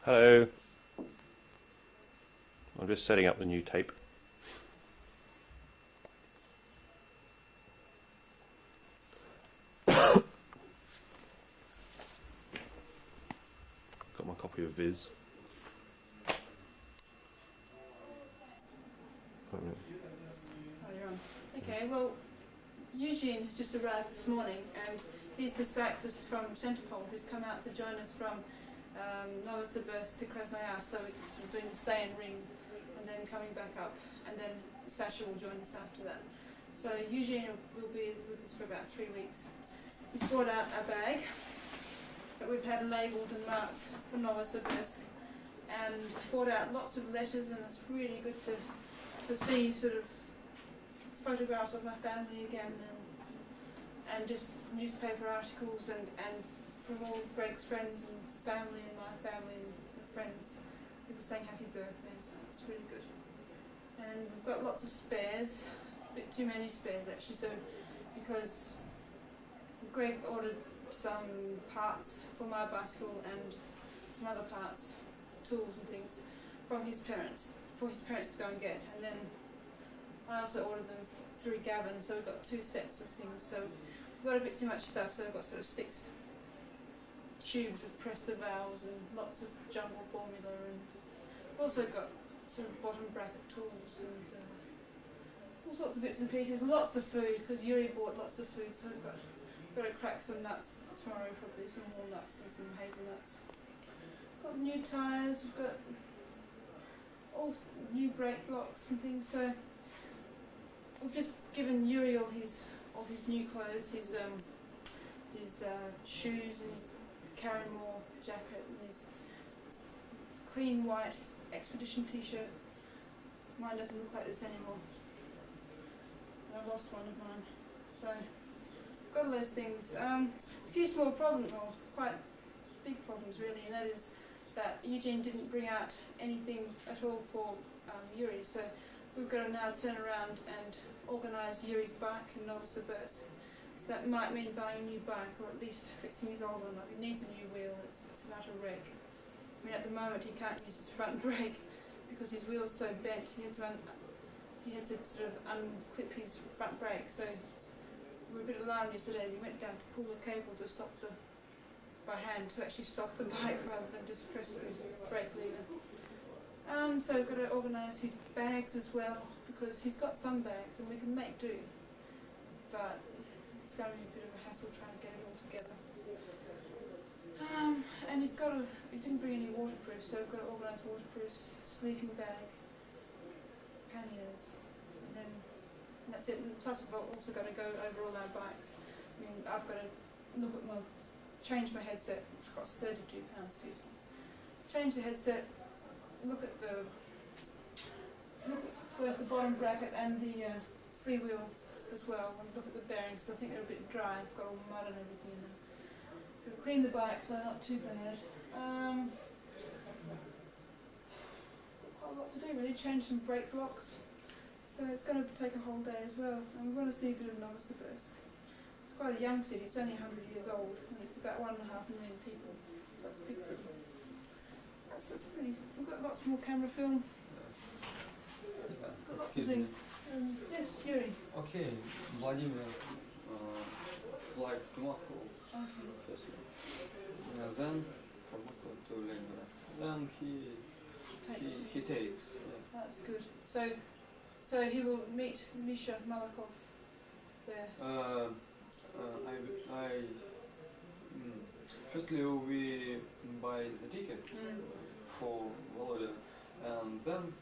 Hello. I'm just setting up the new tape. Got my copy of Viz. Oh, you're on. Okay, well, Eugene has just arrived this morning, and he's the cyclist from Centerpole who's come out to join us from Novosibirsk to Krasnoyarks, so we're sort of doing the Saiyan ring and then coming back up, and then Sasha will join us after that. So Eugene will be with us for about 3 weeks. He's brought out a bag that we've had labelled and marked for Novosibirsk, and he's brought out lots of letters, and it's really good to see sort of photographs of my family again, and just newspaper articles and from all Greg's friends and family and my family and friends, people saying happy birthday, so it's really good. And we've got lots of spares, a bit too many spares actually, so because Greg ordered some parts for my bicycle and some other parts, tools and things, from his parents, for his parents to go and get, and then I also ordered them through Gavin, so we've got 2 sets of things, so we've got a bit too much stuff, so we've got sort of 6 tubes with Presta valves and lots of jungle formula, and we've also got some bottom bracket tools and all sorts of bits and pieces, lots of food, because Yuri bought lots of food, so we've got to crack some nuts tomorrow, probably some walnuts and some hazelnuts. Got new tyres, we've got all new brake blocks and things, so we've just given Yuri all his new clothes, his shoes and his Carrymore jacket and his clean white expedition t-shirt. Mine doesn't look like this anymore. And I lost one of mine. So got all those things. A few small problems, or quite big problems really, and that is that Eugene didn't bring out anything at all for Yuri, so we've got to now turn around and organise Yuri's bike in Novosibirsk. That might mean buying a new bike, or at least fixing his old one up. He needs a new wheel, it's about a wreck. I mean, at the moment he can't use his front brake because his wheel's so bent, he had to sort of unclip his front brake, so we were a bit alarmed yesterday. We went down to pull the cable to stop by hand, to actually stop the bike rather than just press the brake lever. So we've got to organise his bags as well, because he's got some bags and we can make do, but it's going to be a bit of a hassle trying to get it all together. And he didn't bring any waterproof, so we've got to organise waterproofs, sleeping bag, panniers, and that's it. And plus we've also got to go over all our bikes. I mean, I've got to change my headset, which costs £32.50. Change the headset, look at both the bottom bracket and the freewheel as well, and look at the bearings. So I think they're a bit dry. I've got all the mud and everything in them. Got to clean the bike, so not too bad. Quite a lot to do really. Change some brake blocks. So it's going to take a whole day as well. And we want to see a bit of Novosibirsk. It's quite a young city. It's only 100 years old, and it's about 1.5 million people. So it's a big city. That's pretty. We've got lots more camera film. Got lots of things. Yes, Yuri. Okay, Vladimir flight to Moscow Okay. first. Then from Moscow to Leningrad. Then he takes. Yeah. That's good. So he will meet Misha Malakov there. Firstly we buy the ticket for Volodya, and then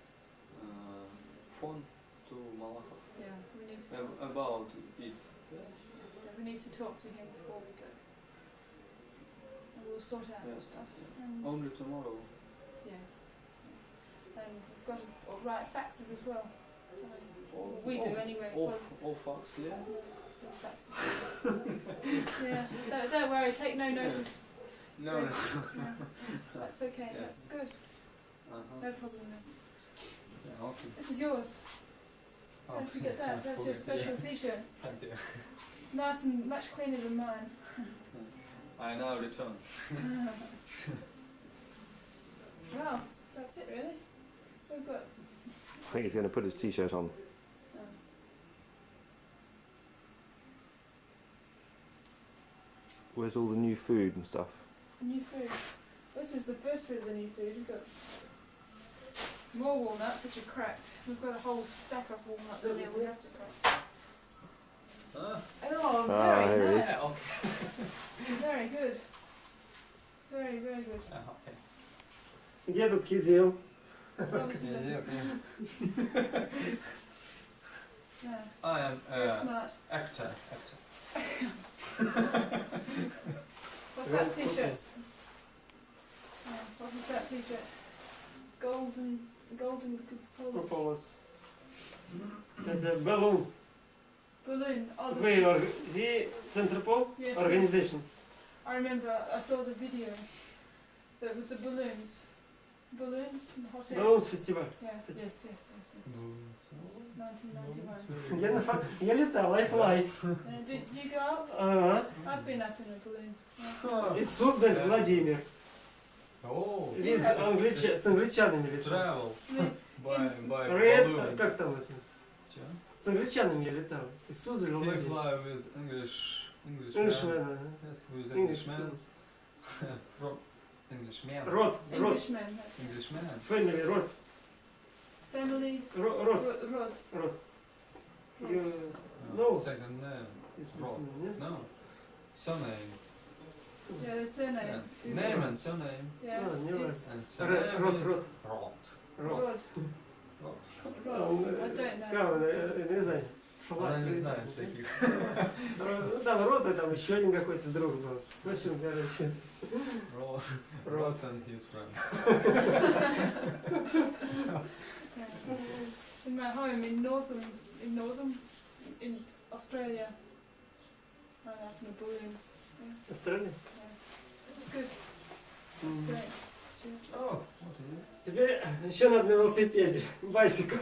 phone to Malakov. Yeah, we need to talk. About it. Yeah, we need to talk to him before we go. And we'll sort out Yeah. the stuff. And Only tomorrow. yeah. And we've got to write faxes as well. We do anyway. All fax, yeah. Some faxes. Yeah. Don't worry. Take no notice. No. No. That's okay. Yeah. That's good. No problem then. Yeah, okay. This is yours. Oh, Don't forget that. That's your special T-shirt. Thank you. It's nice and much cleaner than mine. I now return. Well, that's it really. We've got. I think he's going to put his t-shirt on. Oh. Where's all the new food and stuff? New food. This is the first bit of the new food. We've got more walnuts, which are cracked. We've got a whole stack of walnuts in here we have to crack. Ah, Oh, Ah, very here it nice. yeah, okay. Very good. Very, very good. Ah, okay. Где тут кизил? What was Yeah, it? yeah, yeah. Yeah, I am very smart. actor. What's that t-shirt? Yeah, what was that t-shirt? Golden cupolas. Попалось. Это balloon. Balloon. Oh, the We Centerpol yes, organization. I remember I saw the video with the balloons. Balloons in the hot air. Balloons festival. Yeah, yes. 1991. Я летал, I fly. Did you go up? Ага. I've been up in a balloon. Yeah. Из Суздаль, Владимир. Oh, С англичанами летал. travel by Red, balloon. как там это? Чё? С англичанами я летал. Из Суздаля в He Владимир. fly with Englishman. Englishman, ага. Yes, with English. Englishman. Englishman. Род. Englishman. That's it. Englishman. Family, род. Family. Род. Rod. No. Second name. Нет? No. Surname. Yeah, the surname. Yeah. Name and surname. Yeah. Ah, не is And surname Род. is Род. Rot. Род. Rod. Rot. Rod. I don't know. Как он, не знаю. Я не знаю таких. Там Рот, и там еще один какой-то друг был. В общем, короче. Rot. Rot. Rot and his friend. Yeah. In my home in Australia, I went out in a balloon. Австралия? Yeah. It's good. It's great. Yeah. Oh, what is it? Теперь еще надо на велосипеде. Байсикл.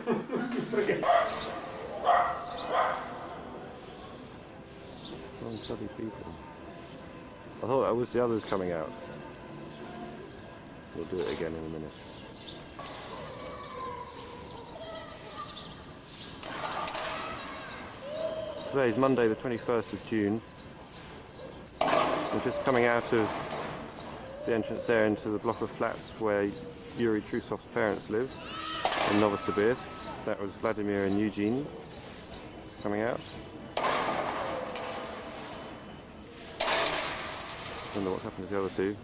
Wrong bloody people. I thought that was the others coming out. We'll do it again in a minute. Today is Monday the 21st of June. We're just coming out of the entrance there into the block of flats where Yuri Trusov's parents live in Novosibirsk. That was Vladimir and Eugene just coming out. Don't know what's happened to the other two.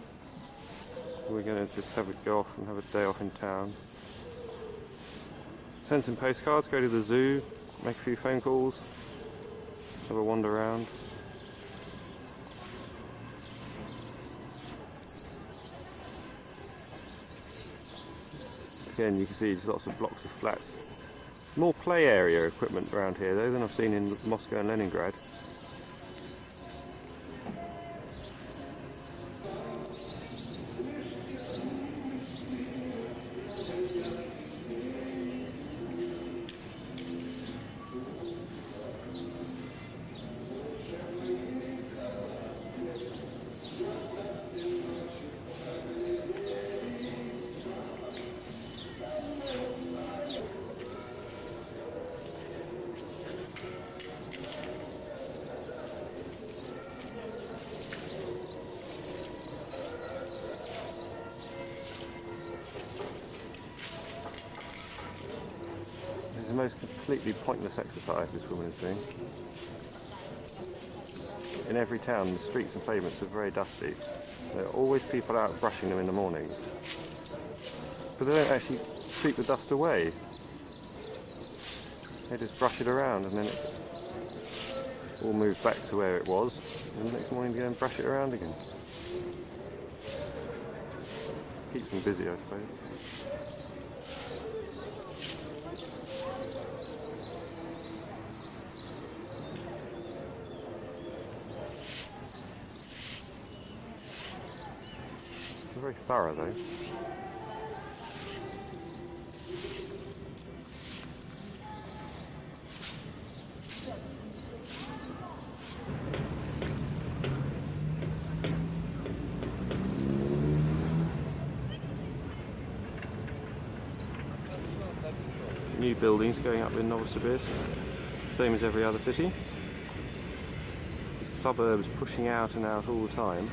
We're going to just have a go off and have a day off in town. Send some postcards, go to the zoo, make a few phone calls, have a wander around. Again, you can see there's lots of blocks of flats. More play area equipment around here though than I've seen in Moscow and Leningrad. This is the most completely pointless exercise this woman is doing. In every town, the streets and pavements are very dusty. There are always people out brushing them in the mornings. But they don't actually sweep the dust away. They just brush it around and then it all moves back to where it was. And the next morning they go and brush it around again. Keeps them busy, I suppose. They're very thorough though. new buildings going up in Novosibirsk, same as every other city. The suburbs pushing out and out all the time.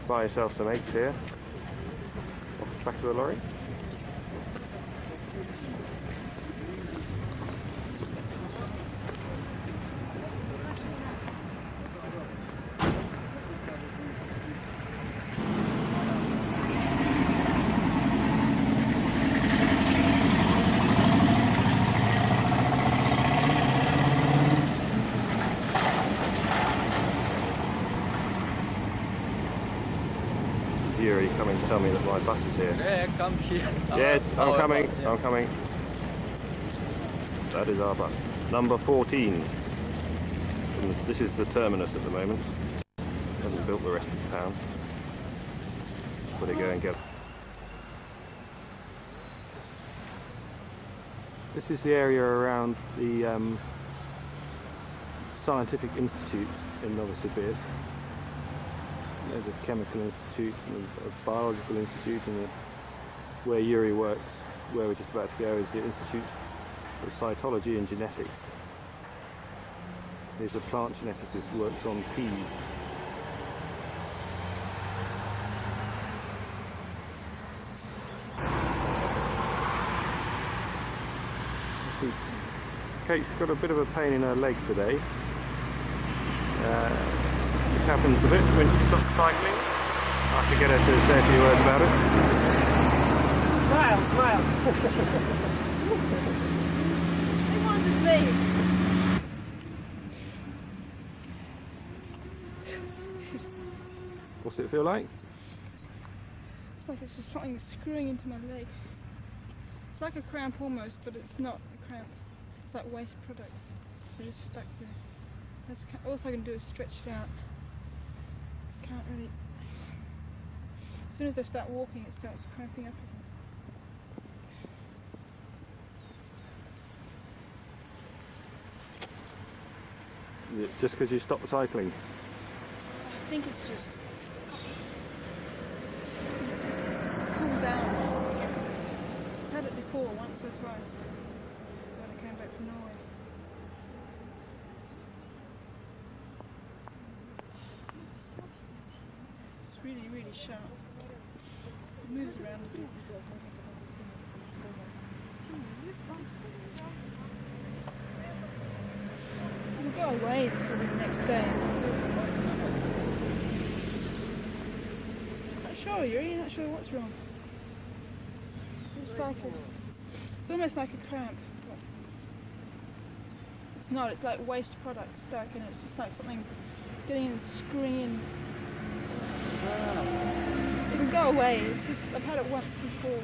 Buy yourself some eggs here, off the back of the lorry. Yuri coming to tell me that my bus is here. Yeah, come here. Yes, I'm Our coming, bus, yeah. I'm coming. That is our bus. Number 14. And this is the terminus at the moment. Haven't built the rest of the town. But it go and get. This is the area around the Scientific Institute in Novosibirsk. There's a chemical institute and a biological institute, and where Yuri works, where we're just about to go, is the Institute of Cytology and Genetics. He's a plant geneticist who works on peas. Kate's got a bit of a pain in her leg today, which happens a bit when she stops cycling. I have to get her to say a few words about it. Smile, smile. They wanted me. What's it feel like? It's like it's just something screwing into my leg. It's like a cramp almost, but it's not a cramp. It's like waste products. They're just stuck there. All I can do is stretch it out. Can't really. As soon as I start walking, it starts cramping up again. Is it just because you stopped cycling? I think it's just cool down again. I've had it before, once or twice, when I came back from Norway. It's really, really sharp. It moves around a bit. It'll go away probably the next day. Not sure, Yuri, not sure what's wrong. It's almost like a cramp. But it's not, it's like waste product stuck in it. It's just like something getting in and screwing in. It can go away. It's just, I've had it once before.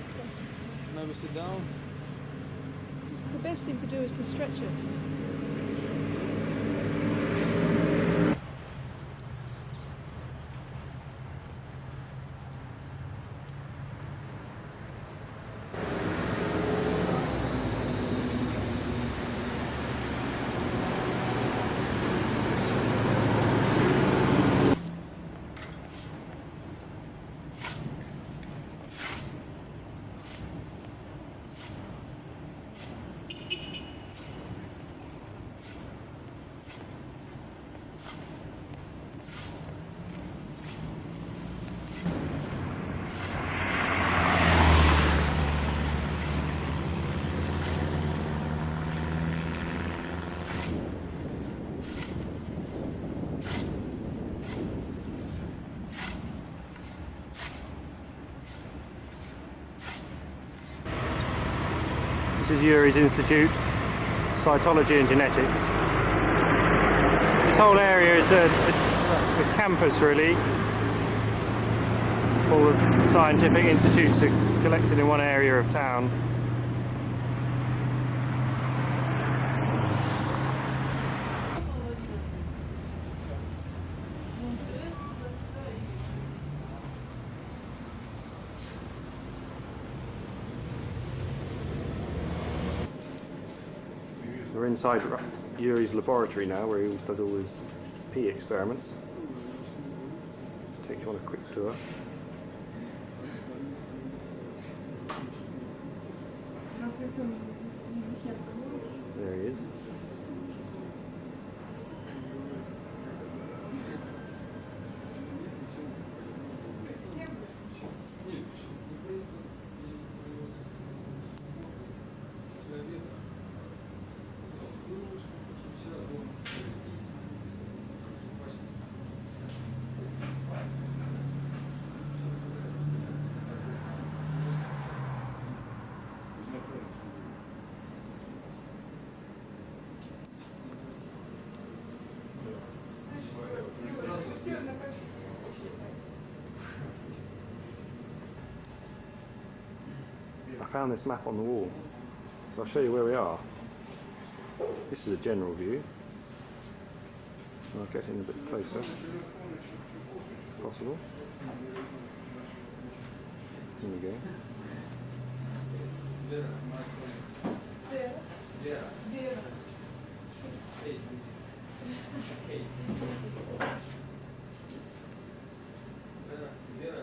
Maybe sit down. Just the best thing to do is to stretch it. This is Yuri's Institute, Cytology and Genetics. This whole area is a campus really. All the scientific institutes are collected in one area of town. We're inside Yuri's laboratory now, where he does all his pea experiments. Just take you on a quick tour. There he is. I found this map on the wall, so I'll show you where we are. This is a general view. I'll get in a bit closer, if possible. Here we go.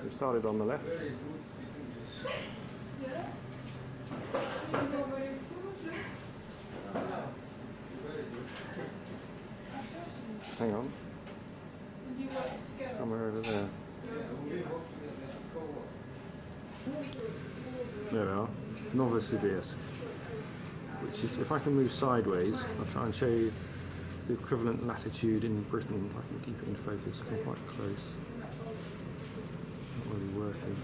We started on the left. Hang on. Somewhere over there. There we are. Novosibirsk. Which is, if I can move sideways, I'll try and show you the equivalent latitude in Britain. I can keep it in focus. I'm quite close. Not really working.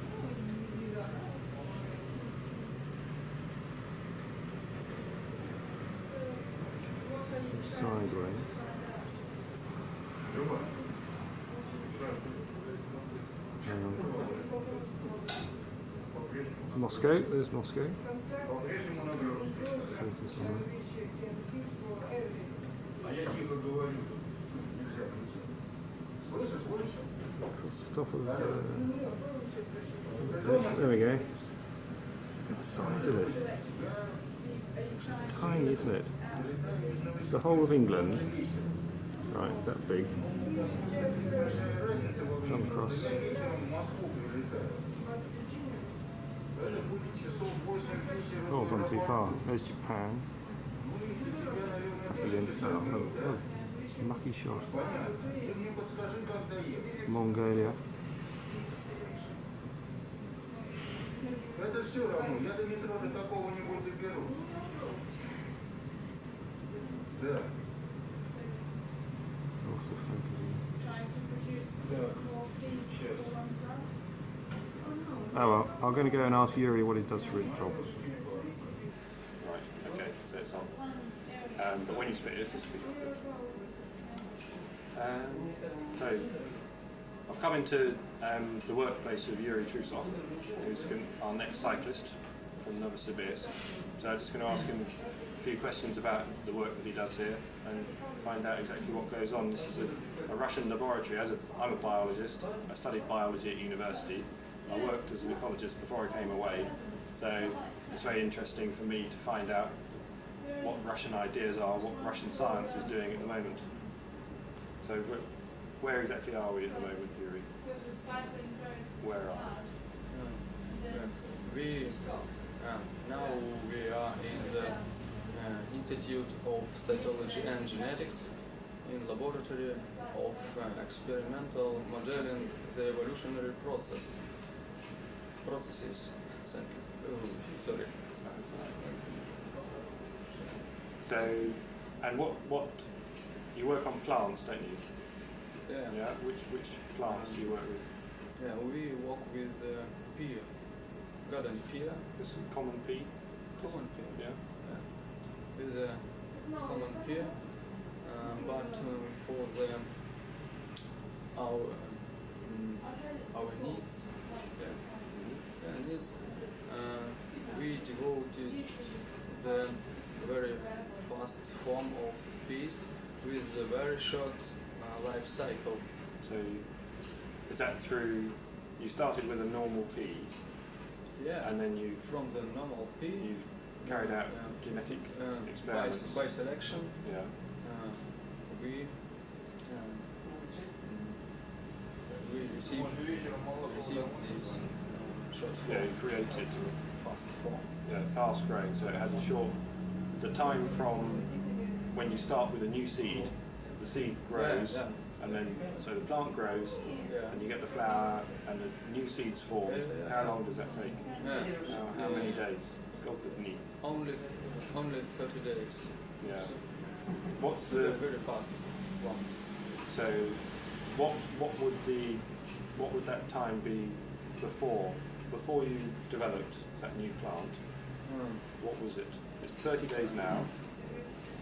Sideways. Moscow, there's Moscow. Focus on that. Across the top of there we go. Look at the size of it. It's tiny, isn't it? It's the whole of England. Right, that big. Come across. Oh, I've gone too far. There's Japan. Oh, lucky shot. Mongolia. Lots of fantasy. Oh well, I'm going to go and ask Yuri what he does for his job. Right, okay, so it's on. But when you speak, it's just speak. So, I've come into the workplace of Yuri Trusov, who's our next cyclist from Novosibirsk. So I'm just going to ask him a few questions about the work that he does here and find out exactly what goes on. This is a Russian laboratory. I'm a biologist. I studied biology at university. I worked as an ecologist before I came away, so it's very interesting for me to find out what Russian ideas are, what Russian science is doing at the moment. So where exactly are we at the moment, Yuri? Where are We now we are in the Institute of Cytology and Genetics in laboratory of experimental modeling the evolutionary processes. Sorry. So, and what you work on plants, don't you? Yeah. Yeah. Which plants do you work with? Yeah, we work with pear, garden pear, Just common pea. common pear. Yeah. With the common pear, but for the our needs, we devoted the very fast form of peas with a very short life cycle. So, is that through? You started with a normal pea, Yeah, and then you from the normal pea, carried out genetic experiments. By selection, Yeah. we received this short Yeah, form, you created fast form. fast growing, so it has a short. The time from when you start with a new seed, the seed grows, Yeah, and then so the plant grows, yeah. and you get the flower, and the new seeds form. Yeah. How long does that take? Yeah. How many days? God could need. Only 30 days. Yeah. What's Very, the very fast one. so? What would that time be before you developed that new plant? What was it? It's 30 days now.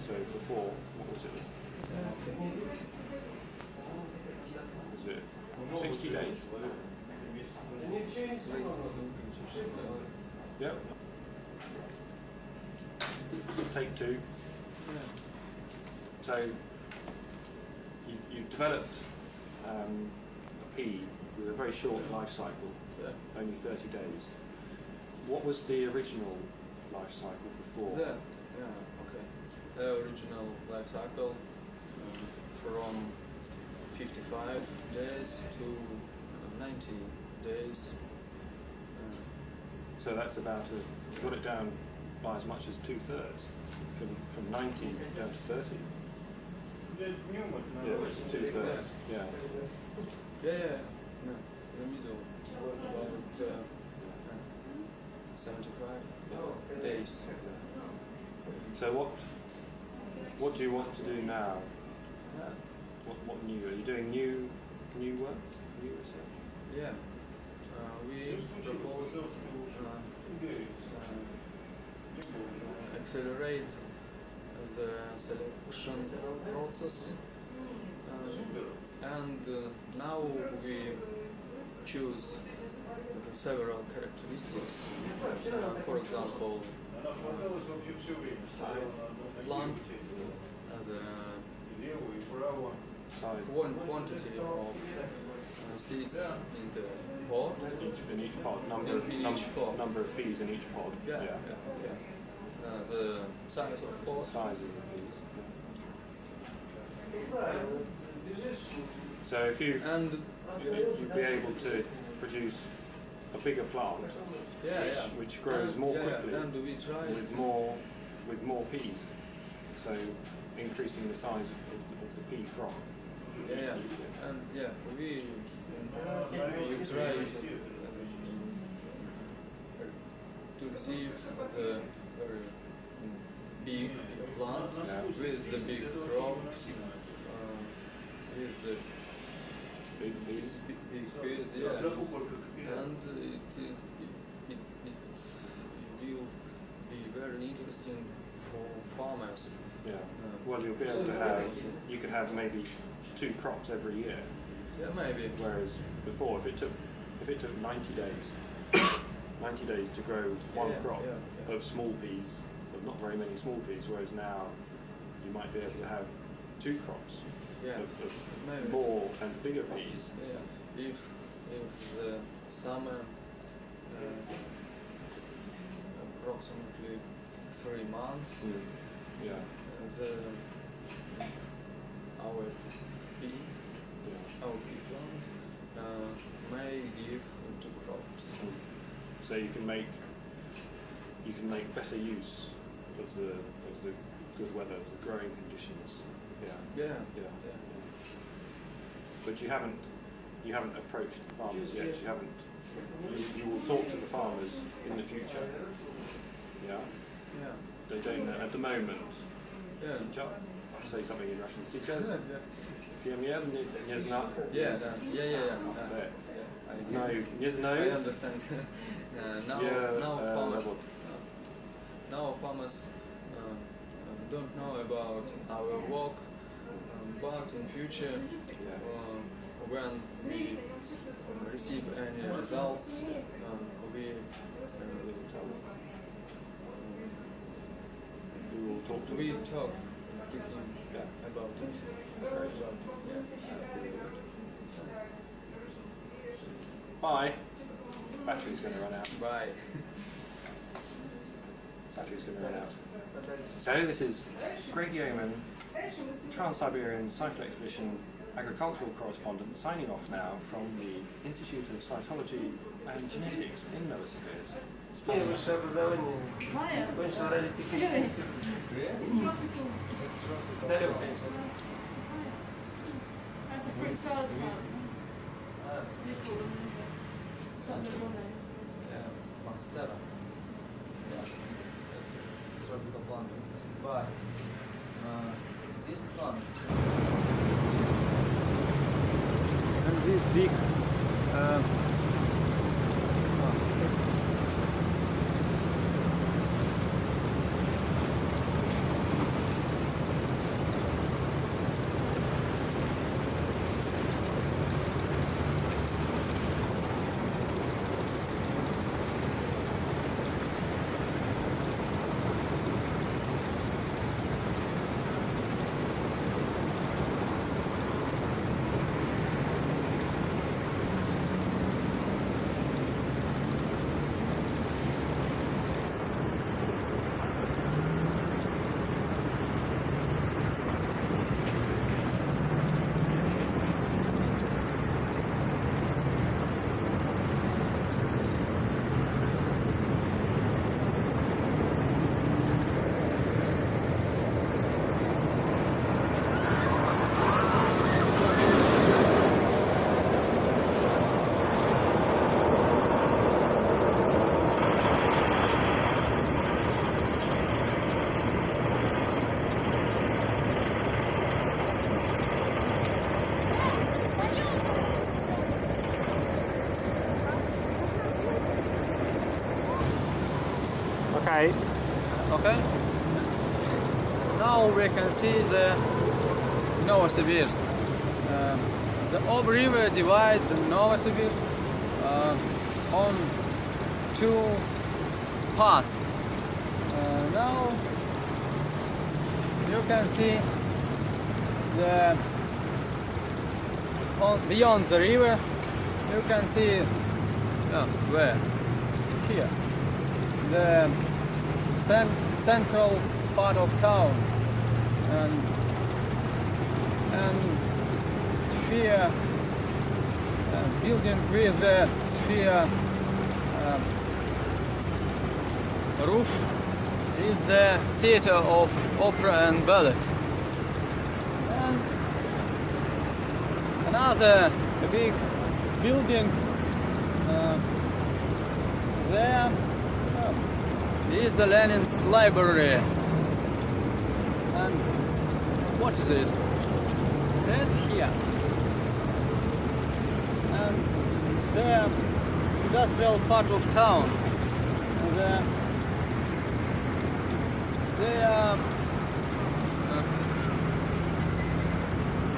So before, what was it? Was it 60 days? Yep. Take two. So you developed a pea with a very short life cycle, Yeah. only 30 days. What was the original life cycle before? Yeah, okay. The original life cycle from 55 days to 90 days. So that's about you got it down by as much as 2/3, from 90 down to 30. Yeah, 2/3. Yeah. Yeah. The middle was 75 days. So what do you want to do now? Yeah. What new? Are you doing new work, new research? Yeah. We proposed accelerate the selection process, and now we choose several characteristics. For example, plant the Size quantity of seeds in the pod. in each pod, In each pod. number of bees in each pod. Yeah. The size of pod. Size of the bees. Yeah. So if you'd be able to produce a bigger plant, which grows more quickly, And we try with more peas, so increasing the size of the pea crop. and we try to receive the very big plant with the big crops, with the Big peas. big peas, and it will be very interesting for farmers. Yeah. Well, you'll be able to you could have maybe 2 crops every year, Yeah, maybe. whereas before, if it took 90 days, 90 days to grow one crop of small peas, but not very many small peas, whereas now you might be able to have 2 crops of Maybe. more and bigger peas. Yeah. If the summer approximately 3 months, Yeah. Our pea Yeah. plant may give 2 crops. So you can make better use of the good weather, of the growing conditions. Yeah. Yeah. But you haven't approached the farmers yet. You will talk to the farmers in the future. Yeah. Yeah. They don't know at the moment. Yeah. Say something in Russian. Сейчас Yeah. фермер не знает. Yeah. Say it. I Знаю, не I знают. understand. Yeah, Now farmers don't know about our work, but in future, when we receive any results, we will talk to we them. talk to him about it. Bye. Battery's going to run out. Bye. battery's going to run out. So this is Greg Yeoman, Trans-Siberian Cycle Expedition agricultural correspondent, signing off now from the Institute of Cytology and Genetics in Novosibirsk. Имею высшее образование. Кончил радиотехнический институт. Далеко, конечно. That's a fruit salad plant. It's beautiful. It's not the one name. Monstera. Yeah. Tropical plant. But this plant. And these big okay. Okay. Now we can see the Novosibirsk. The Ob River divides Novosibirsk on two parts. Now you can see beyond the river. You can see where here the central part of town and sphere building with the sphere roof is the theater of opera and ballet. And another big building there is the Lenin's library. And what is it? That here. And the industrial part of town. The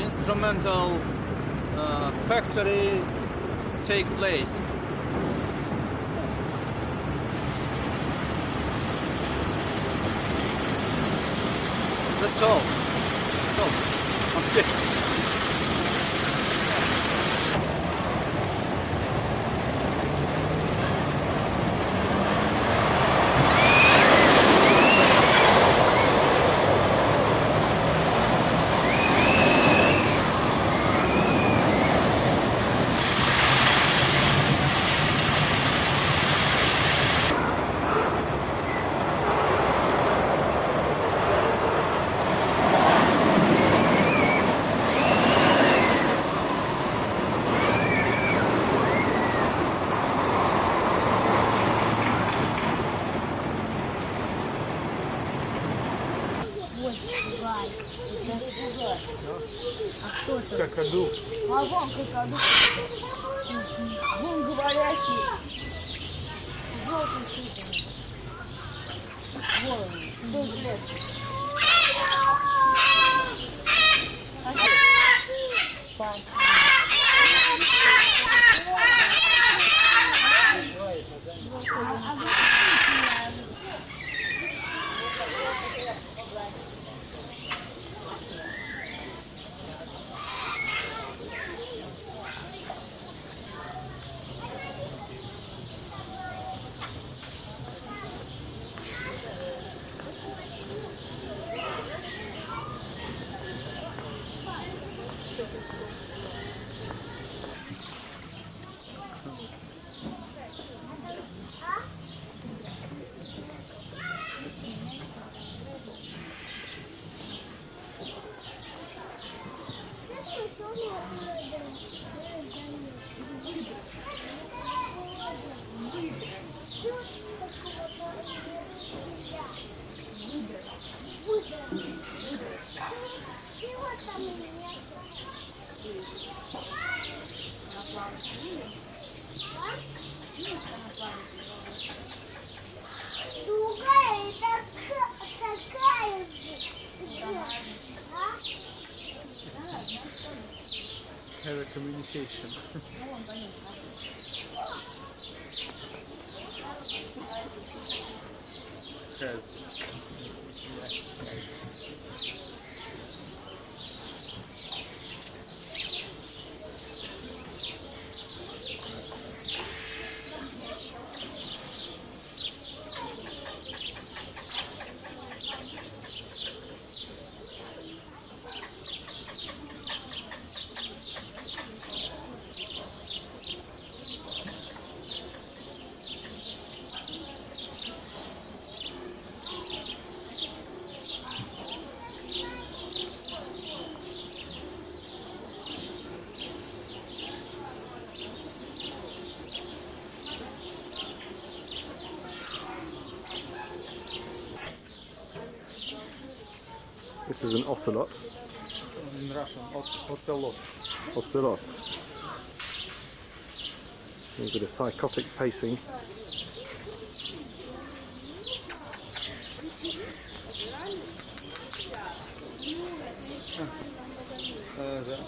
instrumental factory take place. That's all. That's all. Okay. Какаду. А вон какаду. Вон говорящий. Желтый сытый. Вон, тоже лет. Другая такая же. Have a communication. Has. This is an ocelot. In Russian, ocelot. Ocelot. A bit of psychotic pacing. Да.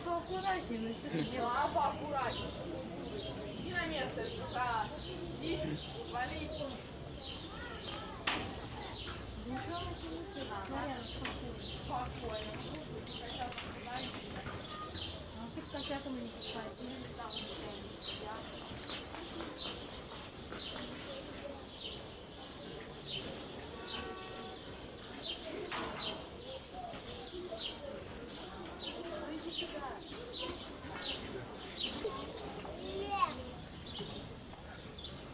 Поаккуратнее, ну что ты делаешь? А, поаккуратнее. Иди на место, да. Иди, вали. Ничего не лучше, смотря Спокойно. а ты к котятам не пускаешь.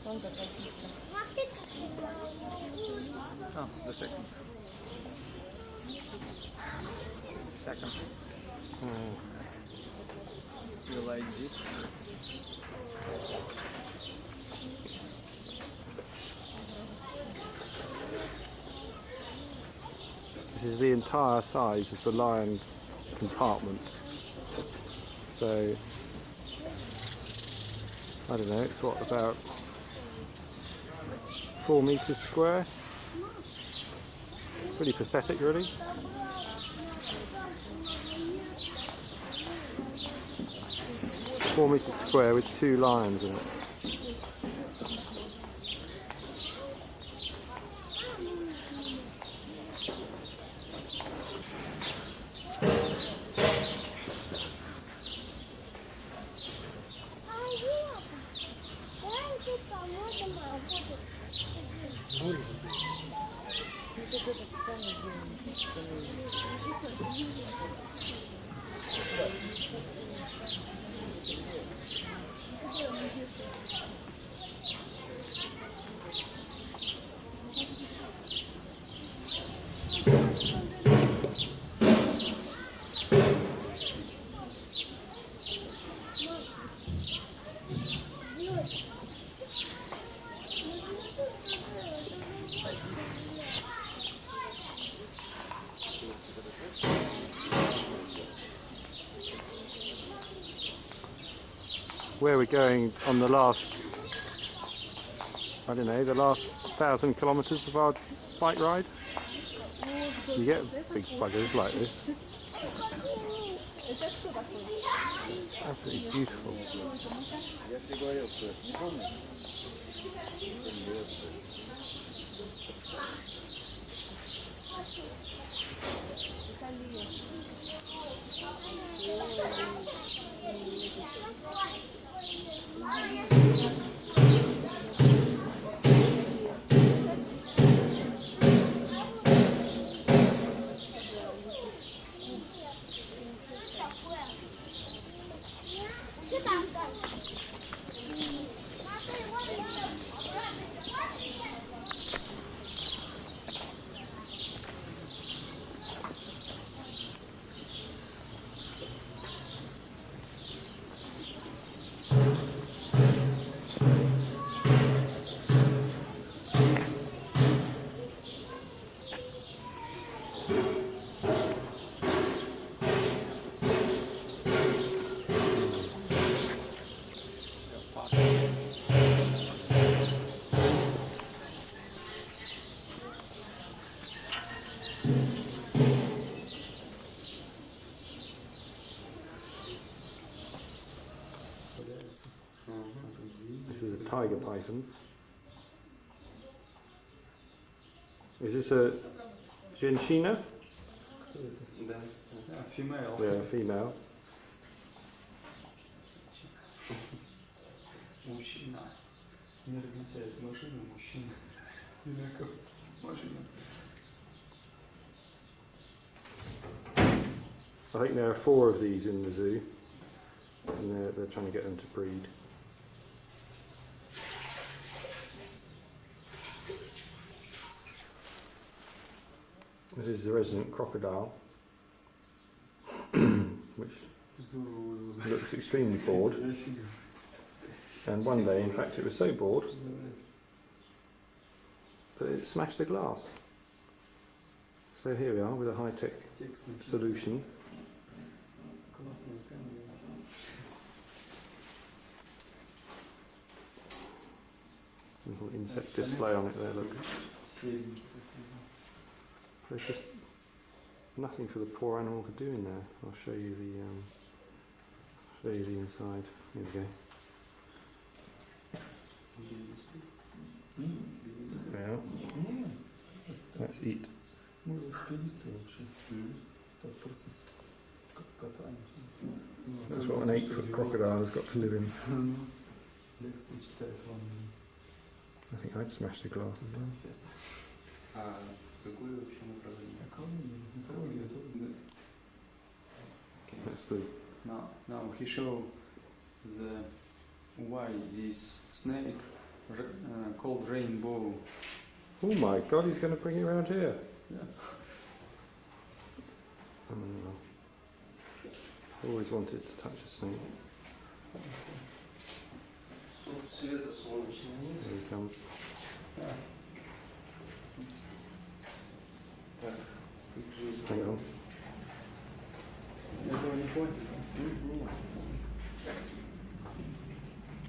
Вон какая киска. Oh, the second. Second. You like this? This is the entire size of the lion compartment. So, I don't know, it's what, about 4 meters square? Pretty pathetic, really. "4 meters square with 2 lions in it." Where we're going on the last, I don't know, the last 1,000 kilometres of our bike ride. You get big buggers like this. Absolutely beautiful. tiger python. Is this a Genshina? Female. Yeah, female. Мужчина. Не различает машину, мужчина. Одинаково. Машина. I think there are 4 of these in the zoo, and they're trying to get them to breed. This is the resident crocodile, which looks extremely bored. And one day, in fact, it was so bored that it smashed the glass. So here we are with a high-tech solution. Little insect display on it there, look. There's just nothing for the poor animal to do in there. I'll show you the inside. Here we go. Yeah. Let's eat. That's what an 8-foot crocodile has got to live in. I think I'd smash the glass as well. That's the Now he showed why this snake called rainbow. oh my god, he's going to bring it around here. Yeah. Always wanted to touch a snake. Here he comes. Hang on. Этого не хватит?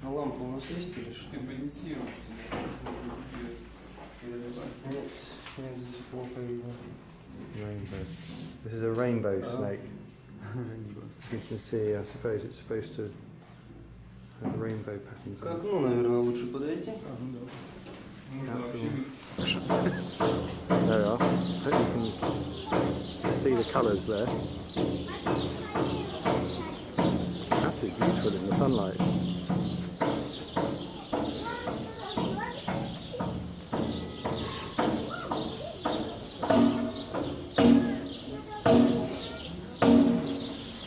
А лампа у нас есть или что? Ты принеси его. Нет, здесь плохо видно. Rainbow. This is a rainbow snake. You can see, I suppose it's supposed to have rainbow patterns К on it. окну, наверное, лучше подойти. Можно вообще There we are. I hope you can see the colours there. That's beautiful in the sunlight.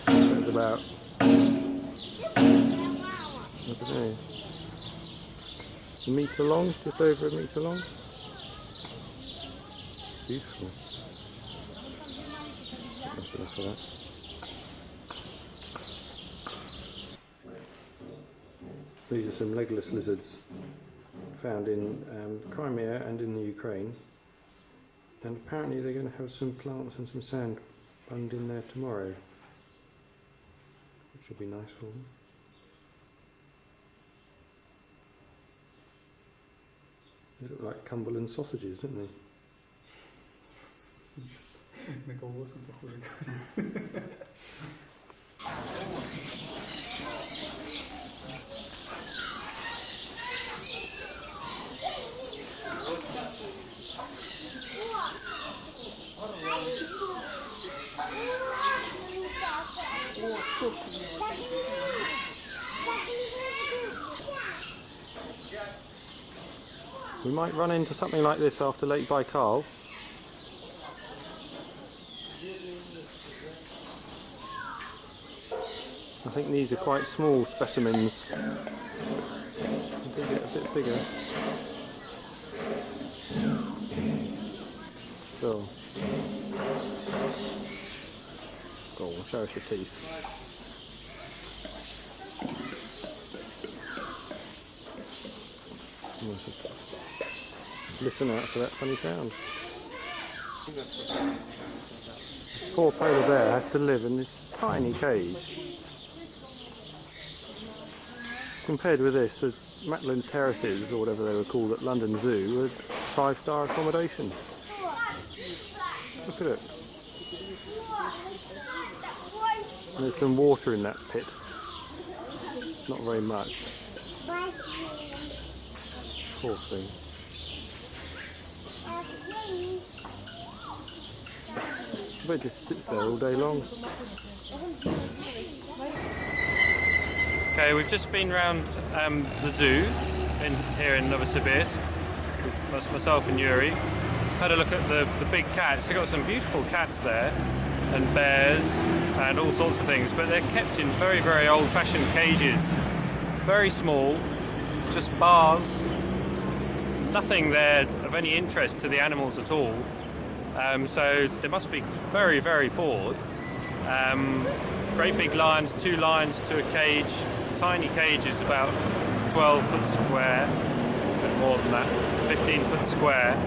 So it's about, I don't know, a metre long, just over a metre long. Beautiful. That's enough of that. These are some legless lizards found in Crimea and in the Ukraine, and apparently they're going to have some plants and some sand bunged in there tomorrow, which will be nice for them. They look like Cumberland sausages, don't they? На колбасу похоже. We might run into something like this after Lake Baikal. I think these are quite small specimens. They get a bit bigger. So, go on, show us your teeth. Listen out for that funny sound. This poor polar bear has to live in this tiny cage. Compared with this, the Maitland Terraces, or whatever they were called at London Zoo, were 5-star accommodation. Look at it. And there's some water in that pit. Not very much. Poor thing. They just sits there all day long. Okay, we've just been round the zoo here in Novosibirsk. That's myself and Yuri. Had a look at the big cats. They've got some beautiful cats there, and bears, and all sorts of things, but they're kept in very, very old-fashioned cages. Very small, just bars. Nothing there of any interest to the animals at all. So they must be very, very bored. Great big lions, 2 lions to a cage. Tiny cage is about 12 foot square, a bit more than that, 15 foot square.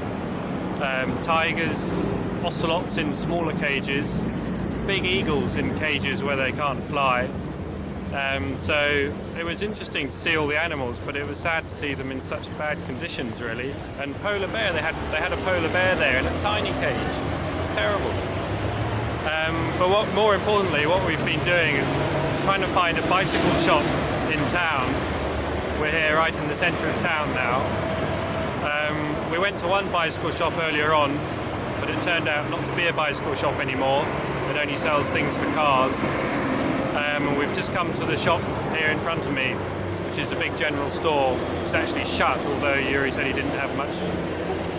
Tigers, ocelots in smaller cages, big eagles in cages where they can't fly. So it was interesting to see all the animals, but it was sad to see them in such bad conditions, really. And polar bear, they had a polar bear there in a tiny cage. It was terrible. But more importantly, what we've been doing is trying to find a bicycle shop in town. We're here right in the centre of town now. We went to one bicycle shop earlier on, but it turned out not to be a bicycle shop anymore. It only sells things for cars. And we've just come to the shop here in front of me, which is a big general store. It's actually shut, although Yuri said he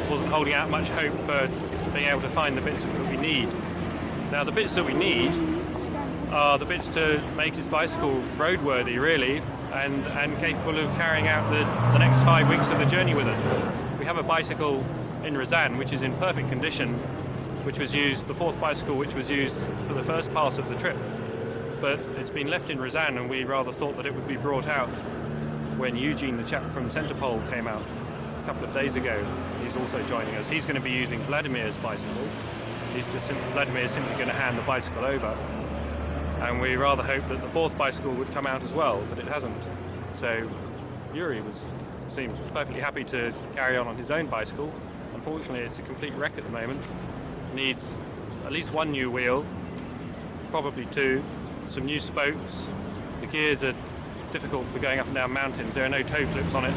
wasn't holding out much hope for being able to find the bits that we need. Now, the bits that we need are the bits to make his bicycle roadworthy, really, and capable of carrying out the next 5 weeks of the journey with us. We have a bicycle in Ryazan, which is in perfect condition, which was used, the 4th bicycle, which was used for the first part of the trip. But it's been left in Ryazan, and we rather thought that it would be brought out when Eugene, the chap from Centerpole, came out a couple of days ago. He's also joining us. He's going to be using Vladimir's bicycle. Vladimir's simply going to hand the bicycle over. And we rather hoped that the 4th bicycle would come out as well, but it hasn't. So Yuri seems perfectly happy to carry on his own bicycle. Unfortunately, it's a complete wreck at the moment. Needs at least 1 new wheel, probably 2. Some new spokes. The gears are difficult for going up and down mountains. There are no toe clips on it.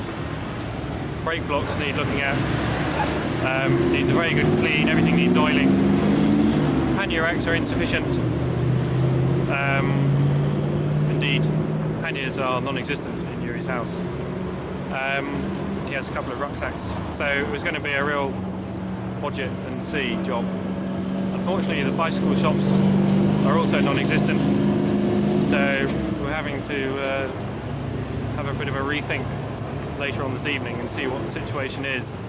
Brake blocks need looking at. Needs a very good clean. Everything needs oiling. Pannier racks are insufficient. Indeed, panniers are non-existent in Yuri's house. He has a couple of rucksacks, so it was going to be a real budget and see job. Unfortunately, the bicycle shops are also non-existent. So we're having to have a bit of a rethink later on this evening and see what the situation is.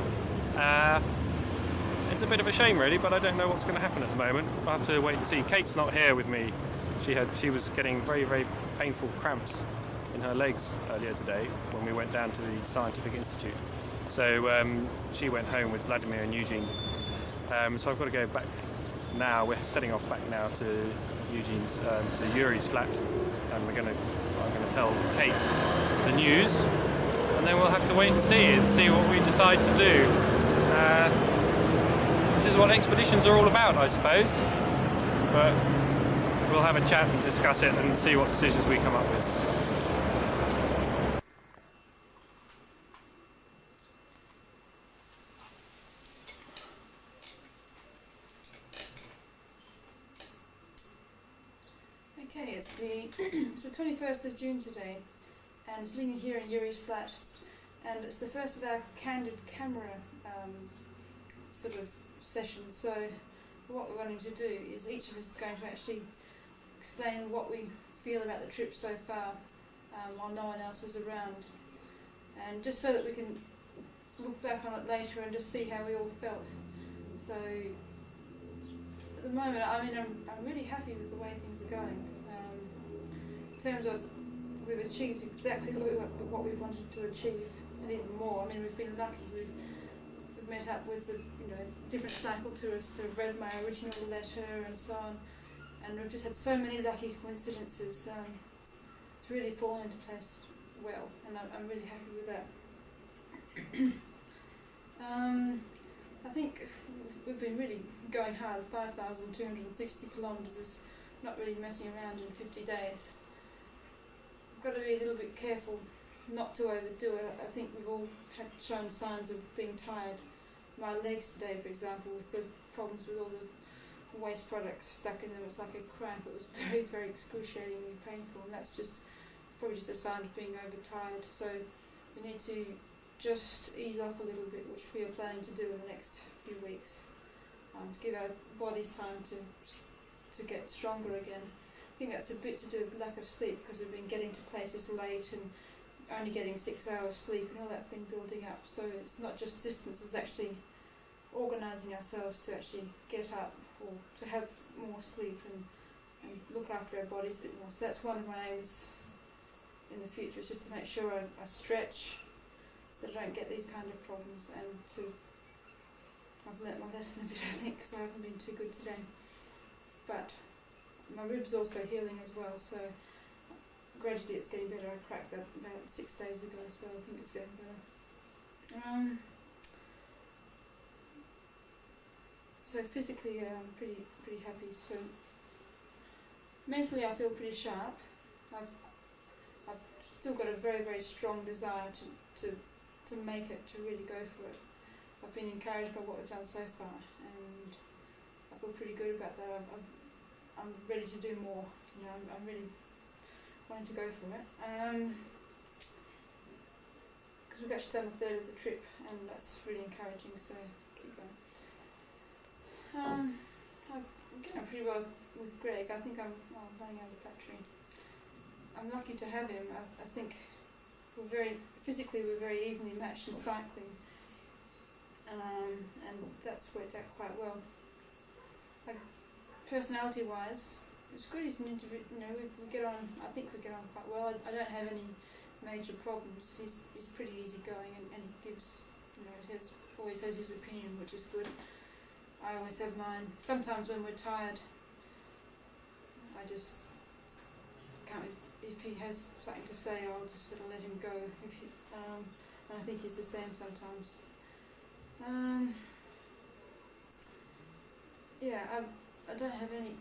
It's a bit of a shame, really, but I don't know what's going to happen at the moment. I'll have to wait and see. Kate's not here with me. She was getting very, very painful cramps in her legs earlier today when we went down to the Scientific Institute. So she went home with Vladimir and Eugene. So I've got to go back now. We're setting off back now to Yuri's flat, and I'm going to tell Kate the news, and then we'll have to wait and see what we decide to do. This is what expeditions are all about, I suppose. But we'll have a chat and discuss it and see what decisions we come up with. Okay, it's the 21st of June today, and sitting here in Yuri's flat, and it's the first of our candid camera sort of sessions. So what we're wanting to do is each of us is going to actually explain what we feel about the trip so far, while no one else is around, and just so that we can look back on it later and just see how we all felt. So at the moment, I mean, I'm really happy with the way things are going. In terms of, we've achieved exactly what we've wanted to achieve, and even more. I mean, we've been lucky. We've met up with the different cycle tourists who've read my original letter and so on, and we've just had so many lucky coincidences. It's really fallen into place well, and I'm really happy with that. I think we've been really going hard. 5,260 kilometres is not really messing around in 50 days. We've got to be a little bit careful not to overdo it. I think we've all had shown signs of being tired. My legs today, for example, with the problems with all the waste products stuck in them, it's like a cramp. It was very, very excruciatingly painful, and that's just probably just a sign of being overtired. So we need to just ease off a little bit, which we are planning to do in the next few weeks, to give our bodies time to get stronger again. I think that's a bit to do with lack of sleep, because we've been getting to places late and only getting 6 hours sleep, and all that's been building up. So it's not just distance, it's actually organising ourselves to actually get up or to have more sleep and look after our bodies a bit more. So that's one of my aims in the future, is just to make sure I stretch so that I don't get these kind of problems, and I've learnt my lesson a bit, I think, because I haven't been too good today. But my ribs also healing as well, so gradually it's getting better. I cracked that about 6 days ago, so I think it's getting better. So physically, I'm pretty happy. So mentally, I feel pretty sharp. I've still got a very, very strong desire to make it, to really go for it. I've been encouraged by what we've done so far, and I feel pretty good about that. I'm ready to do more. You know, I'm really wanting to go for it. Because we've actually done a third of the trip, and that's really encouraging. So keep going. I'm getting on pretty well with Greg. I think I'm running out of the battery. I'm lucky to have him. I think we're very evenly matched in cycling, and that's worked out quite well. Like, personality-wise, it's good. He's an individual. You know, we get on. I think we get on quite well. I don't have any major problems. He's pretty easygoing, and he gives, you know, always has his opinion, which is good. I always have mine. Sometimes when we're tired, I just can't. If he has something to say, I'll just sort of let him go. And I think he's the same sometimes. Yeah, I don't have any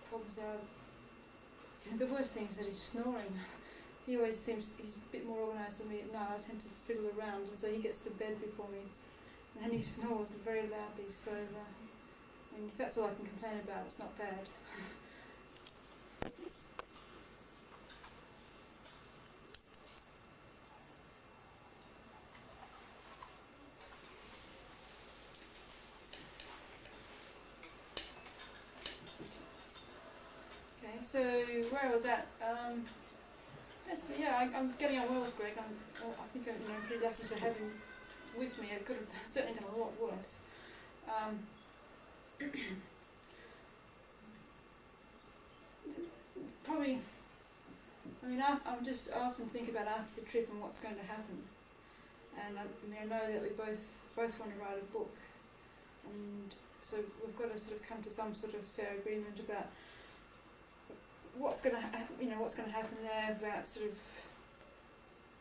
problems there. The worst thing is that he's snoring. He always seems, he's a bit more organised than me at night. I tend to fiddle around, and so he gets to bed before me. And then he snores very loudly, so I mean, if that's all I can complain about, it's not bad. Okay, so where I was at, yeah, I'm getting on well with Greg. I think I'm pretty lucky to have him with me. I could have certainly done a lot worse. Probably, I mean, I'm just often think about after the trip and what's going to happen. And I know that we both want to write a book, and so we've got to sort of come to some sort of fair agreement about what's going to happen there. About sort of,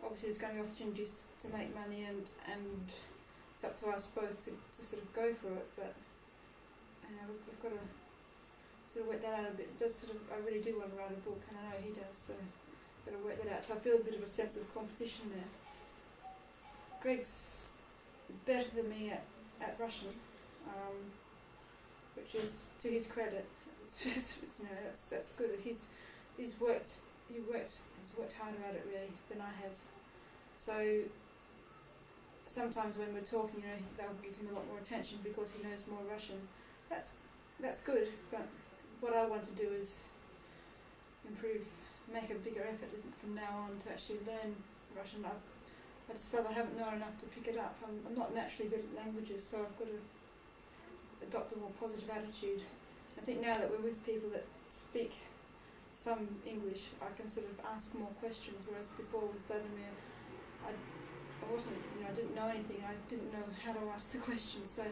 obviously there's going to be opportunities to make money, and it's up to us both to sort of go for it. But you know, we've got to sort of work that out a bit. It does sort of, I really do want to write a book, and I know he does, so I've got to work that out. So I feel a bit of a sense of competition there. Greg's better than me at Russian, which is to his credit. It's just, you know, that's good. He's worked harder at it really than I have. So sometimes when we're talking, you know, that will give him a lot more attention because he knows more Russian. That's good, but what I want to do is improve, make a bigger effort from now on to actually learn Russian. I just felt I haven't known enough to pick it up. I'm not naturally good at languages, so I've got to adopt a more positive attitude. I think now that we're with people that speak some English, I can sort of ask more questions, whereas before with Vladimir, I wasn't, you know, I didn't know anything. I didn't know how to ask the questions, so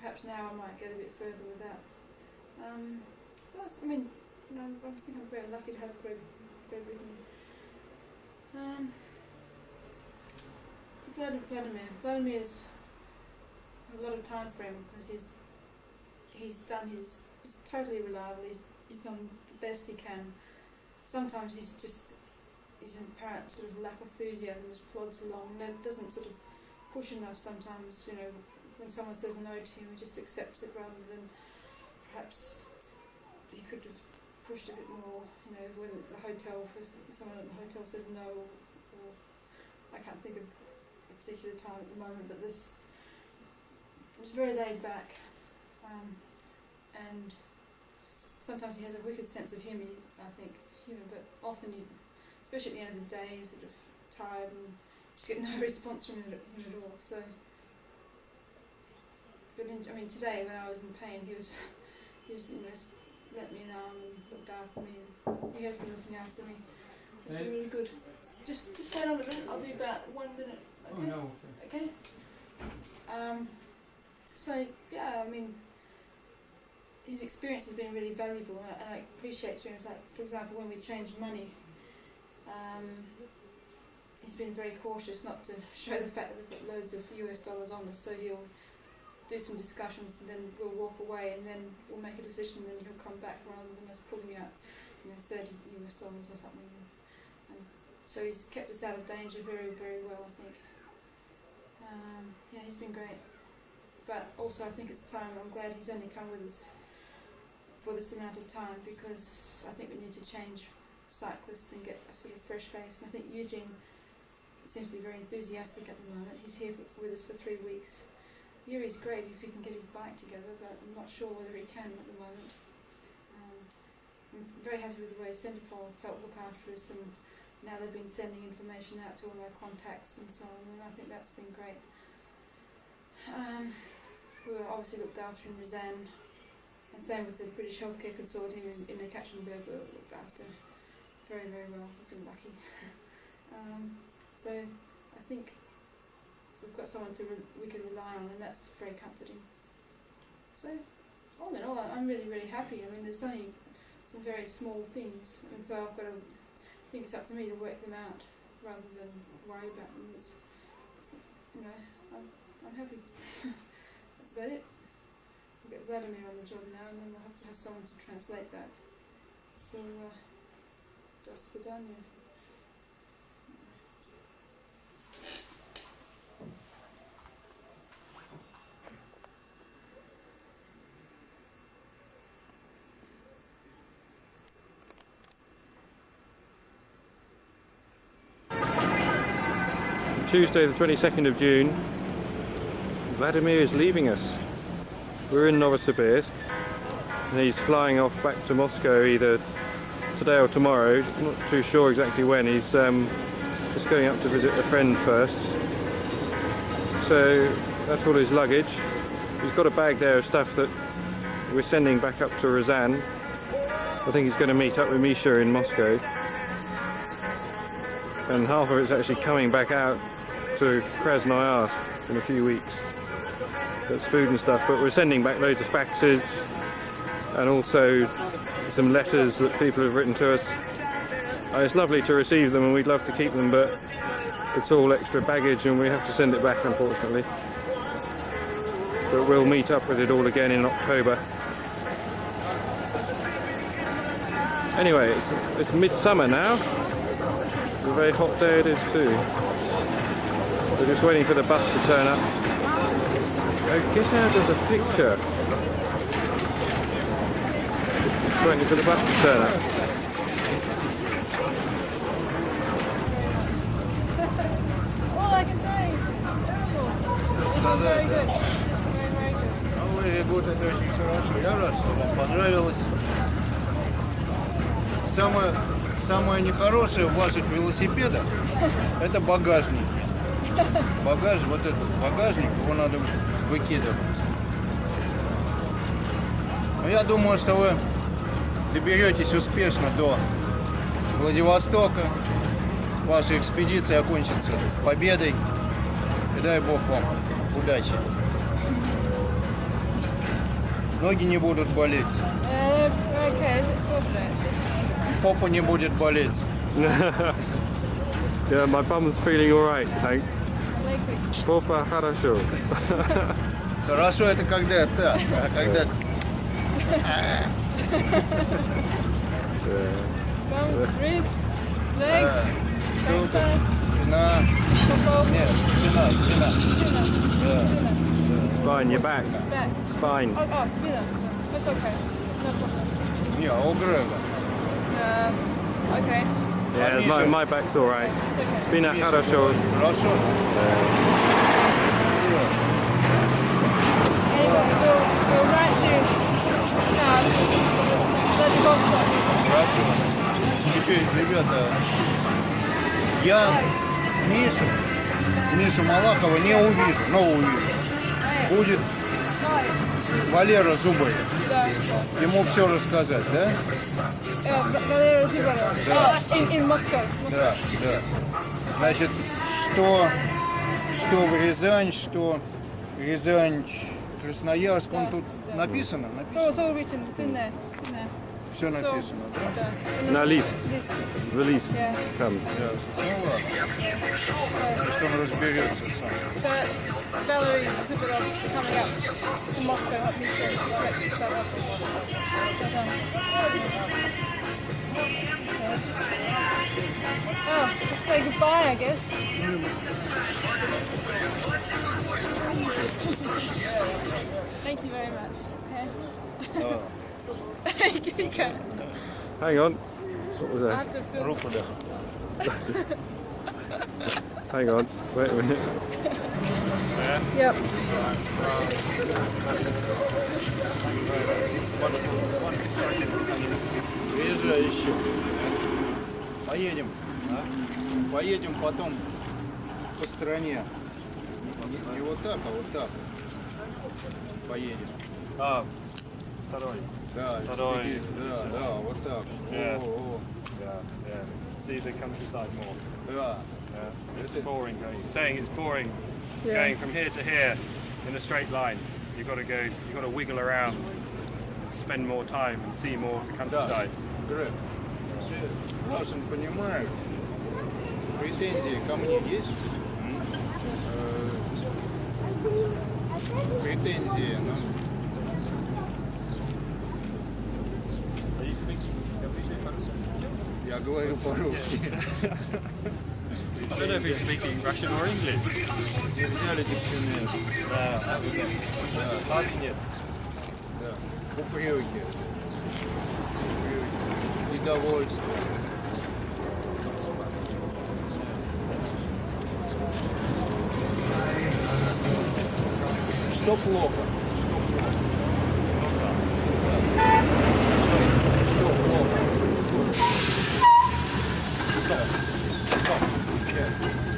perhaps now I might get a bit further with that. So that's, I mean, you know, I think I'm very lucky to have Greg with me. Vladimir's a lot of time for him because he's totally reliable. He's done the best he can. Sometimes he's his apparent sort of lack of enthusiasm just plods along and doesn't sort of push enough sometimes. You know, when someone says no to him, he just accepts it rather than perhaps he could have pushed a bit more. You know, when the hotel, someone at the hotel says no, or I can't think of a particular time at the moment, but this was very laid back, and sometimes he has a wicked sense of humour, but often, especially at the end of the day, you're sort of tired and just get no response from him at all. So, but today when I was in pain, he was let me an arm and looked after me, and he has been looking after me. It's been really good. Just hold on a minute. I'll be about 1 minute. Okay? Oh no. Okay. So yeah, his experience has been really valuable, and I appreciate, for example, when we changed money, he's been very cautious not to show the fact that we've got loads of US dollars on us, so he'll do some discussions and then we'll walk away and then we'll make a decision and then he'll come back rather than us pulling out, $30 US or something. And so he's kept us out of danger very, very well, I think. Yeah, he's been great. But also I think it's time, I'm glad he's only come with us for this amount of time, because I think we need to change cyclists and get a sort of fresh face. And I think Eugene seems to be very enthusiastic at the moment. He's here with us for 3 weeks. Yuri's great if he can get his bike together, but I'm not sure whether he can at the moment. I'm very happy with the way Centerpol felt look after us, and now they've been sending information out to all our contacts and so on, and I think that's been great. We were obviously looked after in Rizan, and same with the British Healthcare Consortium in Ekaterinburg. We were looked after very, very well. We've been lucky. So I think we've got someone we can rely on, and that's very comforting. So all in all, I'm really, really happy. There's only some very small things, and so I've got to think it's up to me to work them out rather than worry about them. I'm happy. That's about it. We'll get Vladimir on the job now, and then we'll have to have someone to translate that. So, до свидания. Tuesday the 22nd of June, Vladimir is leaving us. We're in Novosibirsk and he's flying off back to Moscow either today or tomorrow. I'm not too sure exactly when. He's just going up to visit a friend first. So that's all his luggage. He's got a bag there of stuff that we're sending back up to Rizan. I think he's going to meet up with Misha in Moscow. And half of it's actually coming back out to Krasnoyarks in a few weeks. That's food and stuff, but we're sending back loads of faxes and also some letters that people have written to us. It's lovely to receive them and we'd love to keep them, but it's all extra baggage and we have to send it back, unfortunately. But we'll meet up with it all again in October. Anyway, it's midsummer now. A very hot day it is too. We're just waiting for the bus to turn up. Oh, get out of the picture. Just waiting for the bus to turn up. All I can say. Terrible. Very good. Very, very good. Новый год — это очень хорошо. Я рад, что вам понравилось. Самое нехорошее в ваших велосипедах — это багажники. Вот этот багажник, его надо выкидывать. Но я думаю, что вы доберетесь успешно до Владивостока. Ваша экспедиция окончится победой. И дай Бог вам удачи. Ноги не будут болеть. Okay, it's sort of actually. Попа не будет болеть. Yeah, my bum's feeling alright, thanks. Попа хорошо. Хорошо это когда так, а когда... Bum, ribs, legs. Backside, спина. football, Нет, спина. spinner, Да. spinner, Spine, your back. back. Spine. Oh, spinner. That's okay. No problem. Не, у Грега. Okay. Yeah, my back's all right. It's okay. Spina хорошо. Хорошо? Anyway, we'll write you now. Let's go. Хорошо. Теперь, ребята, я Мишу Малахова не увижу, но увижу. Будет Валера Зубарев. Да. Ему все рассказать, да? Валера Зубарев. In Moscow. Да, да. Значит, что в Рязань, что Рязань, Красноярск, он тут написано? So it's all written. It's in there. It's in there. Все написано, да? Да. На лист. List. The list. Yeah. Come. Ясно. Ну ладно. Что он разберется сам. But Valerie Zubarov is coming up to Moscow, help me show get this stuff up. Oh, say goodbye, I guess. Thank you very much. Okay. You can. Hang on. What was I that? have to film. Руку да. Hang on. Wait a minute. Yep. Приезжай еще. Поедем. Поедем потом по стране. Не вот так, а вот так. Поедем. Ah, второй. Да, Второй. экспедиция. Да, вот так. Yeah. О, Yeah, yeah. See the countryside more. да. Yeah. It's boring going. Saying it's boring Yeah. going from here to here in a straight line. You've got to go. You've got to wiggle around, and spend more time, and see more of the countryside. Грег, ты должен понимать, претензии ко мне есть? Претензии, ну, Are you speaking? я говорю по-русски. I don't know if he's speaking Russian or English. Не взяли дикционер. Да. Нет. Да. Упреки. Недовольство. Что плохо? Что плохо?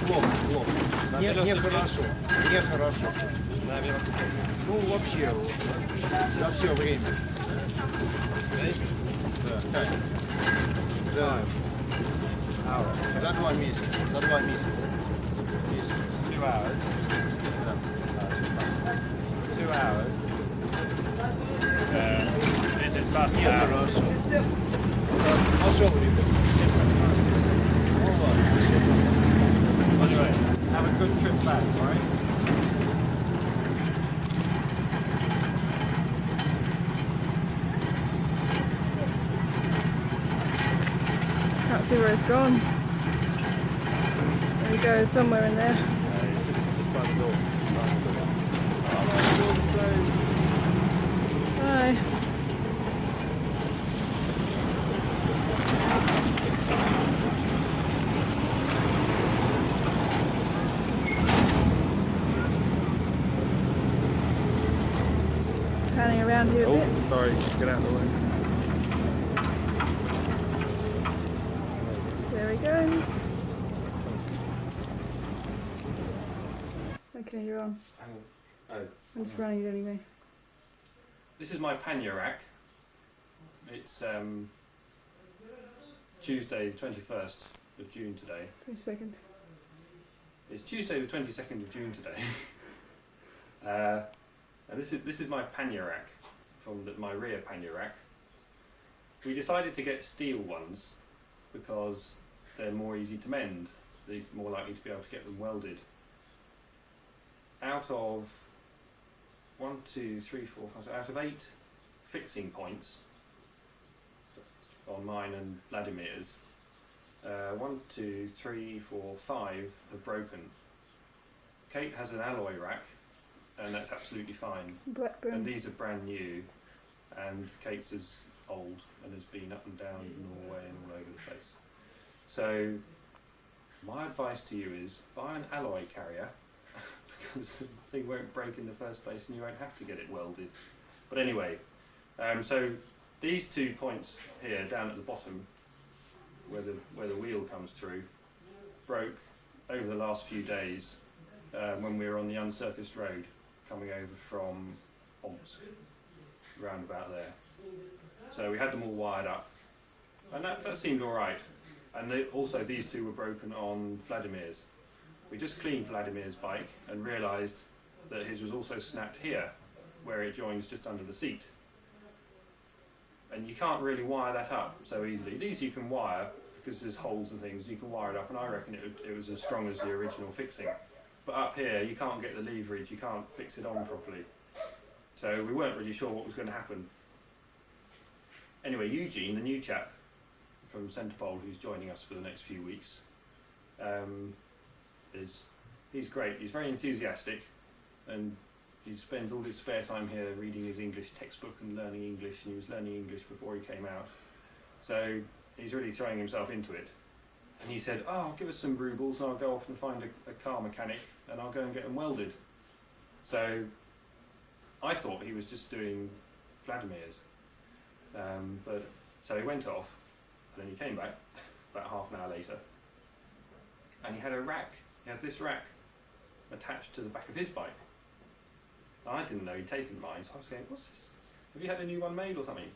Плохо. Нехорошо. Нехорошо. Ну, вообще, за все время. Да. За 2 месяца. За 2 месяца. 2 hours. 2 hours. This is fast now. Нехорошо. Пошел, ребят. Ну ладно. Anyway, have a good trip back, alright? Can't see where it's gone. There we go, somewhere in there. Just try the door. Bye. Panning around here a bit. Oh, sorry. Get out of the way. There he goes. Okay, you're on. Oh, I'm just running it anyway. this is my pannier rack. It's Tuesday, the 21st of June today. 22nd. It's Tuesday, the 22nd of June today. And this is my pannier rack from my rear pannier rack. We decided to get steel ones because they're more easy to mend. They're more likely to be able to get them welded. Out of 1, 2, 3, 4, 5, out of 8 fixing points on mine and Vladimir's, 1, 2, 3, 4, 5 have broken. Kate has an alloy rack, and that's absolutely fine. Blackburn. And these are brand new, and Kate's is old and has been up and down Norway and all over the place. So my advice to you is buy an alloy carrier because the thing won't break in the first place and you won't have to get it welded. But anyway, so these 2 points here down at the bottom where the wheel comes through broke over the last few days when we were on the unsurfaced road coming over from Omsk, round about there. So we had them all wired up, and that seemed alright. And also these 2 were broken on Vladimir's. We just cleaned Vladimir's bike and realised that his was also snapped here, where it joins just under the seat. And you can't really wire that up so easily. These you can wire, because there's holes and things, you can wire it up, and I reckon it was as strong as the original fixing. But up here, you can't get the leverage, you can't fix it on properly. So we weren't really sure what was going to happen. Anyway, Eugene, the new chap from Centerpole, who's joining us for the next few weeks, he's great. He's very enthusiastic, and he spends all his spare time here reading his English textbook and learning English, and he was learning English before he came out. So he's really throwing himself into it. And he said, "Oh, give us some rubles and I'll go off and find a car mechanic and I'll go and get them welded." So I thought he was just doing Vladimir's. So he went off, and then he came back about half an hour later, and he had a rack. He had this rack attached to the back of his bike. I didn't know he'd taken mine, so I was going, "What's this? Have you had a new one made or something?"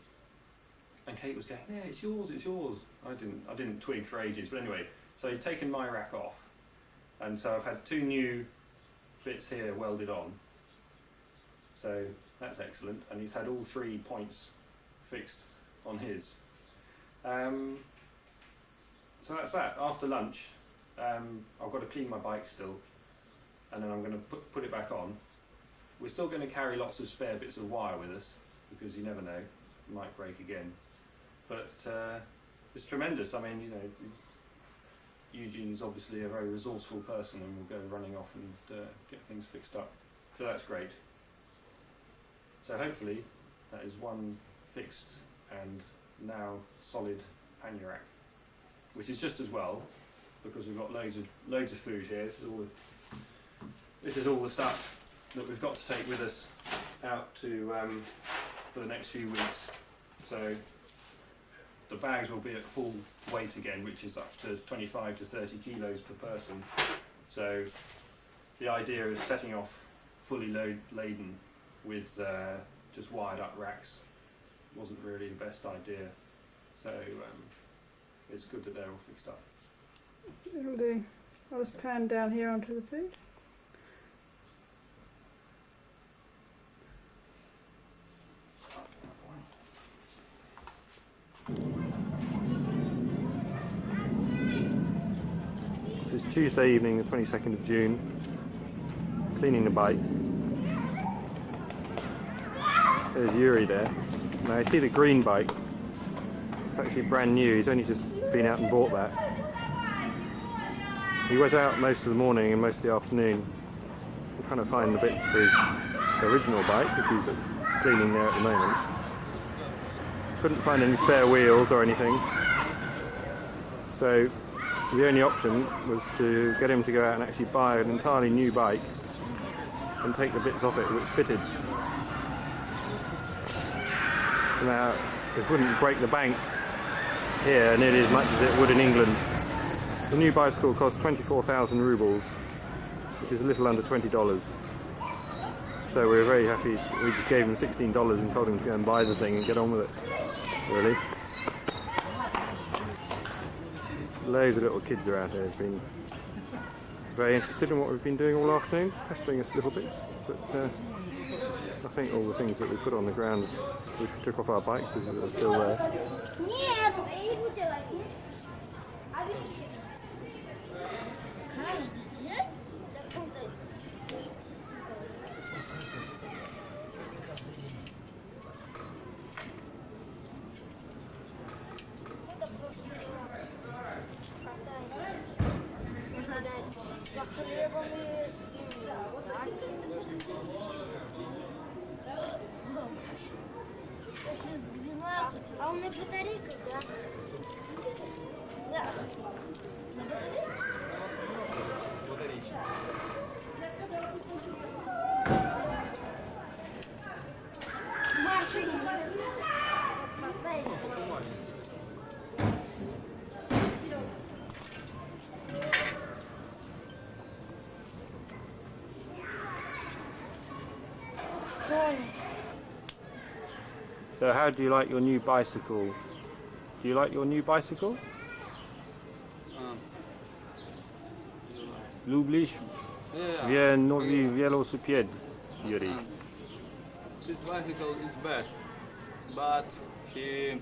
And Kate was going, "Yeah, it's yours, it's yours." I didn't twig for ages, but anyway, so he'd taken my rack off, and so I've had 2 new bits here welded on. So that's excellent, and he's had all 3 points fixed on his. So that's that. After lunch, I've got to clean my bike still, and then I'm going to put it back on. We're still going to carry lots of spare bits of wire with us, because you never know, it might break again. But it's tremendous. I mean, you know, Eugene's obviously a very resourceful person and will go running off and get things fixed up. So that's great. So hopefully that is one fixed and now solid pannier rack, which is just as well, because we've got loads of food here. This is all the stuff that we've got to take with us out to for the next few weeks. So the bags will be at full weight again, which is up to 25 to 30 kilos per person. So the idea of setting off fully laden with just wired up racks wasn't really the best idea. So it's good that they're all fixed up. It'll do. I'll just pan down here onto the food. It's Tuesday evening, the 22nd of June, cleaning the bikes. There's Yuri there. Now I see the green bike. It's actually brand new. He's only just been out and bought that. He was out most of the morning and most of the afternoon. We're trying to find the bits for his original bike, which he's cleaning there at the moment. Couldn't find any spare wheels or anything. So the only option was to get him to go out and actually buy an entirely new bike and take the bits off it which fitted. Now, this wouldn't break the bank here nearly as much as it would in England. The new bicycle cost 24,000 rubles, which is a little under $20. So we were very happy. We just gave him $16 and told him to go and buy the thing and get on with it, really. Loads of little kids around here have been very interested in what we've been doing all afternoon, pestering us a little bit. But I think all the things that we put on the ground, which we took off our bikes, are still there. А он на батарейках, да? Да. На батарейках? Машине поставить. So how do you like your new bicycle? Do you like your new bicycle? Lubisz nowy velosiped, Yuri? This bicycle is bad, but he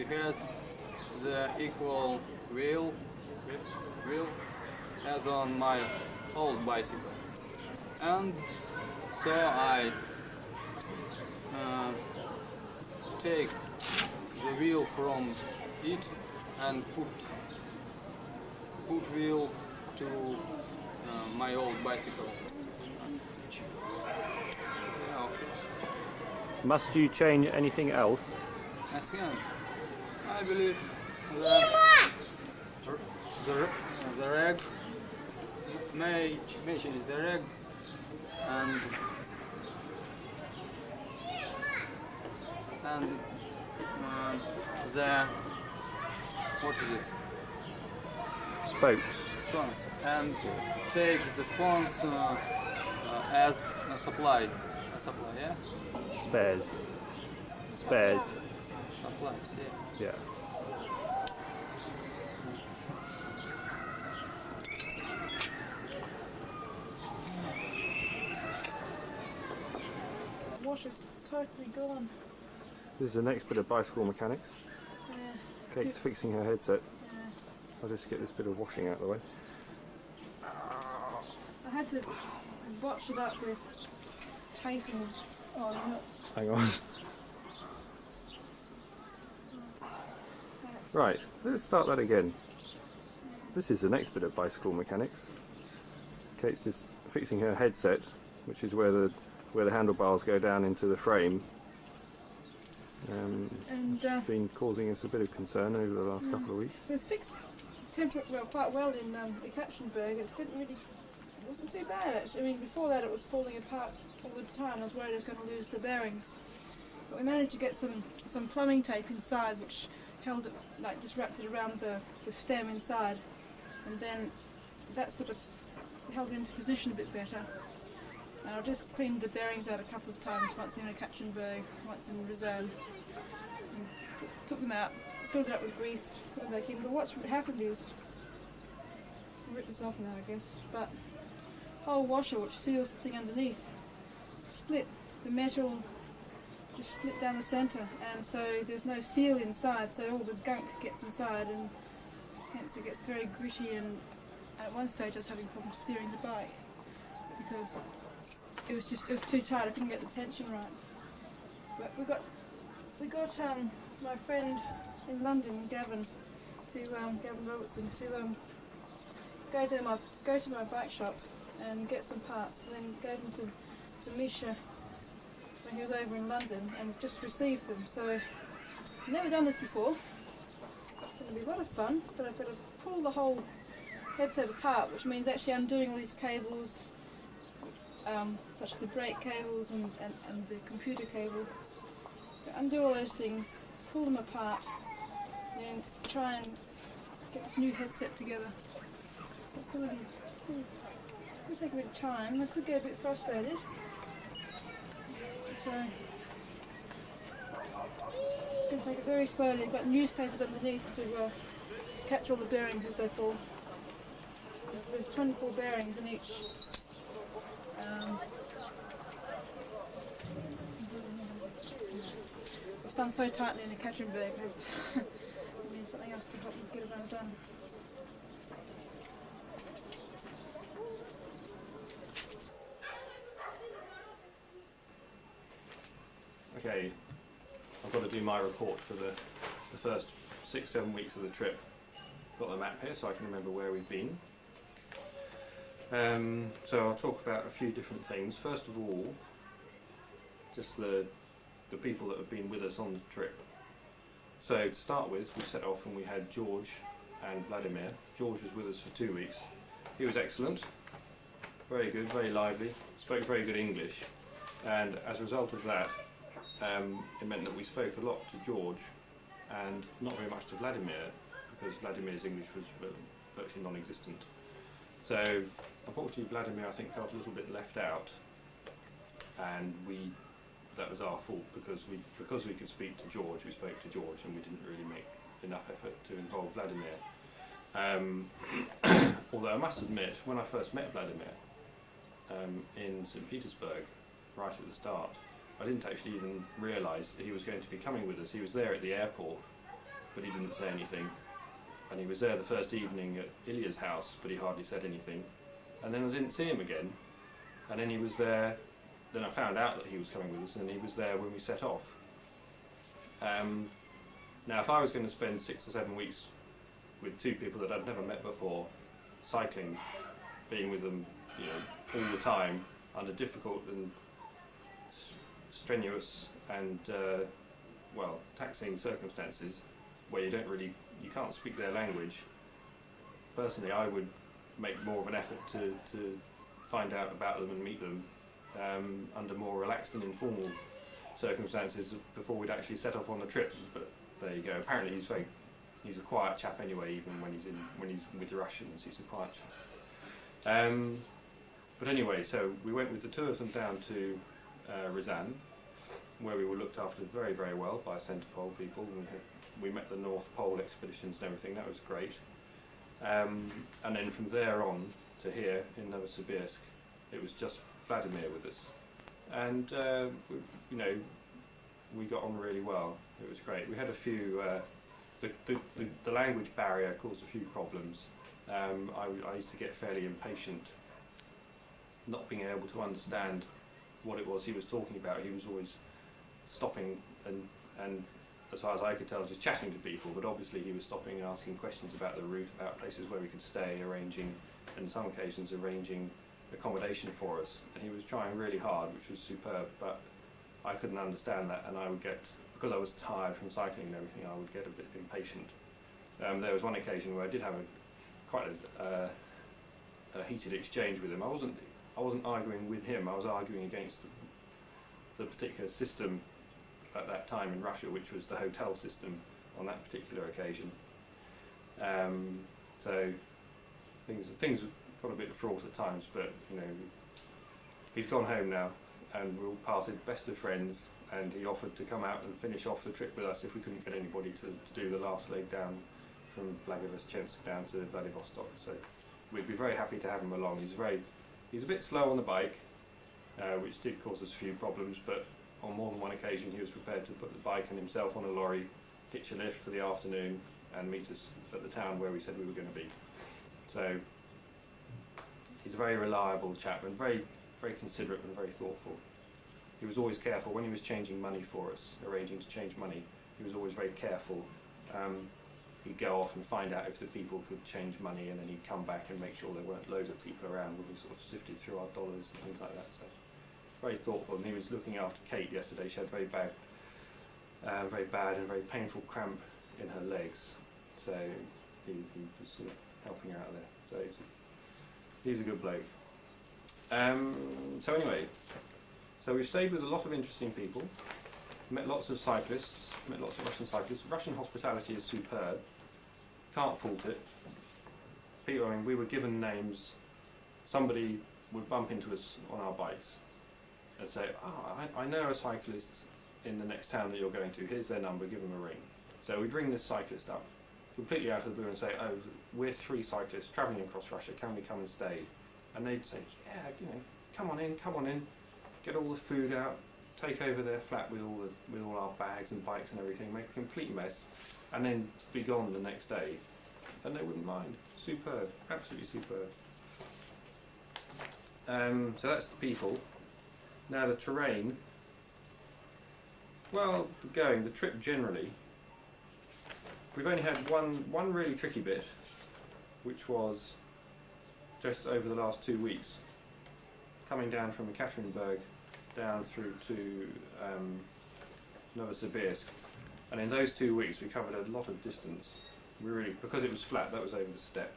has the equal wheel as on my old bicycle, and so I take the wheel from it and put wheel to my old bicycle. Yeah, okay. Must you change anything else? Again, I believe that the rag may change the rag and the what is it? Spokes. Spawns, and take the spawns as a supply. Yeah. Spares. Spares. Supplies. Yeah. Yeah. Wash is totally gone. This is the next bit of bicycle mechanics. Yeah. Kate's fixing her headset. Yeah. I'll just get this bit of washing out of the way. I had to botch it up with taping. Oh, no. Hang on. Right, let's start that again. This is the next bit of bicycle mechanics. Kate's just fixing her headset, which is where the handlebars go down into the frame. And It's been causing us a bit of concern over the last couple of weeks. it was fixed quite well in Ekaterinburg. It wasn't too bad actually. I mean, before that it was falling apart all the time. I was worried I was going to lose the bearings. But we managed to get some plumbing tape inside, which held it, like just wrapped it around the stem inside, and then that sort of held it into position a bit better. And I just cleaned the bearings out a couple of times, once in Ekaterinburg, once in Rizal. Took them out, filled it up with grease, put them back in. But what's happened is, I'll rip this off now I guess, but the whole washer which seals the thing underneath split. The metal just split down the centre, and so there's no seal inside, so all the gunk gets inside, and hence it gets very gritty. And at one stage I was having problems steering the bike because it was too tight. I couldn't get the tension right. But we got my friend in London, Gavin Robertson, to go to my bike shop and get some parts, and then gave them to Misha when he was over in London, and we've just received them. So I've never done this before. It's going to be a lot of fun, but I've got to pull the whole headset apart, which means actually undoing all these cables, such as the brake cables and the computer cable. Undo all those things, pull them apart, and try and get this new headset together. So it's going to take a bit of time. I could get a bit frustrated. So it's going to take it very slowly. I've got newspapers underneath to catch all the bearings as they fall. There's 24 bearings in each. It's done so tightly in the Ekaterinburg. I need something else to help me get it undone. Okay, I've got to do my report for the first 6-7 weeks of the trip. Got the map here so I can remember where we've been. So I'll talk about a few different things. First of all, just the people that have been with us on the trip. So to start with, we set off and we had George and Vladimir. George was with us for 2 weeks. He was excellent, very good, very lively, spoke very good English, and as a result of that, it meant that we spoke a lot to George and not very much to Vladimir, because Vladimir's English was virtually non-existent. So unfortunately Vladimir, I think, felt a little bit left out, and that was our fault, because we could speak to George, we spoke to George, and we didn't really make enough effort to involve Vladimir. Although I must admit, when I first met Vladimir in St. Petersburg, right at the start, I didn't actually even realise that he was going to be coming with us. He was there at the airport, but he didn't say anything. And he was there the first evening at Ilya's house, but he hardly said anything. And then I didn't see him again. And then he was there, then I found out that he was coming with us, and he was there when we set off. Now, if I was going to spend 6 or 7 weeks with 2 people that I'd never met before, cycling, being with them, all the time, under difficult and strenuous and taxing circumstances, where you can't speak their language. Personally, I would make more of an effort to find out about them and meet them under more relaxed and informal circumstances before we'd actually set off on the trip. But there you go. Apparently he's a quiet chap anyway, even when he's with the Russians, he's a quiet chap. But anyway, so we went with the 2 of them down to Ryazan, where we were looked after very, very well by Centre Pole people. We met the North Pole expeditions and everything. That was great. And then from there on to here in Novosibirsk, it was just Vladimir with us, and we got on really well. It was great. We had a few. The language barrier caused a few problems. I used to get fairly impatient, not being able to understand what it was he was talking about. He was always stopping and as far as I could tell, just chatting to people, but obviously he was stopping and asking questions about the route, about places where we could stay, arranging, and on some occasions arranging accommodation for us. And he was trying really hard, which was superb, but I couldn't understand that, and I would get, because I was tired from cycling and everything, I would get a bit impatient. There was one occasion where I did have quite a heated exchange with him. I wasn't arguing with him, I was arguing against the particular system at that time in Russia, which was the hotel system on that particular occasion. So things got a bit fraught at times, but he's gone home now, and we all parted best of friends, and he offered to come out and finish off the trip with us if we couldn't get anybody to do the last leg down from Blagoveshchensk down to Vladivostok. So we'd be very happy to have him along. He's a bit slow on the bike, which did cause us a few problems, but on more than one occasion he was prepared to put the bike and himself on a lorry, hitch a lift for the afternoon, and meet us at the town where we said we were going to be. So he's a very reliable chap, and very, very considerate and very thoughtful. He was always careful when he was changing money for us, arranging to change money. He was always very careful. He'd go off and find out if the people could change money, and then he'd come back and make sure there weren't loads of people around when we sort of sifted through our dollars and things like that. So very thoughtful, and he was looking after Kate yesterday. She had very bad and very painful cramp in her legs, so he was sort of helping her out there. So he's a good bloke. So anyway, so we've stayed with a lot of interesting people, met lots of cyclists, met lots of Russian cyclists. Russian hospitality is superb, can't fault it. People, we were given names. Somebody would bump into us on our bikes and say, I know a cyclist in the next town that you're going to, here's their number, give them a ring. So we'd ring this cyclist up, completely out of the blue, and say, oh, we're 3 cyclists travelling across Russia, can we come and stay? And they'd say, yeah, come on in, get all the food out, take over their flat with all our bags and bikes and everything, make a complete mess, and then be gone the next day, and they wouldn't mind. Superb, absolutely superb. So that's the people. Now the terrain, well, the trip generally, we've only had one really tricky bit, which was just over the last 2 weeks, coming down from Ekaterinburg down through to Novosibirsk. And in those 2 weeks we covered a lot of distance. We really, because it was flat, that was over the steppe.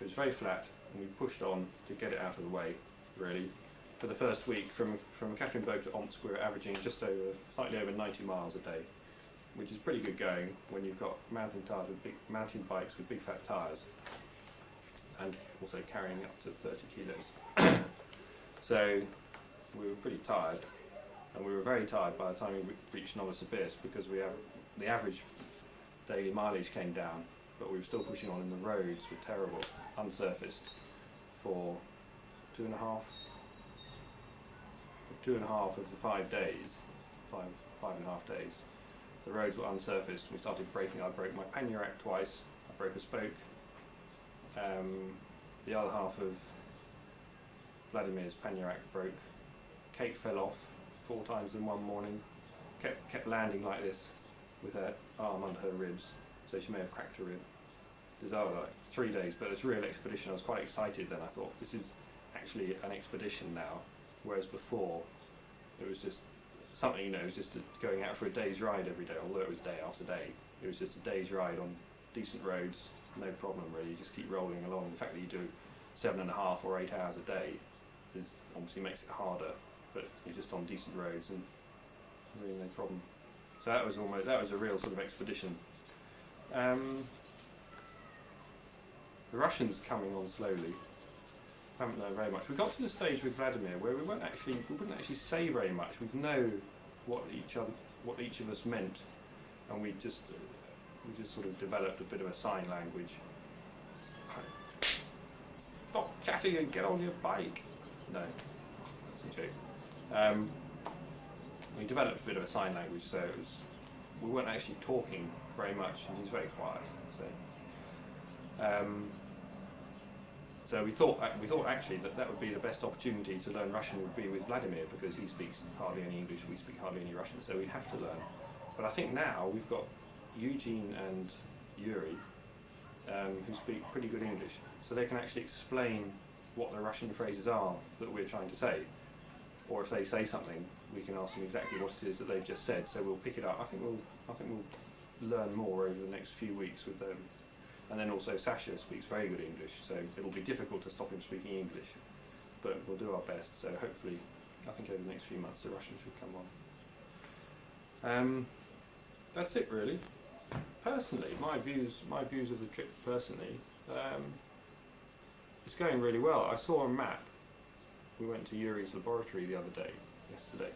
It was very flat, and we pushed on to get it out of the way, really. For the first week, from Ekaterinburg to Omsk, we were averaging just over, slightly over 90 miles a day, which is pretty good going when you've got mountain bikes with big fat tyres, and also carrying up to 30 kilos. So we were pretty tired, and we were very tired by the time we reached Novosibirsk, because the average daily mileage came down, but we were still pushing on, and the roads were terrible, unsurfaced, for two and a half of the 5 days, five and a half days. The roads were unsurfaced. We started braking. I broke my pannier rack twice. I broke a spoke. The other half of Vladimir's pannier rack broke. Kate fell off 4 times in one morning. Kept landing like this with her arm under her ribs, so she may have cracked a rib. Disaster, like 3 days, but it's a real expedition. I was quite excited then. I thought, this is actually an expedition now, whereas before it was just something, it was just going out for a day's ride every day, although it was day after day. It was just a day's ride on decent roads, no problem really. You just keep rolling along. The fact that you do 7.5 or 8 hours a day obviously makes it harder, but you're just on decent roads and really no problem. So that was a real sort of expedition. The Russians coming on slowly. Haven't known very much. We got to the stage with Vladimir where we wouldn't actually say very much. We'd know what each of us meant, and we just sort of developed a bit of a sign language. Stop chatting and get on your bike. No, that's a joke. We developed a bit of a sign language, so we weren't actually talking very much, and he's very quiet. So we thought actually that would be the best opportunity to learn Russian would be with Vladimir, because he speaks hardly any English, we speak hardly any Russian, so we'd have to learn. But I think now we've got Eugene and Yuri, who speak pretty good English, so they can actually explain what the Russian phrases are that we're trying to say. Or if they say something, we can ask them exactly what it is that they've just said, so we'll pick it up. I think we'll learn more over the next few weeks with them. And then also Sasha speaks very good English, so it'll be difficult to stop him speaking English, but we'll do our best. So hopefully, I think over the next few months the Russian should come on. That's it really. Personally, my views of the trip personally, it's going really well. I saw a map. We went to Yuri's laboratory yesterday,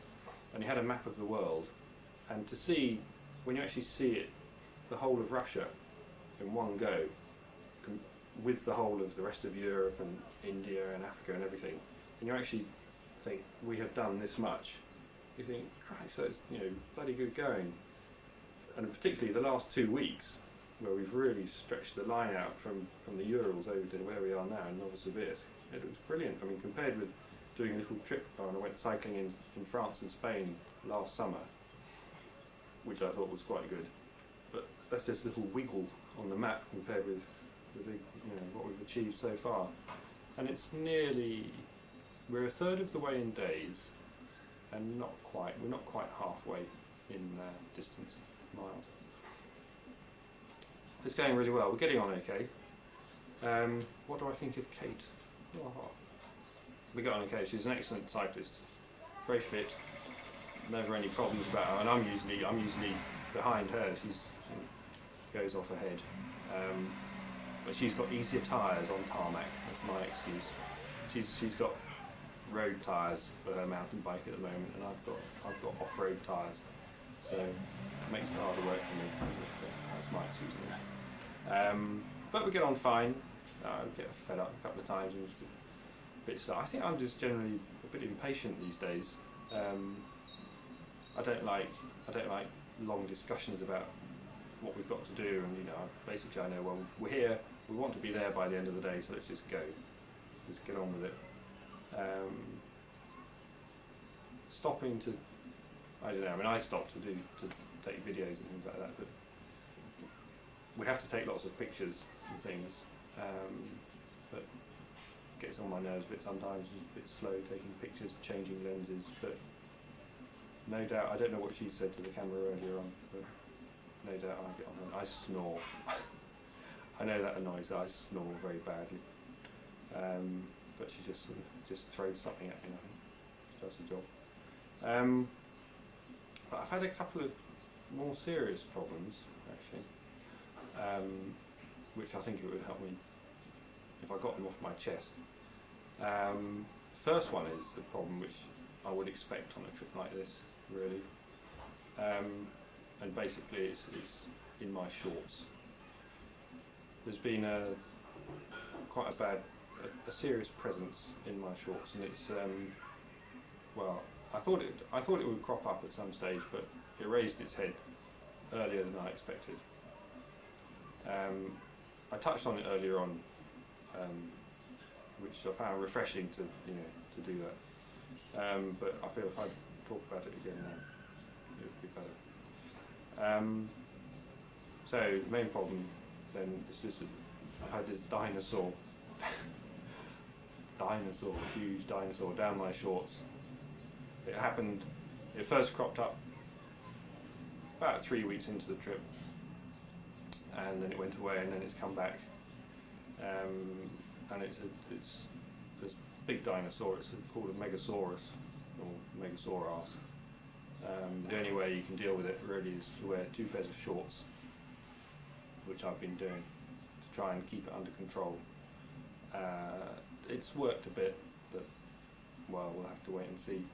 and he had a map of the world, and to see, when you actually see it, the whole of Russia in one go, with the whole of the rest of Europe and India and Africa and everything, and you actually think, we have done this much, you think, Christ, that's bloody good going. And particularly the last 2 weeks, where we've really stretched the line out from the Urals over to where we are now in Novosibirsk. It was brilliant. I mean, compared with doing a little trip, I went cycling in France and Spain last summer, which I thought was quite good. But that's just a little wiggle on the map compared with the big, what we've achieved so far. And it's we're a third of the way in days, and we're not quite halfway in distance, miles. It's going really well. We're getting on okay. What do I think of Kate? Oh, we got on okay. She's an excellent cyclist, very fit. Never any problems about her, and I'm usually behind her. She goes off ahead. But she's got easier tyres on tarmac. That's my excuse. She's got road tyres for her mountain bike at the moment, and I've got off-road tyres, so it makes it harder work for me. But, that's my excuse. But we get on fine. I get fed up a couple of times and a bit slow. I think I'm just generally a bit impatient these days. I don't like long discussions about what we've got to do, and basically I know, well, we're here, we want to be there by the end of the day, so let's just go, just get on with it. Stopping to, I don't know, I mean I stop to take videos and things like that, but we have to take lots of pictures and things, but it gets on my nerves a bit sometimes. It's a bit slow taking pictures, changing lenses, but no doubt, I don't know what she said to the camera earlier on, but no doubt I get on her. I snore. I know that annoys her. I snore very badly. But she just sort of just throws something at me, I think. She does the job. But I've had a couple of more serious problems, actually, which I think it would help me if I got them off my chest. First one is the problem which I would expect on a trip like this, really. And basically it's in my shorts. There's been quite a serious presence in my shorts, and it's well, I thought it would crop up at some stage, but it raised its head earlier than I expected. I touched on it earlier on, which I found refreshing to do that. But I feel if I talk about it again now, it would be better. So the main problem then is this: I've had this huge dinosaur down my shorts. It first cropped up about 3 weeks into the trip, and then it went away, and then it's come back. And it's this big dinosaur. It's called a Megasaurus or Megasaurus. The only way you can deal with it really is to wear 2 pairs of shorts, which I've been doing to try and keep it under control. It's worked a bit, but well, we'll have to wait and see.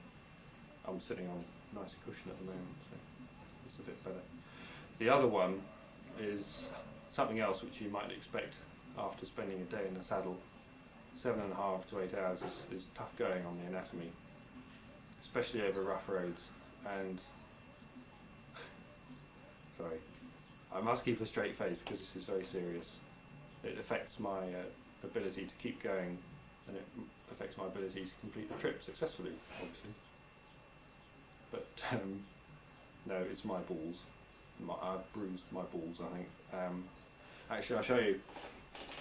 I'm sitting on a nicer cushion at the moment, so it's a bit better. The other one is something else which you might expect after spending a day in the saddle. 7.5 to 8 hours is tough going on the anatomy, especially over rough roads. And sorry, I must keep a straight face because this is very serious. It affects my ability to keep going, and it affects my ability to complete the trip successfully, obviously. But no, it's my balls. I've bruised my balls, I think. Actually, I'll show you.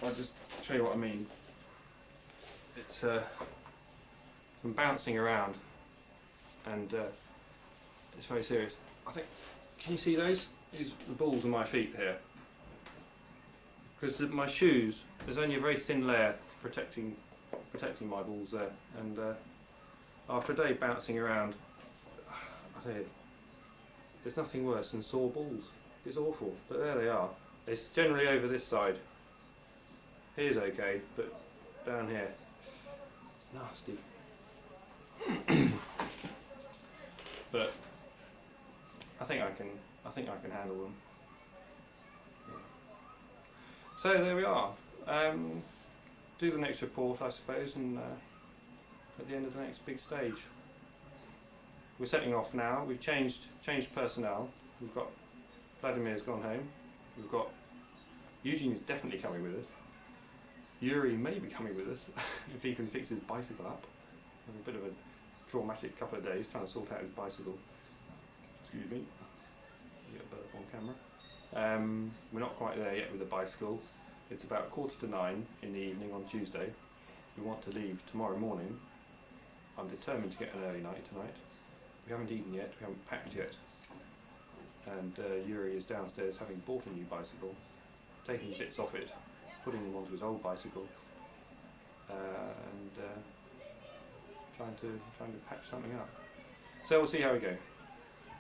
I'll just show you what I mean. It's from bouncing around, and it's very serious. I think. Can you see those? These are the balls of my feet here. Because my shoes, there's only a very thin layer protecting my balls there, and after a day bouncing around, I tell you, there's nothing worse than sore balls. It's awful, but there they are. It's generally over this side. Here's okay, but down here, it's nasty. But I think I can handle them. Yeah. So there we are. Do the next report, I suppose, and at the end of the next big stage. We're setting off now. We've changed personnel. We've got Vladimir's gone home. We've got Eugene is definitely coming with us. Yuri may be coming with us if he can fix his bicycle up. Had a bit of a traumatic couple of days trying to sort out his bicycle. Excuse me. Get a burp on camera. We're not quite there yet with the bicycle. It's about 8:45 in the evening on Tuesday. We want to leave tomorrow morning. I'm determined to get an early night tonight. We haven't eaten yet, we haven't packed yet. And Yuri is downstairs having bought a new bicycle, taking bits off it, putting them onto his old bicycle, and trying to patch something up. So we'll see how we go,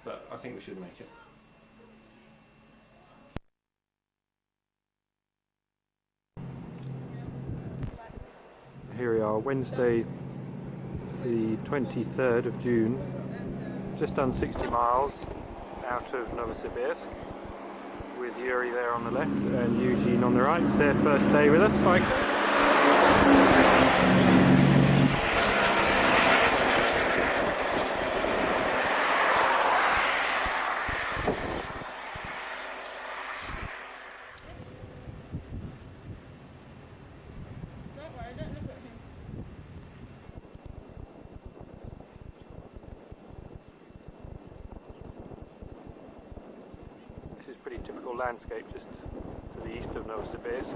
but I think we should make it. Here we are, Wednesday the 23rd of June, just done 60 miles out of Novosibirsk, with Yuri there on the left and Eugene on the right. It's their first day with us cycling. This is pretty typical landscape just to the east of Novosibirsk.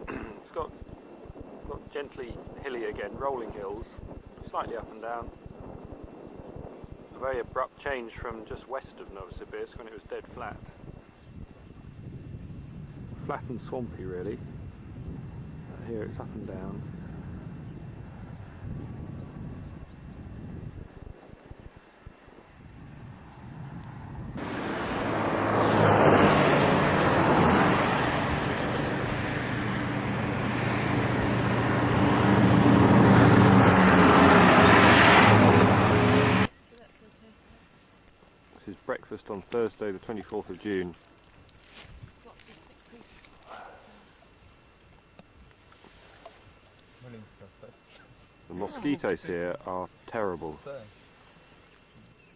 It's got gently hilly again, rolling hills, slightly up and down. very abrupt change from just west of Novosibirsk when it was dead flat. Flat and swampy really. Here it's up and down. This is breakfast on Thursday the 24th of June. The mosquitoes here are terrible.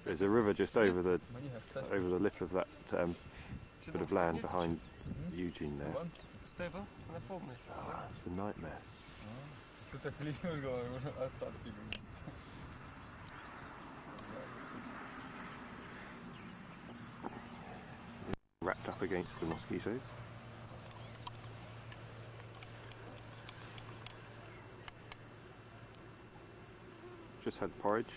There's a river just over the lip of that bit of land behind Eugene there. It's a nightmare. Wrapped up against the mosquitoes. Just had porridge.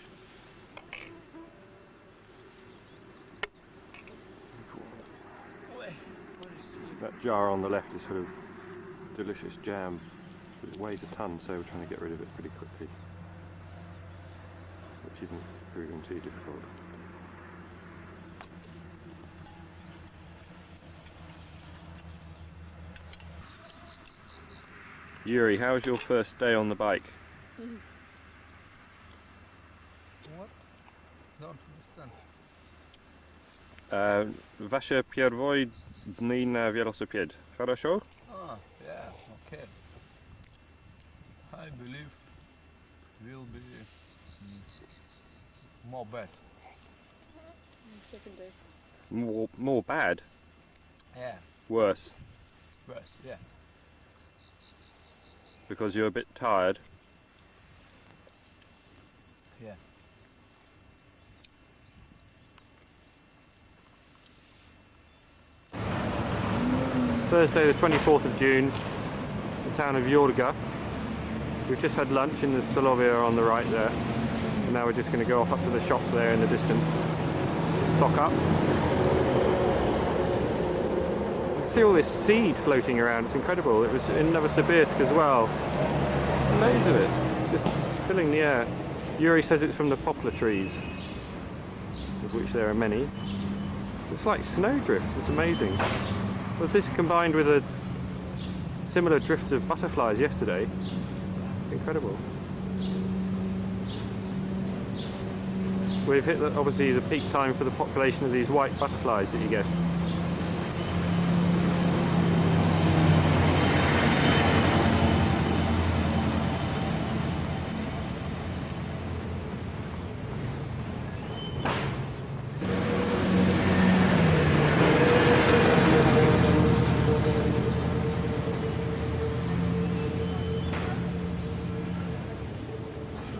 That jar on the left is sort of delicious jam, but it weighs a ton, so we're trying to get rid of it pretty quickly, which isn't proving too difficult. Yuri, how was your first day on the bike? What? Don't understand. Wasze pierwsze dni na велосипед. Хорошо? Yeah, okay. I believe will be more bad. Second day. More bad? Yeah, Worse? worse, yeah. Because you're a bit tired? Yeah. Thursday the 24th of June, the town of Yuri. We've just had lunch in the Stolovia on the right there, and now we're just going to go off up to the shop there in the distance, stock up. You can see all this seed floating around, it's incredible. It was in Novosibirsk as well. There's loads of it, it's just filling the air. Yuri says it's from the poplar trees, of which there are many. It's like snowdrift, it's amazing. But this combined with a similar drift of butterflies yesterday, it's incredible. We've hit obviously the peak time for the population of these white butterflies that you get.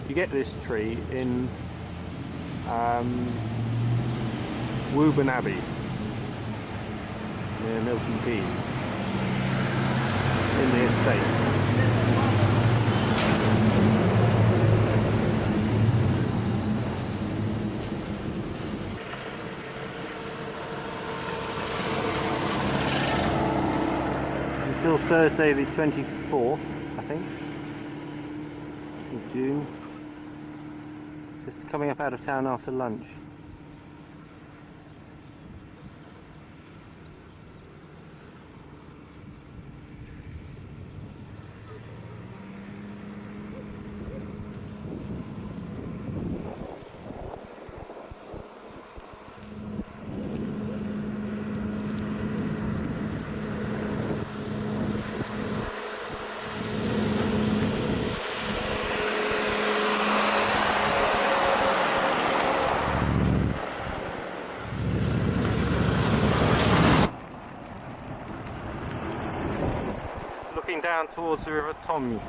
You get this tree in Woburn Abbey near Milton Keynes in the estate. It's still Thursday the 24th, I think, of June. Just coming up out of town after lunch. Looking down towards the River Tomy.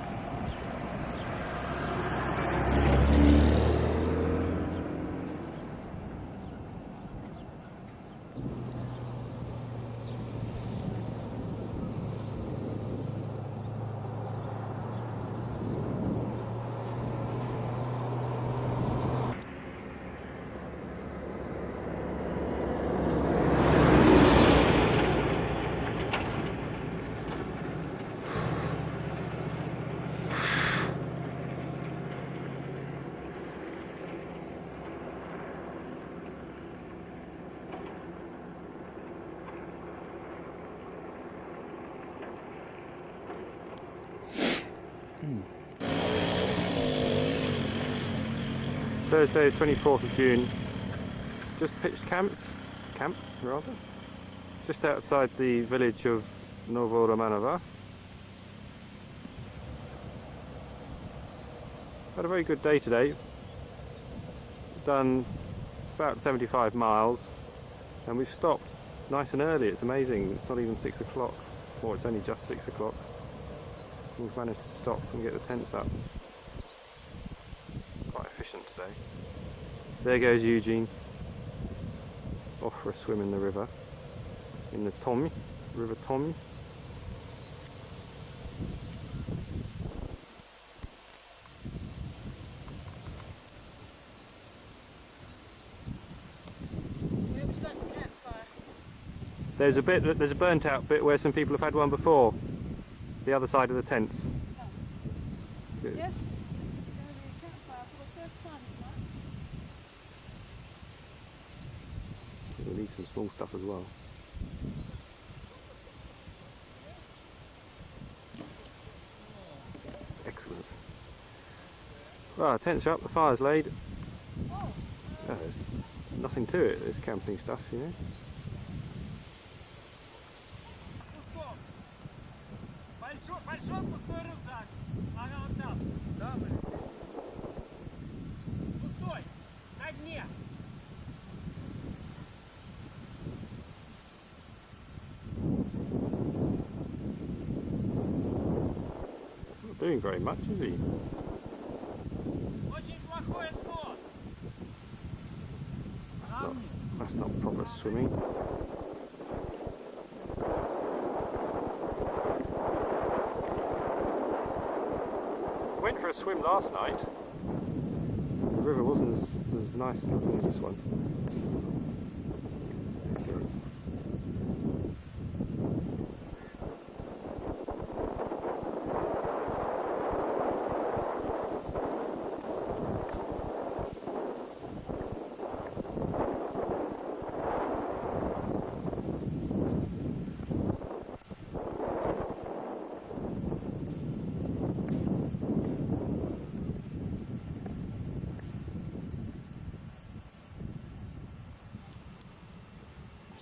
Thursday, 24th of June. Just pitched camp rather, just outside the village of Novo Romanova. Had a very good day today. Done about 75 miles, and we've stopped nice and early. It's amazing. It's not even 6 o'clock, or it's only just 6 o'clock. We've managed to stop and get the tents up. Quite efficient today. There goes Eugene, off for a swim in the river, in the River Tomy. There's a burnt out bit where some people have had one before. The other side of the tents. Yes, it's going to be a campfire for the first time tonight. We'll need some small stuff as well. Excellent. Well, tents are up, the fire's laid. There's nothing to it, there's camping stuff, you know. Большой пустой рюкзак. Ага, вот там. Да, блин. Пустой. На дне. Not doing very much, is he? Очень плохое дно. That's not proper swimming. Went for a swim last night. The river wasn't as nice looking as this one.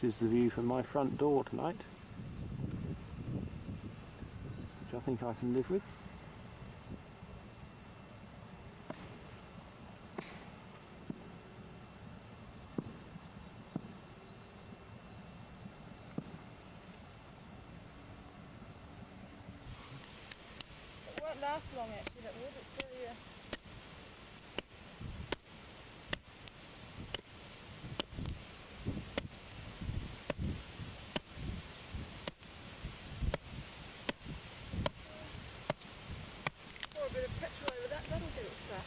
This is the view from my front door tonight, which I think I can live with. It won't last long actually, that wood. It's very a bit of petrol over that, that'll do its stuff.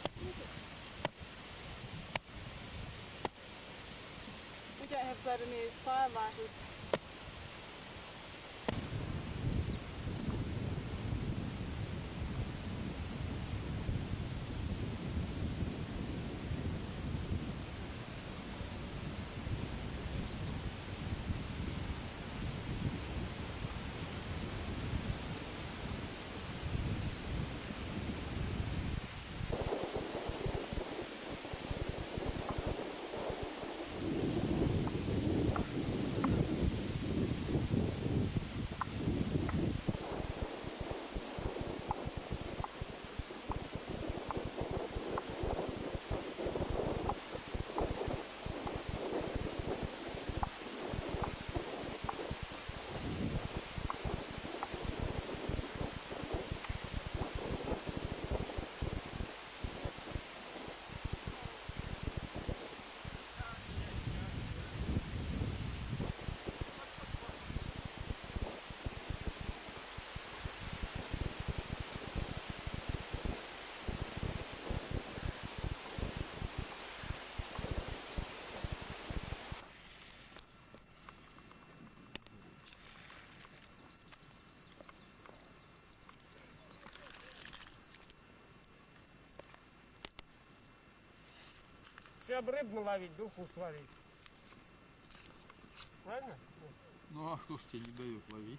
We don't have Vladimir's fire lighters. Чтобы рыбу ловить, духу сварить. Правильно? Ну а кто ж тебе не дает ловить?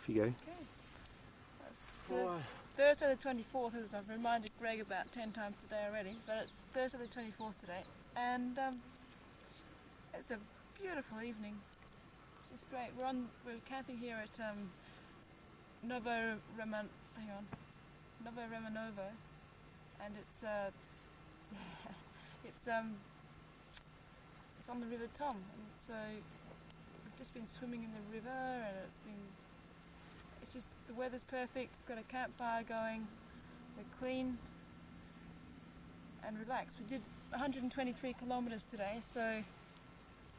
off you go. Okay. That's Thursday the 24th, as I've reminded Greg about 10 times today already, but it's Thursday the 24th today, and it's a beautiful evening. It's just great. We're camping here at Novo Remanovo, and it's it's on the River Tom, and so we've just been swimming in the river, and it's just, the weather's perfect. We've got a campfire going, we're clean and relaxed. We did 123 kilometres today, so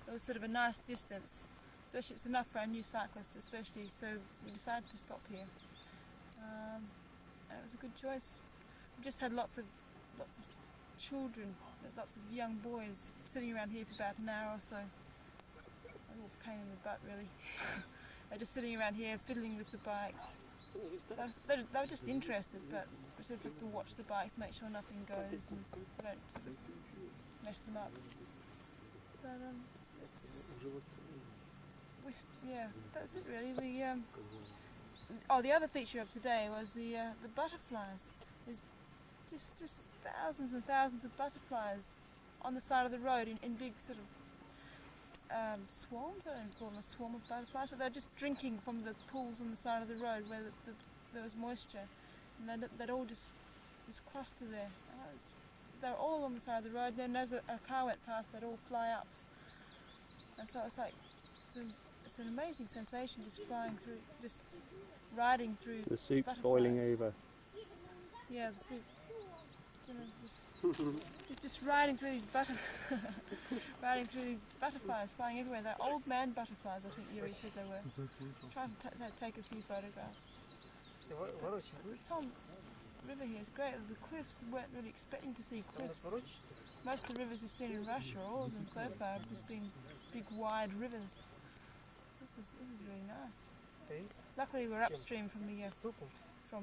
it was sort of a nice distance. Especially, it's enough for our new cyclists, especially. So we decided to stop here, and it was a good choice. We just had lots of children, lots of young boys sitting around here for about an hour or so. A little pain in the butt, really. They're just sitting around here fiddling with the bikes. They were just interested, but we sort of have to watch the bikes, make sure nothing goes, and we don't sort of mess them up. But yeah, that's it really. The other feature of today was the butterflies. There's just thousands and thousands of butterflies on the side of the road in big sort of swarms. I don't call them a swarm of butterflies, but they're just drinking from the pools on the side of the road where there was moisture, and they'd all just cluster there. And they're all on the side of the road. Then as a car went past, they'd all fly up, and so it's like it's an amazing sensation, just flying through, just riding through. The soup's butterflies. boiling over. Yeah, the soup. Just riding through these butterflies flying everywhere. They're old man butterflies, I think Yuri said they were. Trying to take a few photographs. The Tom River here is great. The cliffs, we weren't really expecting to see cliffs. Most of the rivers we've seen in Russia, all of them so far, have just been big wide rivers. This is really nice. Luckily we're upstream from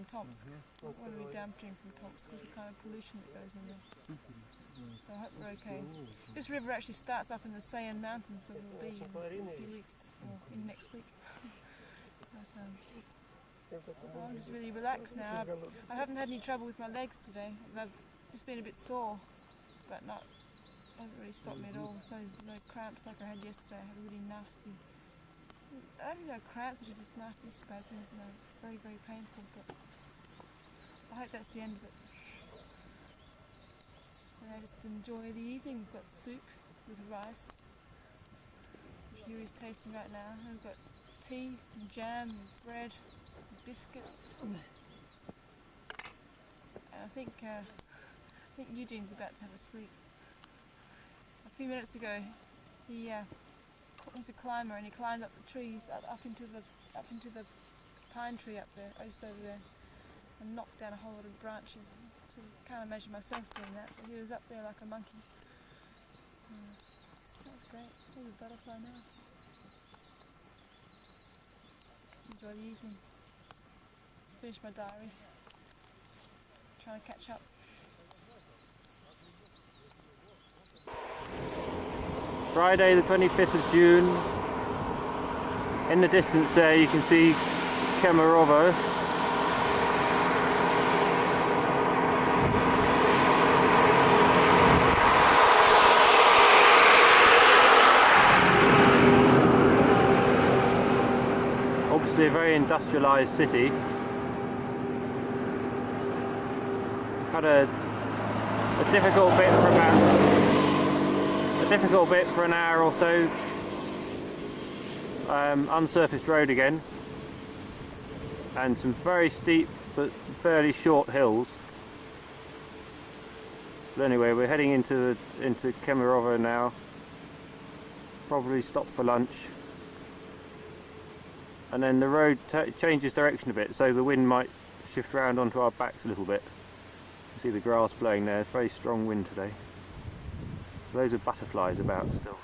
Tomsk. I don't want to be downstream from Tomsk with the kind of pollution that goes in there. So I hope we're okay. This river actually starts up in the Siberian mountains, but we'll be in a few weeks, or in next week. But I'm just really relaxed now. I haven't had any trouble with my legs today. I've just been a bit sore, but hasn't really stopped me at all. There's no cramps like I had yesterday. I had a really nasty. I don't think they're cramps, they're just nasty spasms, and they're very, very painful, but I hope that's the end of it. And I just enjoy the evening. We've got soup with rice, which Yuri's tasting right now. And we've got tea and jam and bread and biscuits. And I think Eugene's about to have a sleep. A few minutes ago, he's a climber, and he climbed up the trees, up into the pine tree up there, just over there, and knocked down a whole lot of branches. So I can't imagine myself doing that, but he was up there like a monkey. So that was great. There's a butterfly now. Let's enjoy the evening. Finish my diary. Trying to catch up. Friday the 25th of June. In the distance there you can see Kemerovo. Obviously a very industrialised city. We've had a difficult bit for an hour or so. Unsurfaced road again, and some very steep but fairly short hills. But anyway, we're heading into Kemerovo now. Probably stop for lunch, and then the road changes direction a bit, so the wind might shift round onto our backs a little bit. You see the grass blowing there. It's very strong wind today. Loads of butterflies about still.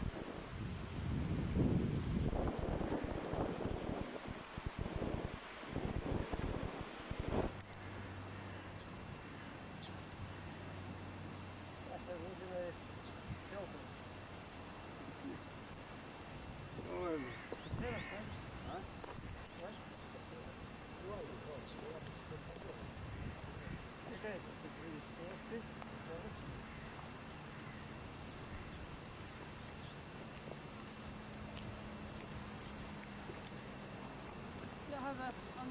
over on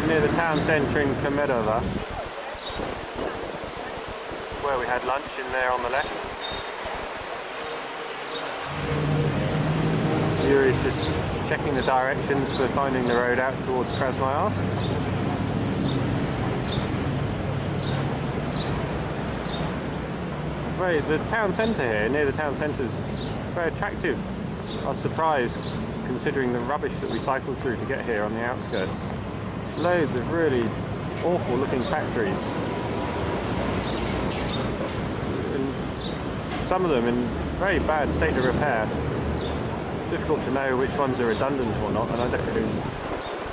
Near the town centre in Kemerovo, where we had lunch in there on the left. Yuri's just checking the directions for finding the road out towards Krasnoyarks. The town centre here, near the town centre, is very attractive. I was surprised considering the rubbish that we cycled through to get here on the outskirts. Loads of really awful looking factories. And some of them in very bad state of repair. Difficult to know which ones are redundant or not, and I don't know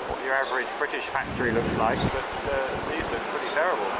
what your average British factory looks like, but these look pretty terrible.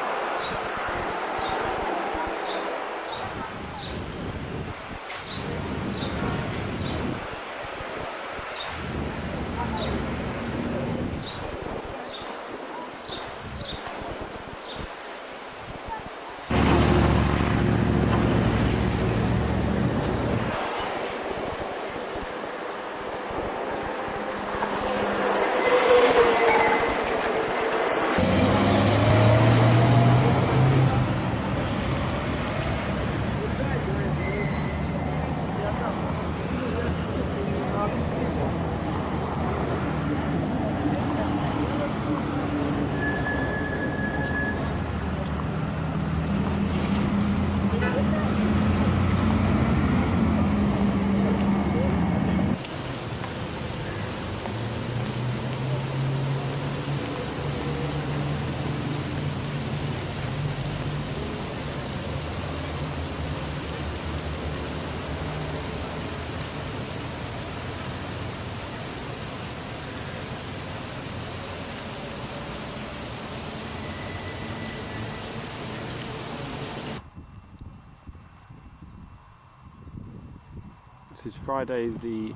This is Friday the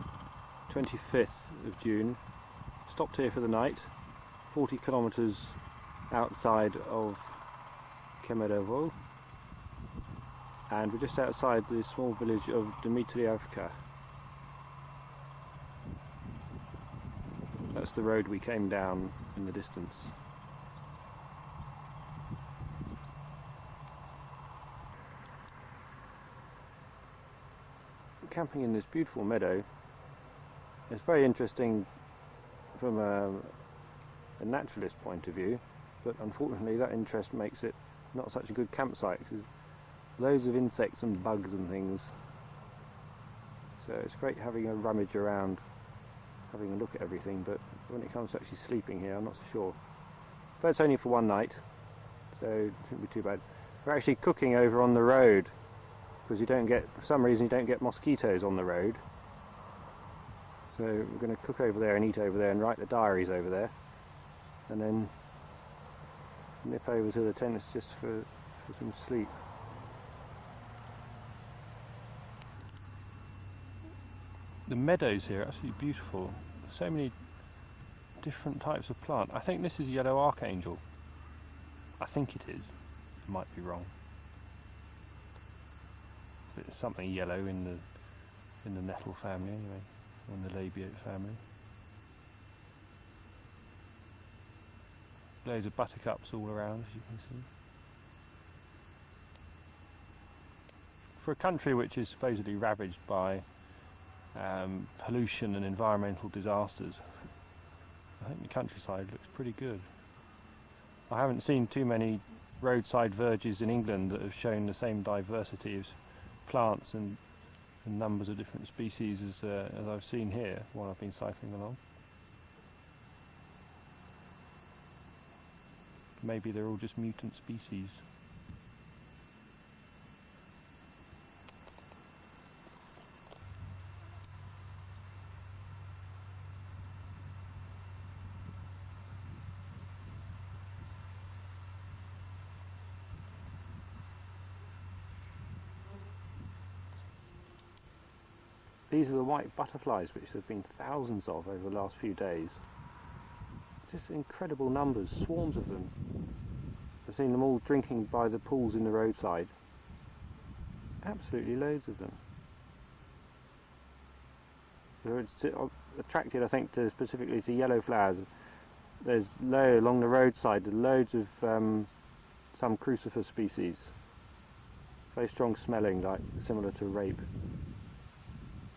25th of June. Stopped here for the night, 40 kilometres outside of Kemerovo, and we're just outside the small village of Dmitrievka. That's the road we came down in the distance. Camping in this beautiful meadow is very interesting from a naturalist point of view, but unfortunately that interest makes it not such a good campsite because loads of insects and bugs and things, so it's great having a rummage around, having a look at everything, but when it comes to actually sleeping here I'm not so sure. But it's only for one night, so it shouldn't be too bad. We're actually cooking over on the road because you don't get, for some reason you don't get mosquitoes on the road. So we're going to cook over there and eat over there and write the diaries over there, and then nip over to the tents just for some sleep. The meadows here are absolutely beautiful. So many different types of plant. I think this is yellow archangel. I think it is. I might be wrong. There's something yellow in the nettle family anyway, in the labiote family. Loads of buttercups all around, as you can see. For a country which is supposedly ravaged by pollution and environmental disasters, I think the countryside looks pretty good. I haven't seen too many roadside verges in England that have shown the same diversity of plants and numbers of different species as I've seen here while I've been cycling along. Maybe they're all just mutant species. These are the white butterflies, which there have been thousands of over the last few days. Just incredible numbers, swarms of them. I've seen them all drinking by the pools in the roadside. Absolutely loads of them. They're attracted, I think, specifically to yellow flowers. There's along the roadside loads of some crucifer species. Very strong smelling, like similar to rape.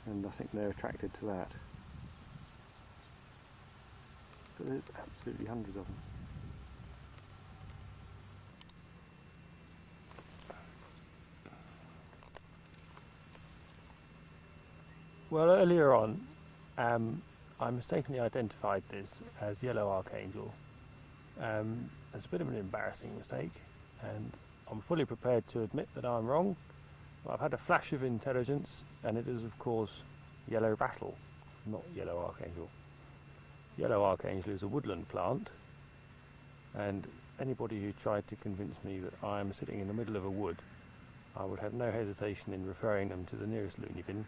And I think they're attracted to that. But there's absolutely hundreds of them. Well, earlier on, I mistakenly identified this as yellow archangel. It's a bit of an embarrassing mistake, and I'm fully prepared to admit that I'm wrong. But I've had a flash of intelligence, and it is, of course, yellow rattle, not yellow archangel. Yellow archangel is a woodland plant, and anybody who tried to convince me that I am sitting in the middle of a wood, I would have no hesitation in referring them to the nearest loony bin.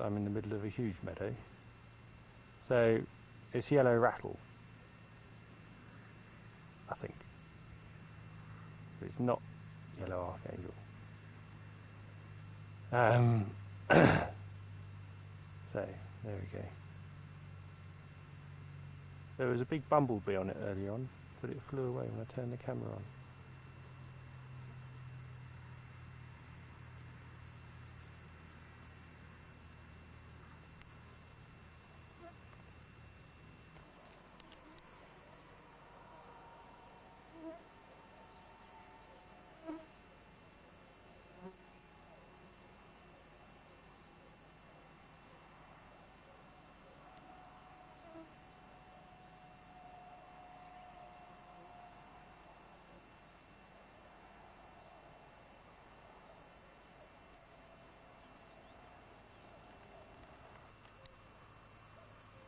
I'm in the middle of a huge meadow. So it's yellow rattle, I think. But it's not yellow archangel. So there we go. There was a big bumblebee on it earlier on, but it flew away when I turned the camera on.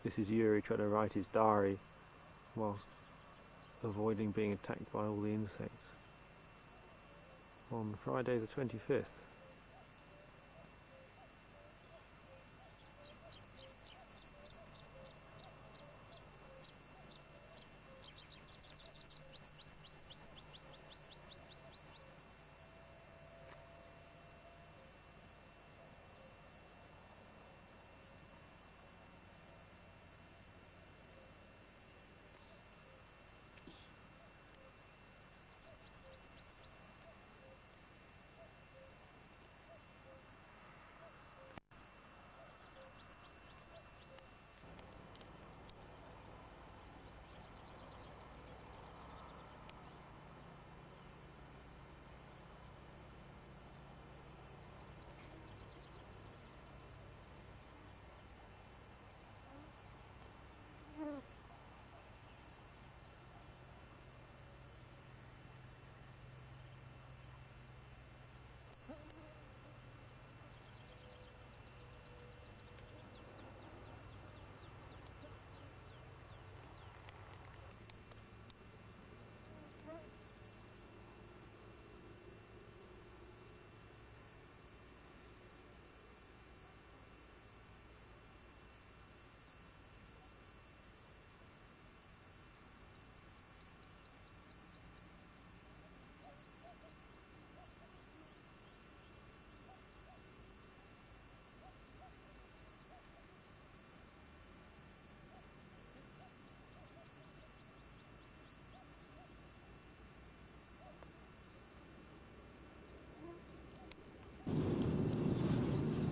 This is Yuri trying to write his diary whilst avoiding being attacked by all the insects on Friday the 25th.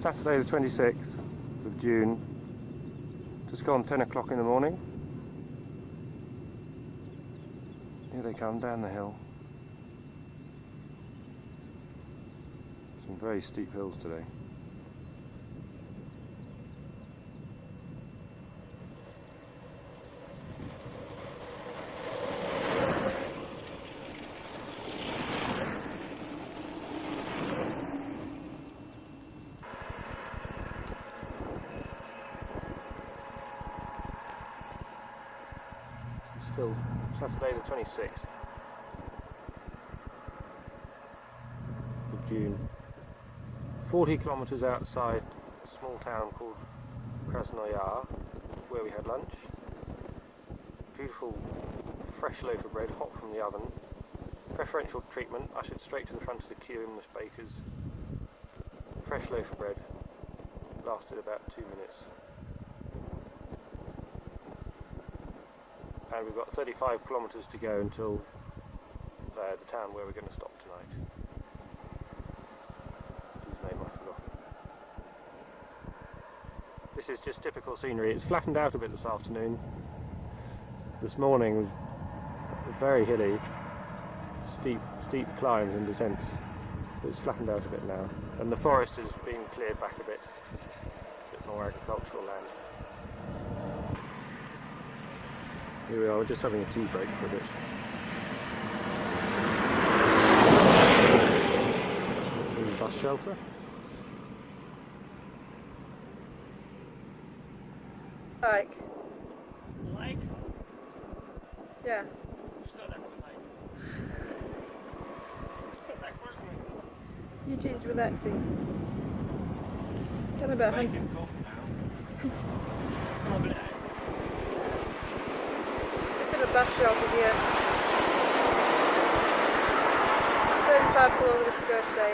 Saturday the 26th of June, just gone 10 o'clock in the morning. Here they come down the hill. Some very steep hills today. Still Saturday the 26th of June, 40 kilometres outside a small town called Krasnoyarks, where we had lunch. Beautiful fresh loaf of bread, hot from the oven. Preferential treatment, ushered straight to the front of the queue in the baker's. Fresh loaf of bread, lasted about 2 minutes. and we've got 35 kilometres to go until the town where we're going to stop tonight. Whose name I've forgotten. This is just typical scenery. It's flattened out a bit this afternoon. This morning was very hilly, steep climbs and descents. It's flattened out a bit now, and the forest has been cleared back a bit more agricultural land. Here we are, we're just having a tea break for a bit. The bus shelter. Like? Like? Yeah. Что такое like? Так можно найти? Eugene's relaxing. Done about 100. Making coffee now. Расслабляюсь. Just in a bus shelter here. 35 kilometres to go today.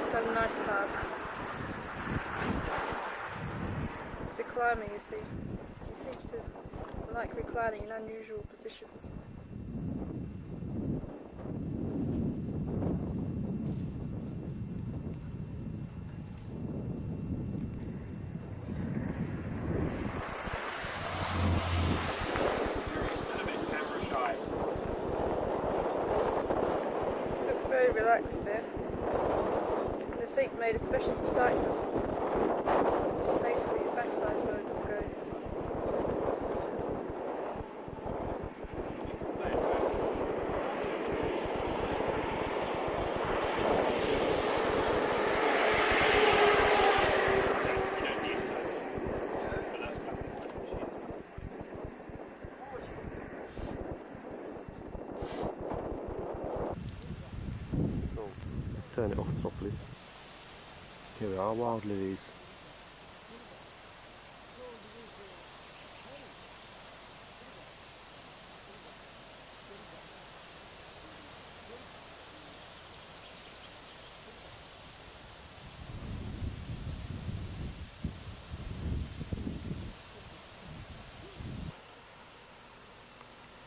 About 95. It's a climber, you see. He seems to like reclining in unusual positions. Looks very relaxed there. The seat made especially for cyclists. There's a space for your backside bone to go. Turn it off properly. Here we are, wild lilies.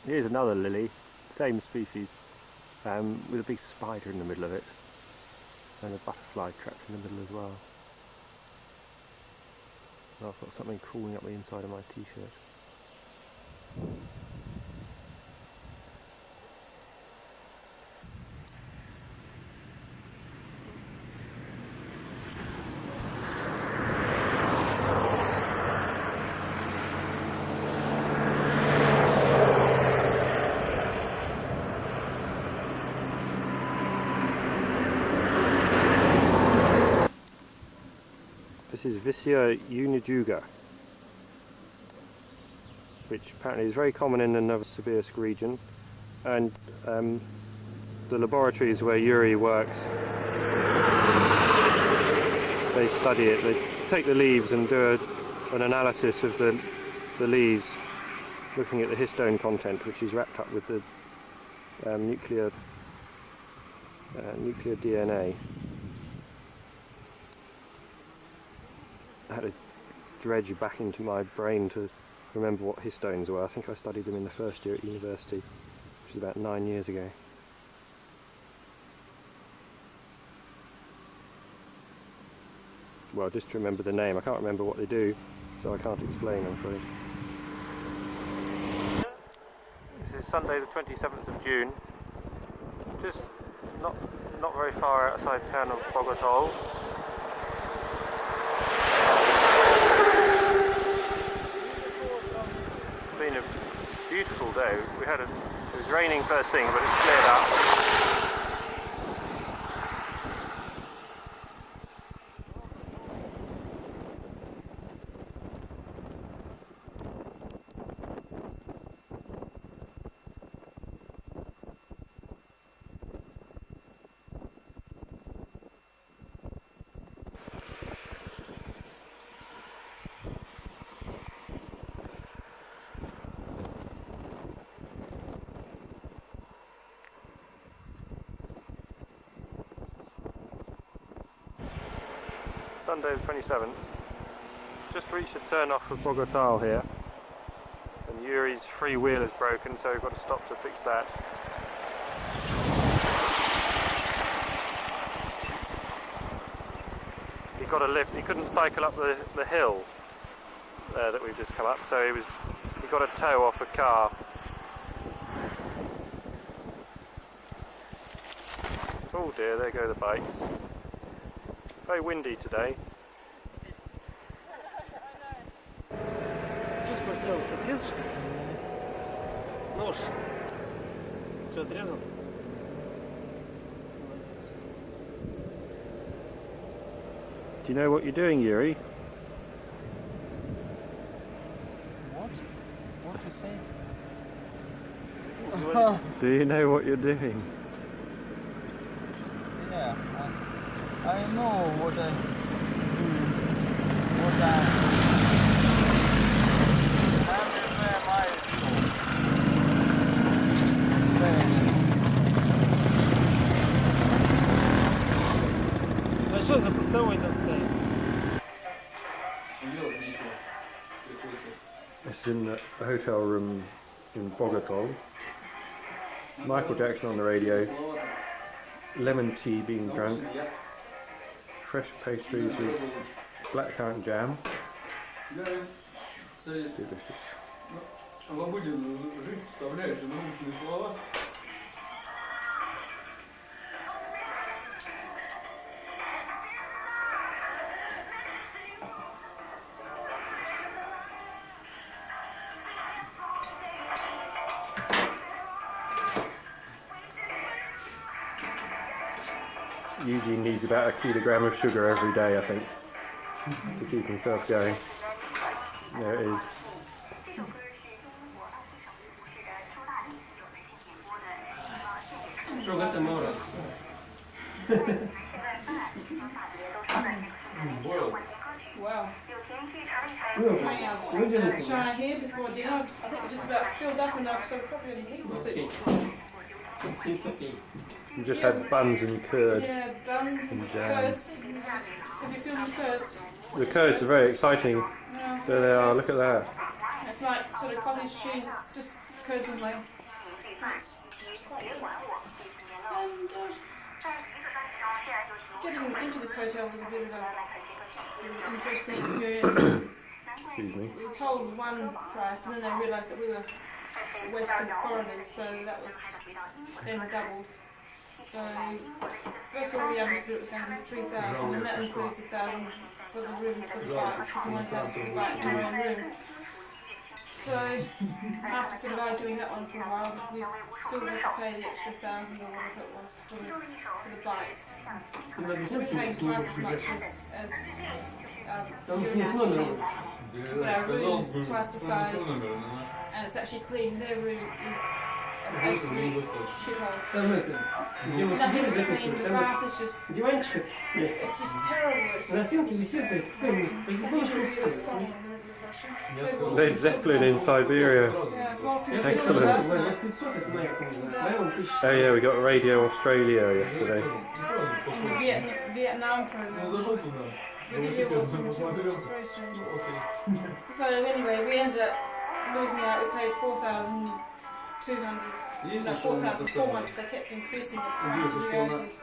Here's another lily, same species, with a big spider in the middle of it. And a butterfly trapped in the middle as well. And I've got something crawling up the inside of my t-shirt. This is Visia unijuga, which apparently is very common in the Novosibirsk region, and the laboratories where Yuri works, they study it. They take the leaves and do an analysis of the leaves, looking at the histone content, which is wrapped up with the nuclear DNA. I had to dredge back into my brain to remember what histones were. I think I studied them in the first year at university, which was about 9 years ago. Well, just to remember the name. I can't remember what they do, so I can't explain, I'm afraid. This is Sunday the 27th of June. Just not very far outside the town of Bogotol. It's been a beautiful day. It was raining first thing, but it's cleared up. Sunday the 27th. Just reached the turn off of Bogotá here. And Yuri's free wheel is broken, so we've got to stop to fix that. He got a lift. He couldn't cycle up the hill that we've just come up, so he got a tow off a car. Oh dear, there go the bikes. Very windy today. Что ты хочешь сделать? Отрезать, что ли? Нож. Что, отрезал? Do you know what you're doing, Yuri? What? What you say? Do you know what you're doing? Yeah, I know what I what I everywhere my Ну что за постовой там стоит? делать нечего. Приходится. This is in a hotel room in Bogotá. Michael Jackson on the radio. Lemon tea being drunk. Fresh pastries with blackcurrant jam. Delicious. В обыденную жизнь вставляешь же научные слова. Eugene needs about a kilogram of sugar every day, I think, to keep himself going. There it is. Что это мора? Wow. Ну, Hang out shower here before dinner. I think we're just about filled up enough, so we probably only need to sit. It's okay. We just had buns and curd. Yeah, buns and jam. curds. Have you filmed the curds? The curds are very exciting. No. There they are, look at that. It's like sort of cottage cheese. It's just curds and whey. It's quite good. And getting into this hotel was a bit of an interesting experience. Excuse me. We were told one price, and then they realised that we were Western foreigners, so that was then doubled. So first of all, we understood it was going to be 3,000, and that includes 1,000 for the room for the bikes, because we wanted to have the bikes in our own room. So after sort of arguing that one for a while, we still had to pay the extra 1,000 or whatever it was for the bikes. So we're paying twice as much as Yuri. But our room is twice the size, and it's actually clean. Their room is an absolute shithole. Там это, где мы сидели, Nothing's clean. записывали, The там bath is just, диванчик нет. it's just terrible. It's На just, стенке висит ценник. Led Zeppelin in Siberia. yeah, it's well suited Excellent. to us now. 500 это моя 1000. Oh yeah, we got Radio Australia yesterday. In the Vietnam program. Зашел туда. We did hear what's very strange. So anyway, we ended up losing out. We paid 4,200. No, 4,400. They kept increasing it. We argued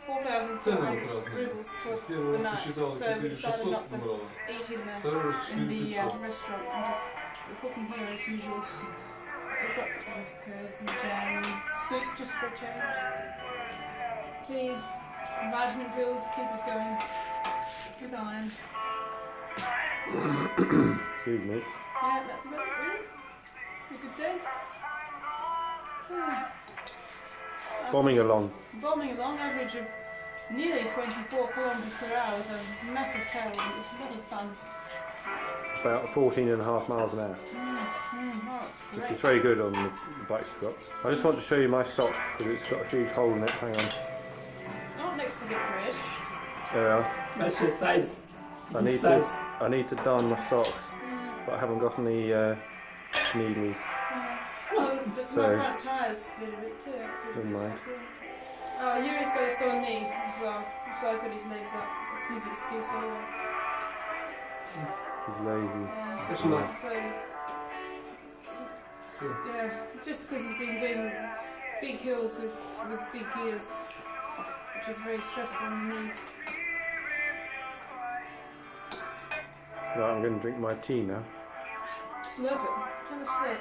4,400 rubles for the night. So we decided not to eat in the restaurant and just the cooking here as usual. We've got some curds and jam and soup just for a change. Tea, vitamin pills keep us going with iron. Excuse me. Yeah, that's about it really. A good day. Bombing along. Bombing along, average of nearly 24 kilometres per hour with a massive tailwind. It was a lot of fun. About 14.5 miles an hour. Oh, it's Which great. is very good on the bike we've got. I just want to show you my sock because it's got a huge hole in it. Hang on. Not next to the bread. There we are. Большой size. I need to darn my socks, but I haven't got any needles. Oh, So- my front tyres split a bit too, actually. Never mind. Oh, Yuri's got a sore knee as well. That's why he's got his legs up. That's his excuse anyway. He's lazy. Yeah. Кошмар. So, Yeah, just because he's been doing big hills with big gears, which is very stressful on the knees. Right, I'm going to drink my tea now. Slurp it. Have a slurp.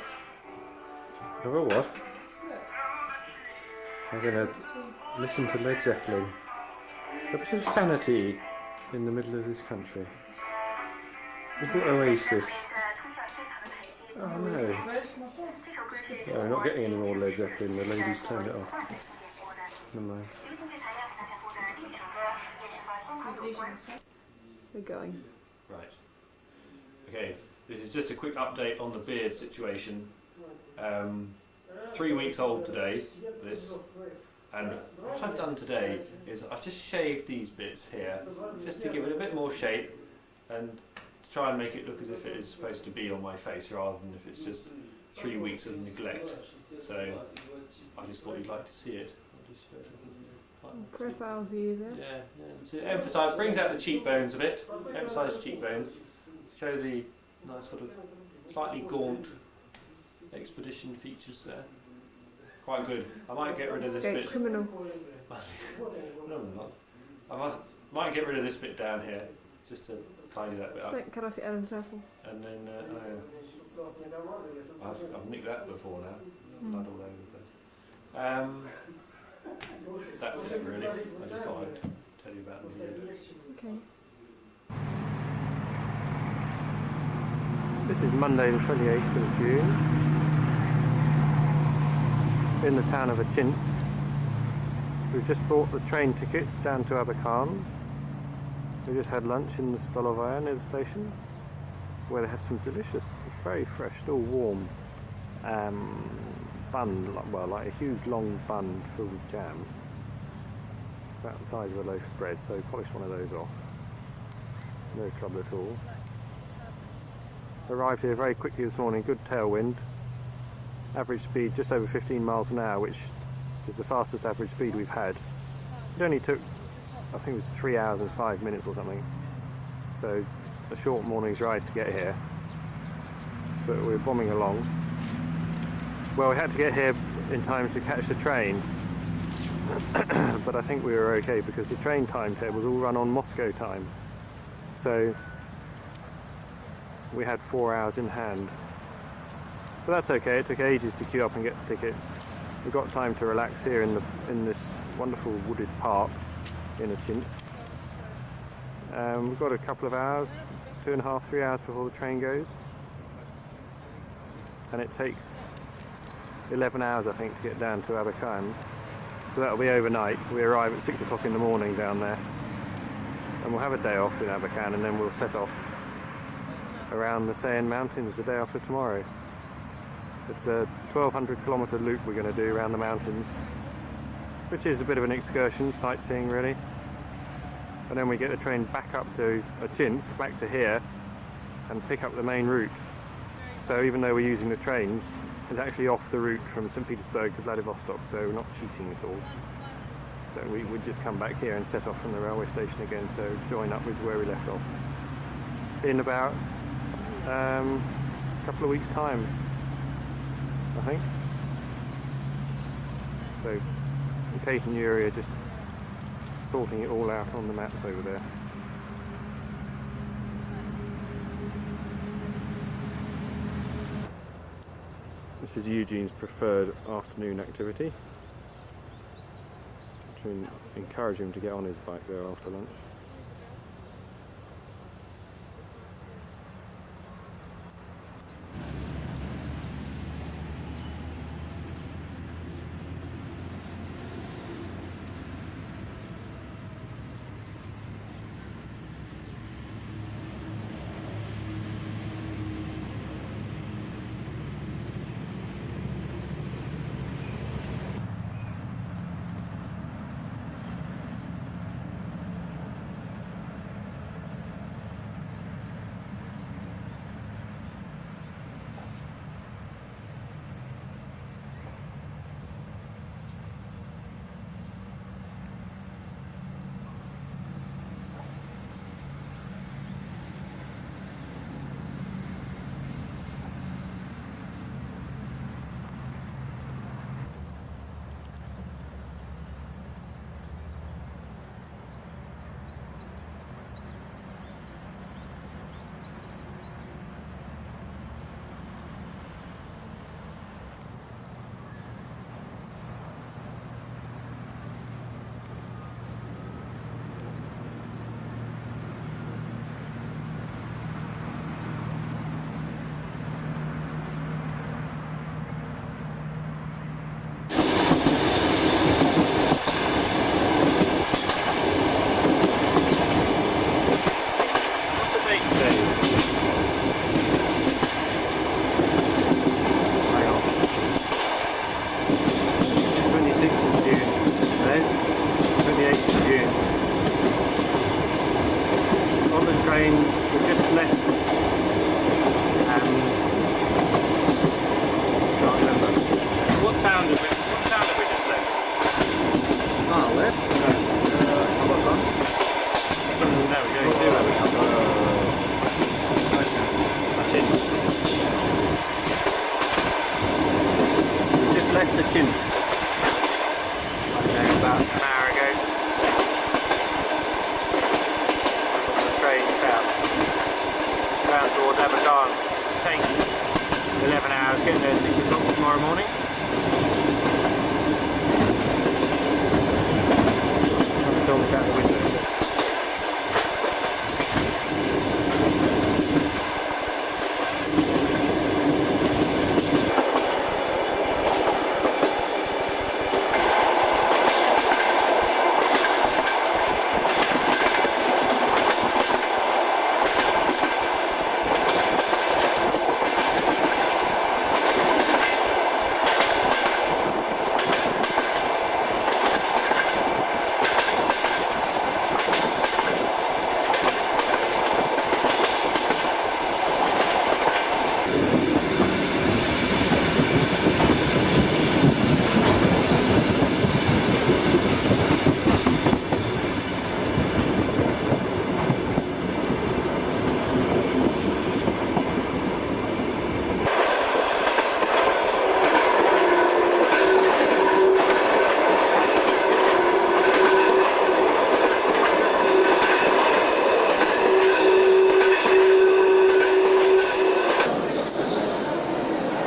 Have a what? Slurp. I'm going to listen to Led Zeppelin. A bit of sanity in the middle of this country. Little oasis. Oh no. No, we're not getting any more Led Zeppelin. The ladies turned it off. Never mind. We're going. Right. Okay, this is just a quick update on the beard situation. 3 weeks old today, this. And what I've done today is I've just shaved these bits here, just to give it a bit more shape and to try and make it look as if it is supposed to be on my face rather than if it's just 3 weeks of neglect. So I just thought you'd like to see it. Profile view there. Yeah. So emphasise, brings out the cheekbones a bit, emphasise the cheekbones, show the nice sort of slightly gaunt expedition features there. Quite good. I might get rid of this bit. Criminal. No, I'm not. Might get rid of this bit down here, just to tidy that bit up. Don't cut off your Adam's apple. And then, I've nicked that before now. Blood all over the place. That's it really. I just thought I'd tell you about the beard. Okay. This is Monday the 28th of June. In the town of Achinsk. We've just bought the train tickets down to Abakan. We just had lunch in the Stolovaya near the station, where they had some delicious, very fresh, still warm bun, well, like a huge long bun filled with jam, about the size of a loaf of bread. So polished one of those off. No trouble at all. Arrived here very quickly this morning. Good tailwind. Average speed just over 15 miles an hour, which is the fastest average speed we've had. It only took, I think it was 3 hours and 5 minutes or something. So a short morning's ride to get here. But we're bombing along. Well, we had to get here in time to catch the train. But I think we were okay because the train timetable was all run on Moscow time. So we had 4 hours in hand. But that's okay, it took ages to queue up and get the tickets. We've got time to relax here in this wonderful wooded park in Achinsk. We've got a couple of hours, 2.5, 3 hours before the train goes. And it takes 11 hours, I think, to get down to Abakan. So that'll be overnight. We arrive at 6 o'clock in the morning down there. And we'll have a day off in Abakan and then we'll set off around the Sayan Mountains the day after tomorrow. It's a 1,200 kilometre loop we're going to do around the mountains, which is a bit of an excursion, sightseeing really. And then we get the train back up to Achinsk, back to here, and pick up the main route. So even though we're using the trains, it's actually off the route from St. Petersburg to Vladivostok, so we're not cheating at all. So we would just come back here and set off from the railway station again, so join up with where we left off in about a couple of weeks' time, I think. So Kate and Yuri are just sorting it all out on the maps over there. This is Eugene's preferred afternoon activity, to encourage him to get on his bike there after lunch. Chint. About an hour ago. On the train south. Round towards Abercorn. Takes 11 hours, getting there at 6 o'clock tomorrow morning. I'll film this out the window.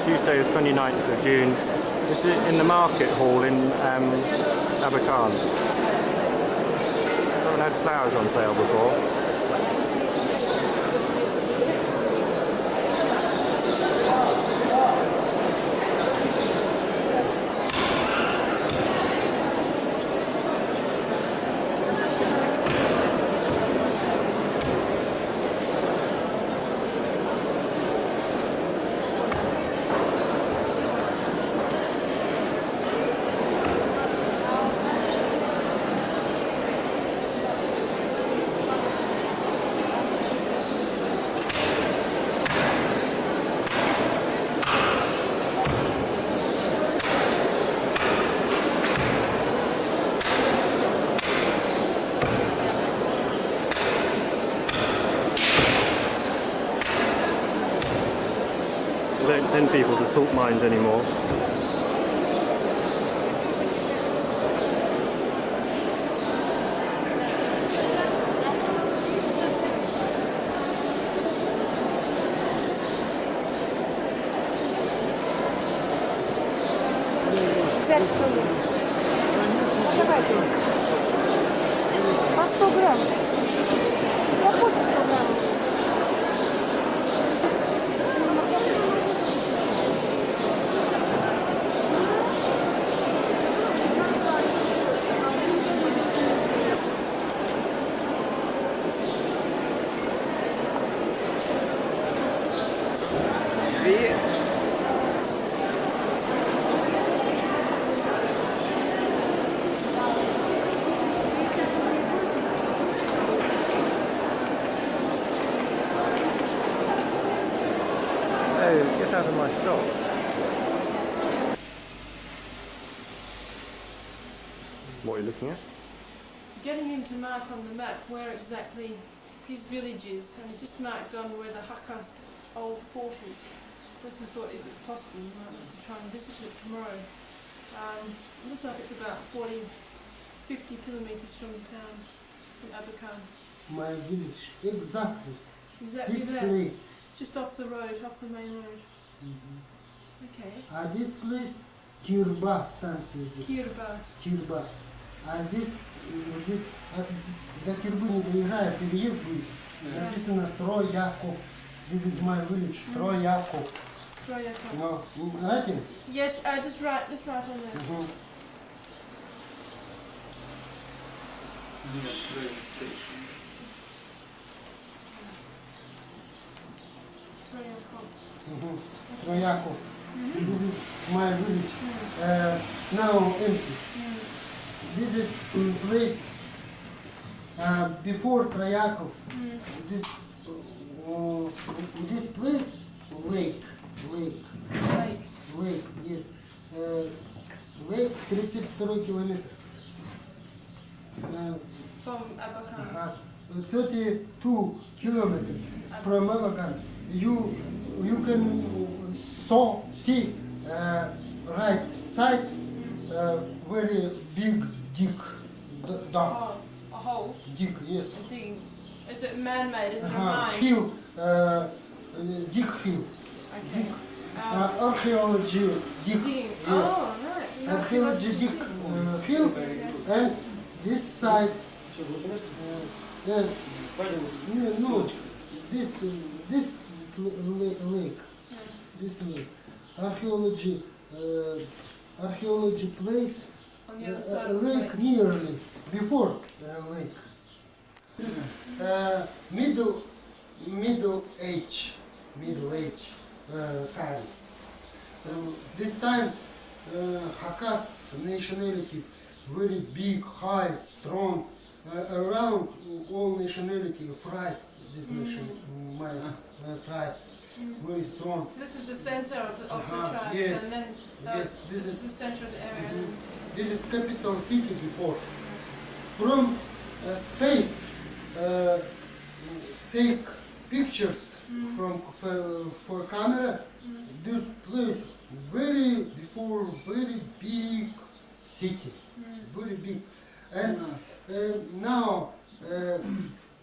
Tuesday the 29th of June. This is in the market hall in Abercorn. I haven't had flowers on sale before. They don't send people to salt mines anymore. Взять что ли? Давайте. По 100 грамм. Капуста 100 грамм. Get out of my shop. What are you looking at? Getting him to mark on the map where exactly his village is, and he's just marked on where the Hakka's old fort is. Person thought if it's possible, we might have to try and visit it tomorrow. It looks like it's about 50 kilometres from town, from Abercorn. My village, exactly. Exactly This there, place. just off the road, off the main road. Okay. This place, Kirba станция. Kirba. Kirba. А здесь, до Кирбы не доезжая, переезд будет. Написано Трояков. This is my village, Трояков. Troyakov. No, writing? Yes, just write on there. Near train station. Troyakov. Tрояков. This is my village. Now empty. This is place before Tрояков. This place lake, yes. Lake 32 kilometer. From Abercorn. 32 kilometers from Abercorn. You can see right side very big dick, dog, Oh, a hole. dick, yes. A digging. Is it man-made? Is it a mine? Hill, dick hill. Okay. Archaeology dick. Digging. Yeah. Oh, right. Archaeology dick hill, and this side. No, this lake, this lake, archaeology place, On the other side of the lake lake. nearly before lake. Middle age times. This times Hakkas nationality very big, high, strong. Around all nationality, fried this nation, my tribe, very strong. So this is the center of the tribe, yes, and then yes, this is the center of the area. And then This is capital city before. From space, take pictures from for camera. This place very big city, very big. And now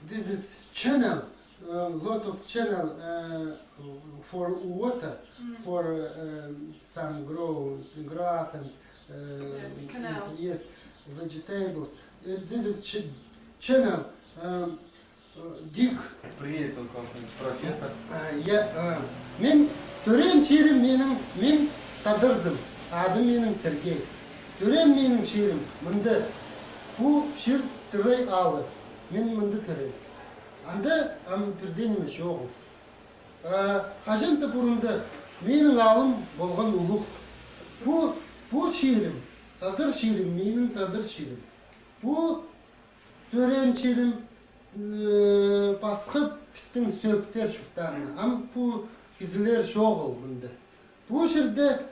this is channel, lot of channel for water, for some grow grass and canal. yes, vegetables. This is channel. Dig. Приедет он профессор. Мен төрен черім мен тадырзым. Адым менің Сергей. Төрен менің черім. Мынды bu şir tıray alı. Men mındı tıray. Anda birden emes yoğum. Hajın tıpırında menin alım bolğan uluq. Bu şiirim, tadır şiirim, menin tadır şiirim. Bu tören şiirim basqı pistin sökter şuhtarına. Am bu kiziler şoğul mındı. Bu şirde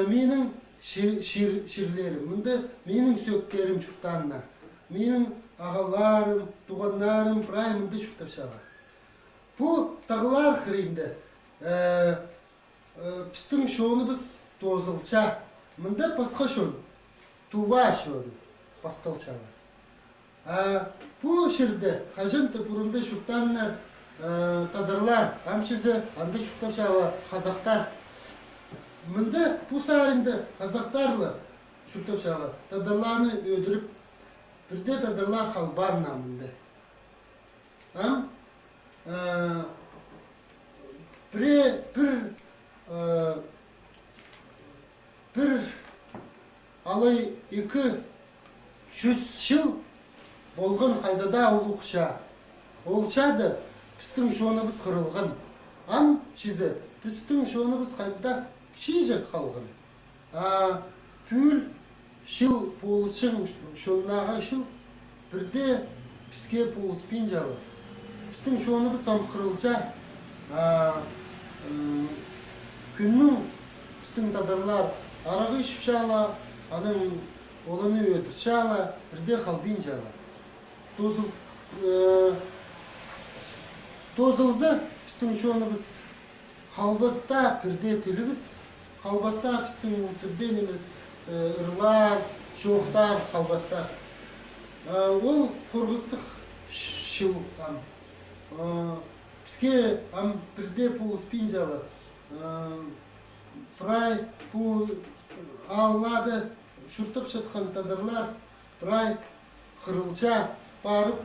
menin şirlerim, mındı menin sökterim şuhtarına. Menin ağalarım, tuğanlarım, pray mındı şuhtar şağa. Bu tağlar kırıyımda pistin şoğunu biz tozılça. Mında basqa şoğun, tuva şoğunu, bastılçalar. Bu şirde, hajın tıpırında şuhtarına tadırlar, amşızı, anda şuhtar şağa, Kazaklar. Mında bu sarında Kazaklarla şuhtar şağa, tadırlarını öldürüp, bir de tadırlar halbarna mında. Bir алай 200 жыл болған қайдада ұлықша. Олшады, біздің шонымыз қырылған. Ам шизі, біздің шонымыз қайдада шижек қалған. Пүл жыл болышың шоннаға жыл, бірде бізге болыспен жалы. Біздің шонымыз ам қырылша, күннің біздің тадырлар арағы ішіп шала, аның оланы өтір шала, бірде қалбин жала. Тозылзы біздің шонымыз қалбаста бірде тіліміз, қалбаста біздің бірде неміз ұрлар, шоқтар қалбаста. Ол қорғыстық шыл. Бізге бірде полыспин жалы. Прай bu ağladı, şurtup şıtkan tadırlar, pray kırılca barıp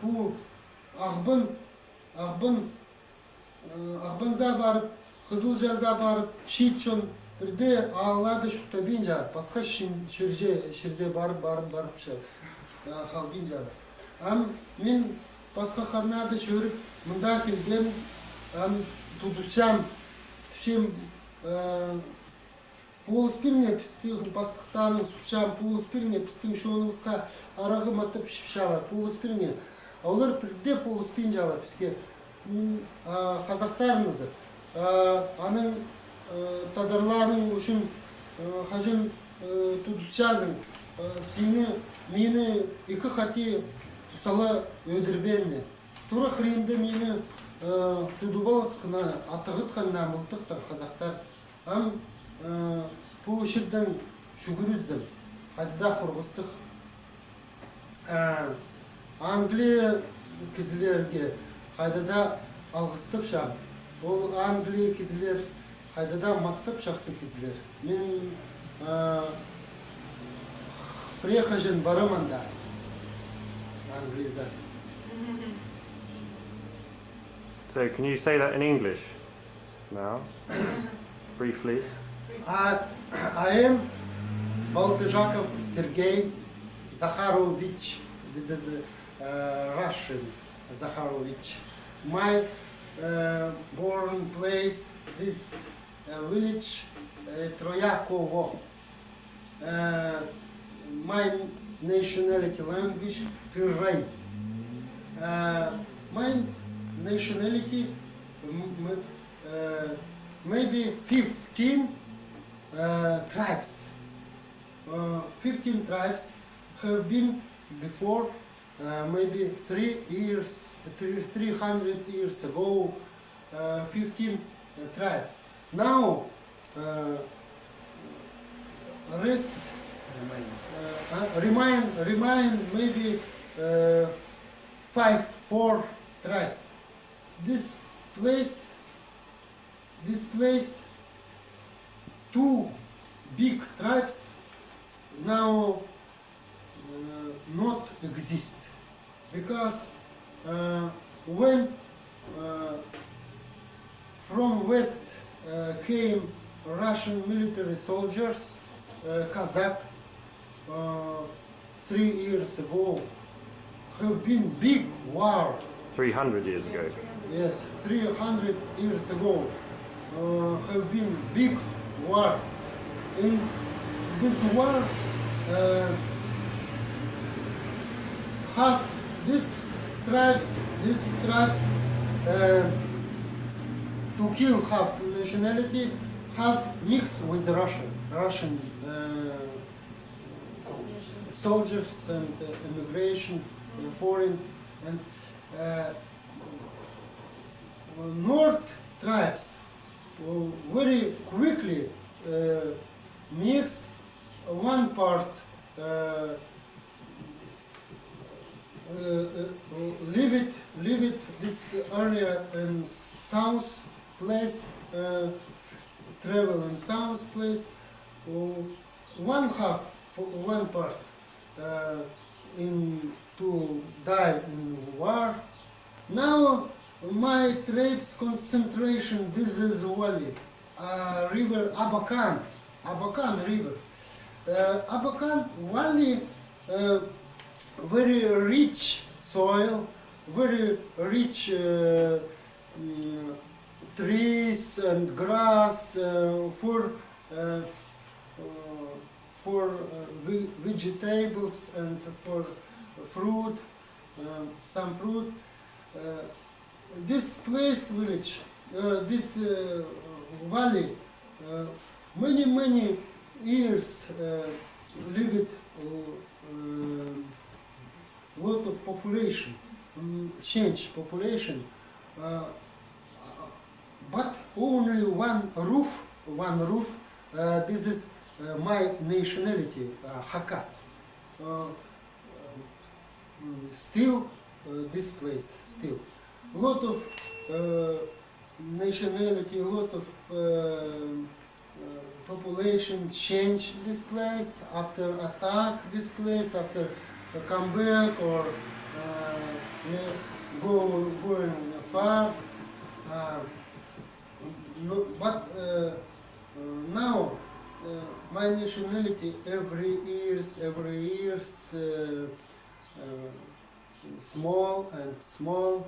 bu ağbınza barıp, Kızılcaza barıp, şiitçon bir de ağladı şurta binca, başka şirce barıp şey, hal binca. Am men başka karnada şörüp, mında kildim, am tutuşam, tüşem полыспирне пистің бастықтаның сұршам, полыспирне пистің шоңымызға арағы матып шипшала, полыспирне. Олар бірде полыспин жала піске қазақтарымызы. Аның тадырларының үшін қажын тұдышазың. Мені екі қати тұсалы өдірбенне. Туры қырымды мені тұдубал атығытқанна мұлтықтар қазақтар. Ам bu жерден шүгүрүздім. Қайда қорғыстық. Англия кізілерге қайдада алғыстып шам. Ол Англия кізілер қайдада мақтап шақсы кізілер. Мен приехажен бараманда Англияда. So can you say that in English now, briefly? I am Baltazhakov Sergei Zakharovich. This is Russian Zakharovich. My born place, this village, Troyakovo. My nationality language, Tyrrey. My nationality, maybe 15 tribes. 15 tribes have been before, maybe 300 years ago, 15 tribes. Now, rest remain maybe 4 tribes. This place, 2 big tribes now not exist, because when from west came Russian military soldiers, Kazakh, 3 years ago, have been big war. 300 years ago. Yes, 300 years ago, have been big war. In this war, half these tribes, to kill half nationality, half mixed with Russian soldiers and immigration, foreign, and North tribes very quickly mix one part, leave it this area in south place, travel in south place, one part to die in war. Now my tribes concentration, this is valley, river Abakan river. Abakan valley, very rich soil, very rich trees and grass for vegetables and for fruit, some fruit. This place, village, this valley, many years lived lot of population, change population, but only one roof. This is my nationality, Hakas. Still, this place, still. Lot of nationality, lot of population change this place after attack this place, after come back or going far. But now my nationality every years small and small.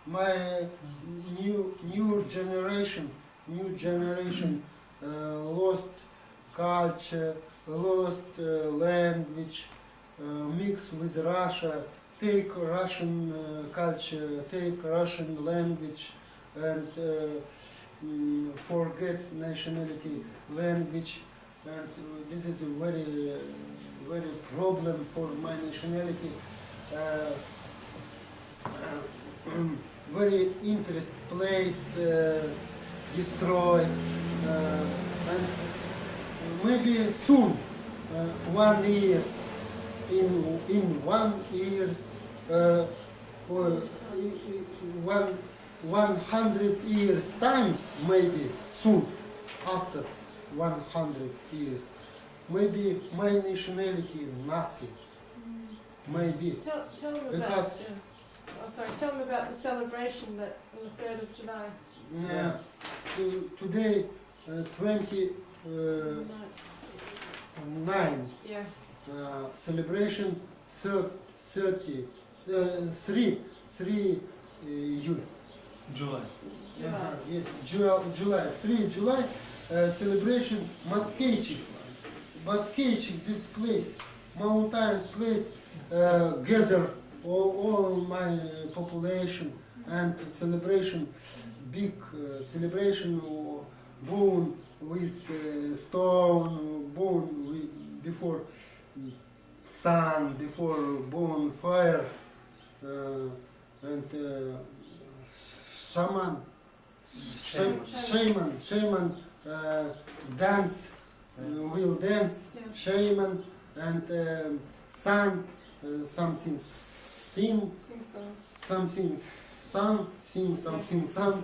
My new generation lost culture, lost language, mix with Russia, take Russian culture, take Russian language, and forget nationality, language, and this is a very problem for my nationality. Very interesting place, destroy, and maybe soon, 1 year, in 1 years, or 100 years times, maybe soon, after 100 years, maybe my nationality nothing, maybe. Tell them about. Because- Tell them about the celebration that on the 3rd of July. Today, 29 Yeah. celebration 3 June. July. Yes, July 3 July celebration Matkeichik. Matkeichik, this place, mountains place, gather all my population and celebration, big celebration, bone with stone, bone with, before sun, before bonfire, and shaman dance, will dance, Yeah. shaman and sun, something sing, Sing songs. something sun, sing something sun.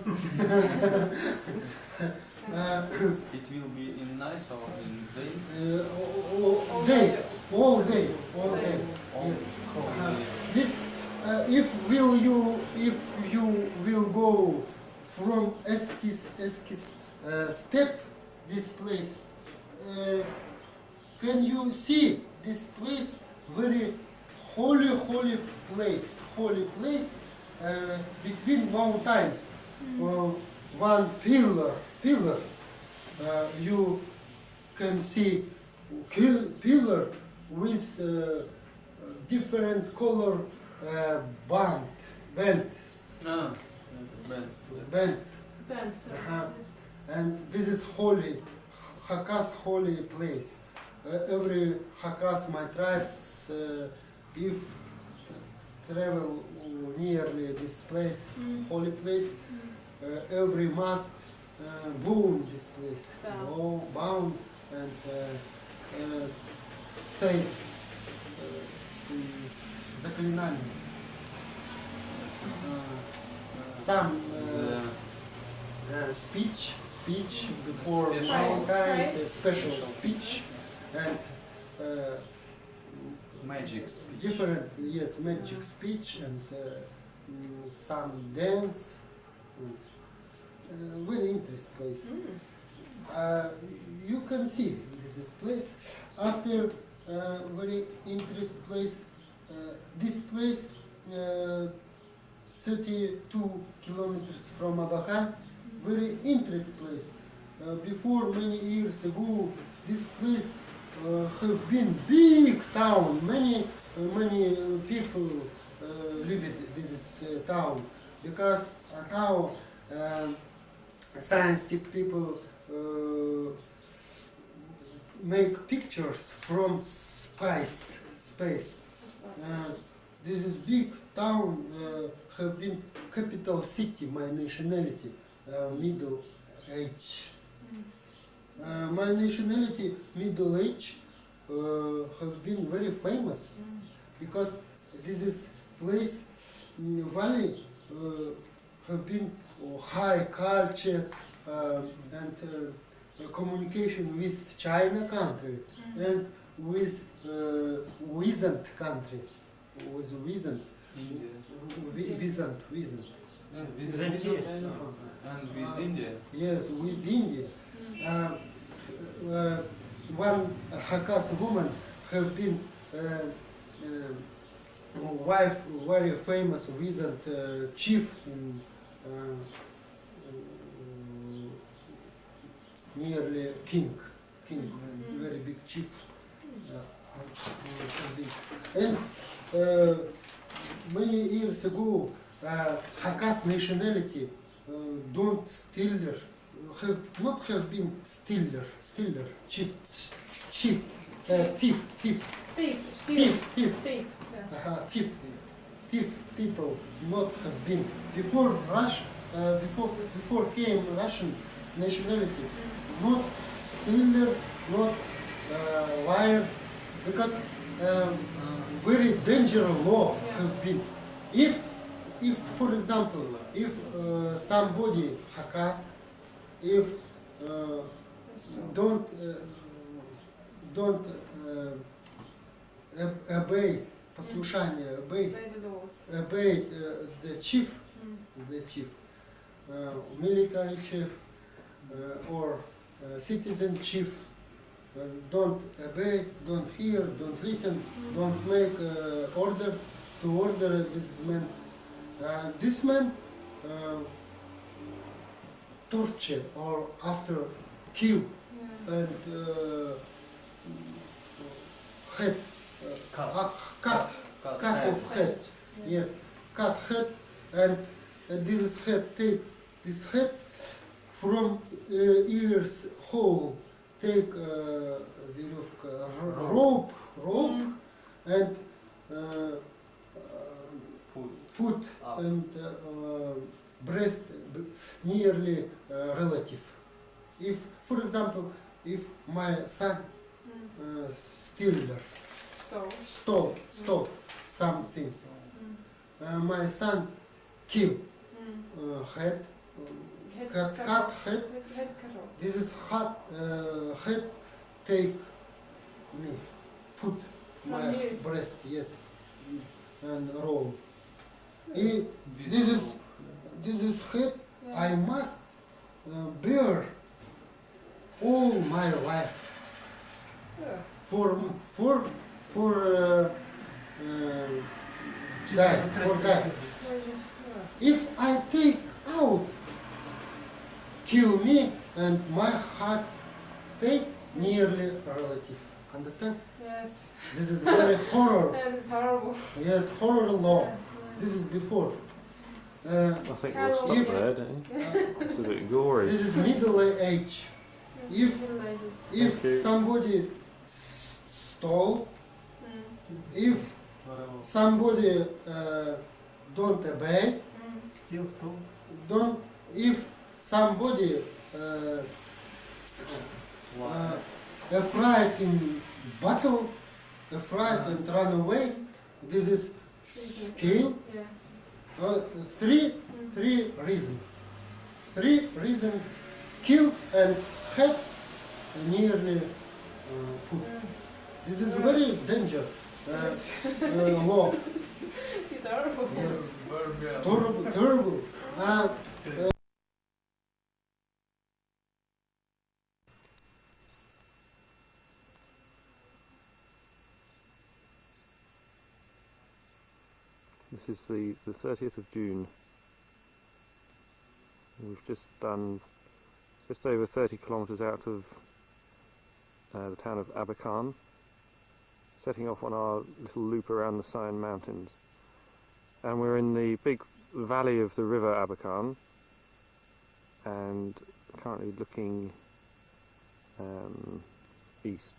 It will be in night or in day? All day. Yes. This, if you will go from Eskis step this place, can you see this place? Very holy place, between mountains. One pillar. You can see pillar with different color bands. Bands. And this is holy, Hakas holy place. Every Hakas, my tribes, if travel nearly this place, holy place, every must bound this place, bound and say заклинание. Some speech before mountains, a special speech, and Magic speech. different, yes, magic speech and some dance. And, very interesting place. You can see this place. After very interesting place, this place 32 kilometers from Abakan, very interesting place. Before many years ago, this place have been big town. Many people live in this town because now scientific people make pictures from space. This is big town, have been capital city, my nationality, Middle Age. My nationality, Middle Age, have been very famous because this is place in valley have been high culture and communication with China country and with Wizant country, with Wizant, Wizant. And with India. Yes, with India. One Hakas woman have been wife very famous Wizant chief in nearly king, very big chief. And many years ago, Hakas nationality don't not have been stiller, chief, thief. Thief people not have been before Russia, before came Russian nationality, not stealer, not liar, because very dangerous law have been. If for example, if somebody hacks, if don't obey послушание, obey the chief, military chief or citizen chief, don't obey, don't hear, don't listen, don't make order to order this man. This man torture or after kill and head, cut of head, yes, cut head, and this head take this head from ears hole, take веревка, rope, and put and breast nearly relative. If, for example, if my son stole something, my son kill head, cut head. This is head take me, put my breast, yes, and roll. This is head I must bear all my life for die. If I take out, kill me, and my heart take nearly relative. Understand? Yes. This is very horror. That is horrible. Yes, horror law. This is before. I think we'll stop there, don't you? It's a bit gory. This is middle age. If somebody stole, if somebody don't obey, don't. If somebody afraid in battle, afraid and run away, this is kill. Three reasons. 3 reasons kill and head nearly put. This is very dangerous law. It's horrible. Yes. Terrible. This is the 30th of June. We've just done just over 30 kilometres out of the town of Abakan, setting off on our little loop around the Sayan Mountains. And we're in the big valley of the river Abakan, and currently looking east.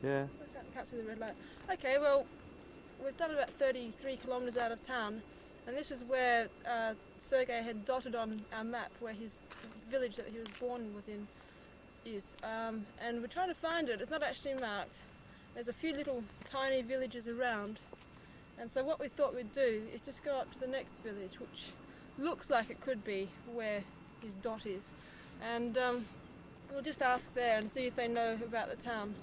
Yeah. I can't see the red light. Okay, well, we've done about 33 kilometres out of town, and this is where Sergei had dotted on our map where his village that he was born was in is. And we're trying to find it. It's not actually marked. There's a few little tiny villages around, and so what we thought we'd do is just go up to the next village, which looks like it could be where his dot is, and we'll just ask there and see if they know about the town.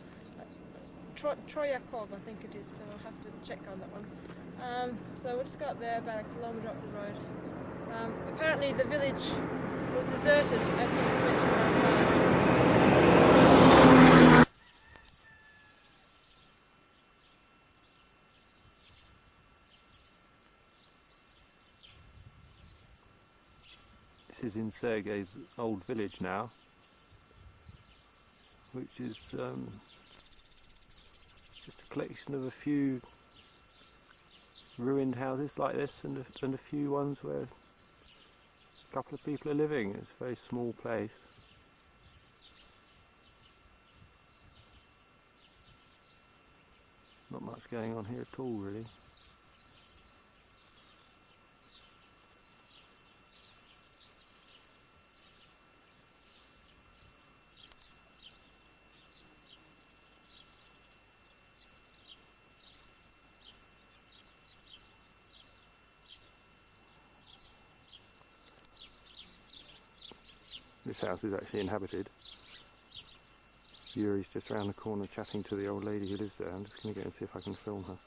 Krasnoyarks, I think it is, but I'll have to check on that one. So we'll just go up there about a kilometre up the road. Apparently the village was deserted, as he mentioned last night. This is in Sergei's old village now. which is just a collection of a few ruined houses like this and a few ones where a couple of people are living. It's a very small place. Not much going on here at all, really. This house is actually inhabited. Yuri's just around the corner chatting to the old lady who lives there. I'm just going to go and see if I can film her.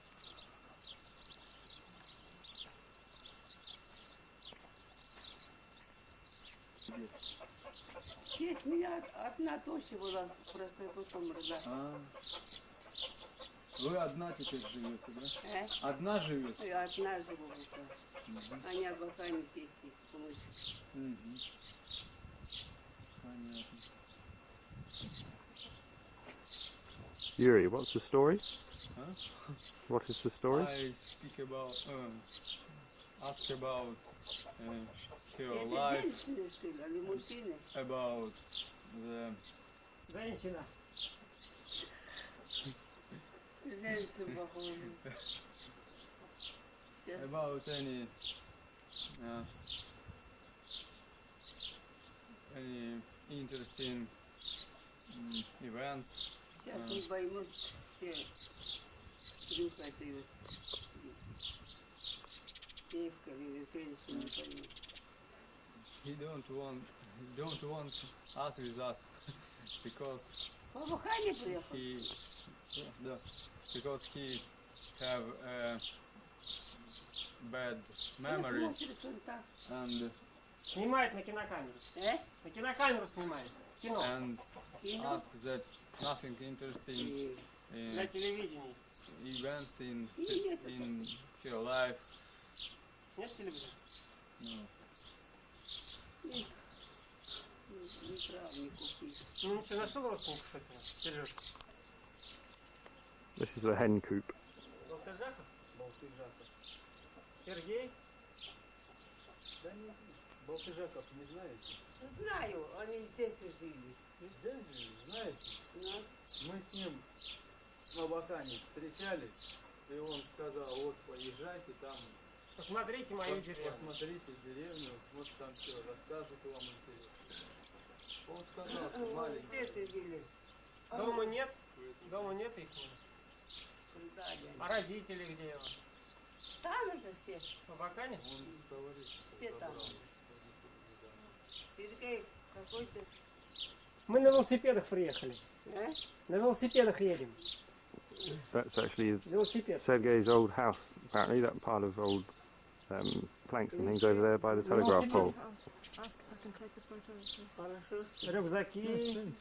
Нет, меня одна тоща была, просто потом родила. Вы одна теперь живете, да? Одна живете? Я одна живу. Они обохами пеки, помощь. Понятно. Yuri, what's the story? Huh? What is the story? I speak about, ask about her Это life, женщины, что ли, или мужчины? about the Женщина. Женщины, похоже. about any interesting events. Сейчас не поймут все. Дрюха этой вот девка или женщина не поймут. He don't want us with us because Обохами приехал? because he have a bad memory Смотрит он так. and Снимает на кинокамеру. На кинокамеру снимает. Кино. and ask that nothing interesting На телевидении. events in her life. Нет телевизора? No. Нет. Не травнику пить. Ну ничего, нашел родственников этого, Сережа? This is the hen coop. Болтыжаков? Болтыжаков. Сергей? Да нет. Болтыжаков не знаете? Знаю, они здесь жили. Здесь жили, знаете? Ну, Мы с ним на Абакане встречались, и он сказал, вот поезжайте там. Посмотрите мою деревню. Посмотрите деревню, вот там все, расскажут вам интересно. Он сказал, что маленький. здесь жили. Дома нет? Дома нет их? Да, А родители где? там же все. В Абакане? Все там. Сергей какой-то... Мы на велосипедах приехали. На велосипедах едем. That's actually Велосипед. Sergei's old house, apparently, that pile of old planks and things over there by the telegraph pole. Ask if I can take the photo. Хорошо. Рюкзаки.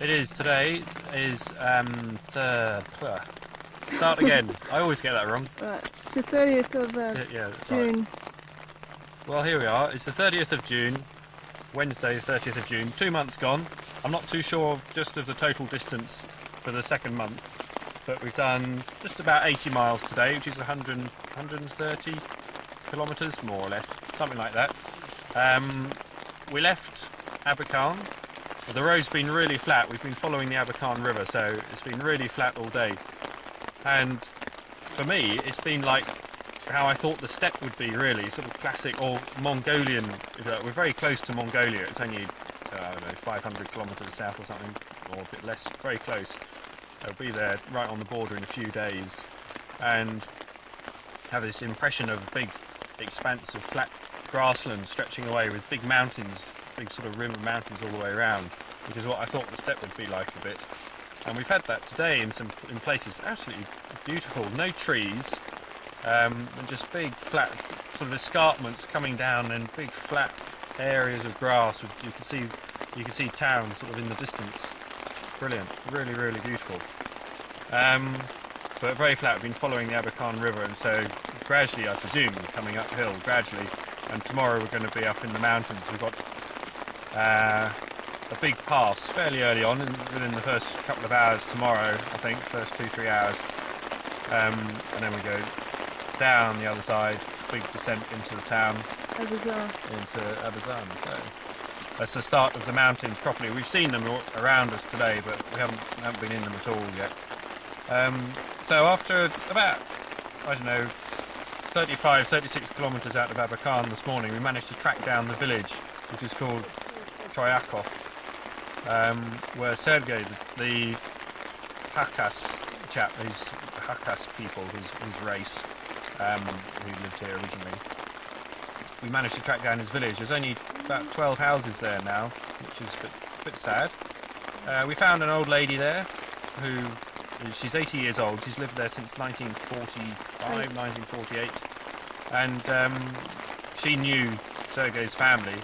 It is. Today is start again. I always get that wrong. Right, it's the 30th of Yeah, June. right. Well, here we are. It's the 30th of June, Wednesday, 30th of June. 2 months gone. I'm not too sure just of the total distance for the second month, but we've done just about 80 miles today, which is 130 kilometres, more or less, something like that. We left Abercarn. The road's been really flat. We've been following the Abercarn River, so it's been really flat all day. And for me, it's been like how I thought the steppe would be, really, sort of classic or Mongolian. We're very close to Mongolia. It's only, I don't know, 500 kilometres south or something, or a bit less. Very close. I'll be there right on the border in a few days, and have this impression of a big expanse of flat grassland stretching away with big mountains, big sort of rim of mountains all the way around, which is what I thought the steppe would be like a bit. And we've had that today in places absolutely beautiful. No trees, and just big flat sort of escarpments coming down, and big flat areas of grass. You can see towns sort of in the distance. Brilliant, really, really beautiful. But very flat. We've been following the Abercarn River, and so gradually, I presume, coming uphill gradually. And tomorrow we're going to be up in the mountains. We've got a big pass fairly early on, within the first couple of hours tomorrow, I think, first 2-3 hours, and then we go down the other side, big descent into the town, into Abazan. So that's the start of the mountains properly. We've seen them around us today, but we haven't been in them at all yet. So after about, I don't know, 35-36 kilometres out of Abercarn this morning, we managed to track down the village, which is called Troyakov, where Sergei, the Hakas chap, these Hakas people, his race, who lived here originally, we managed to track down his village. There's only about 12 houses there now, which is a bit sad. We found an old lady there she's 80 years old. She's lived there since 1948, and she knew Sergei's family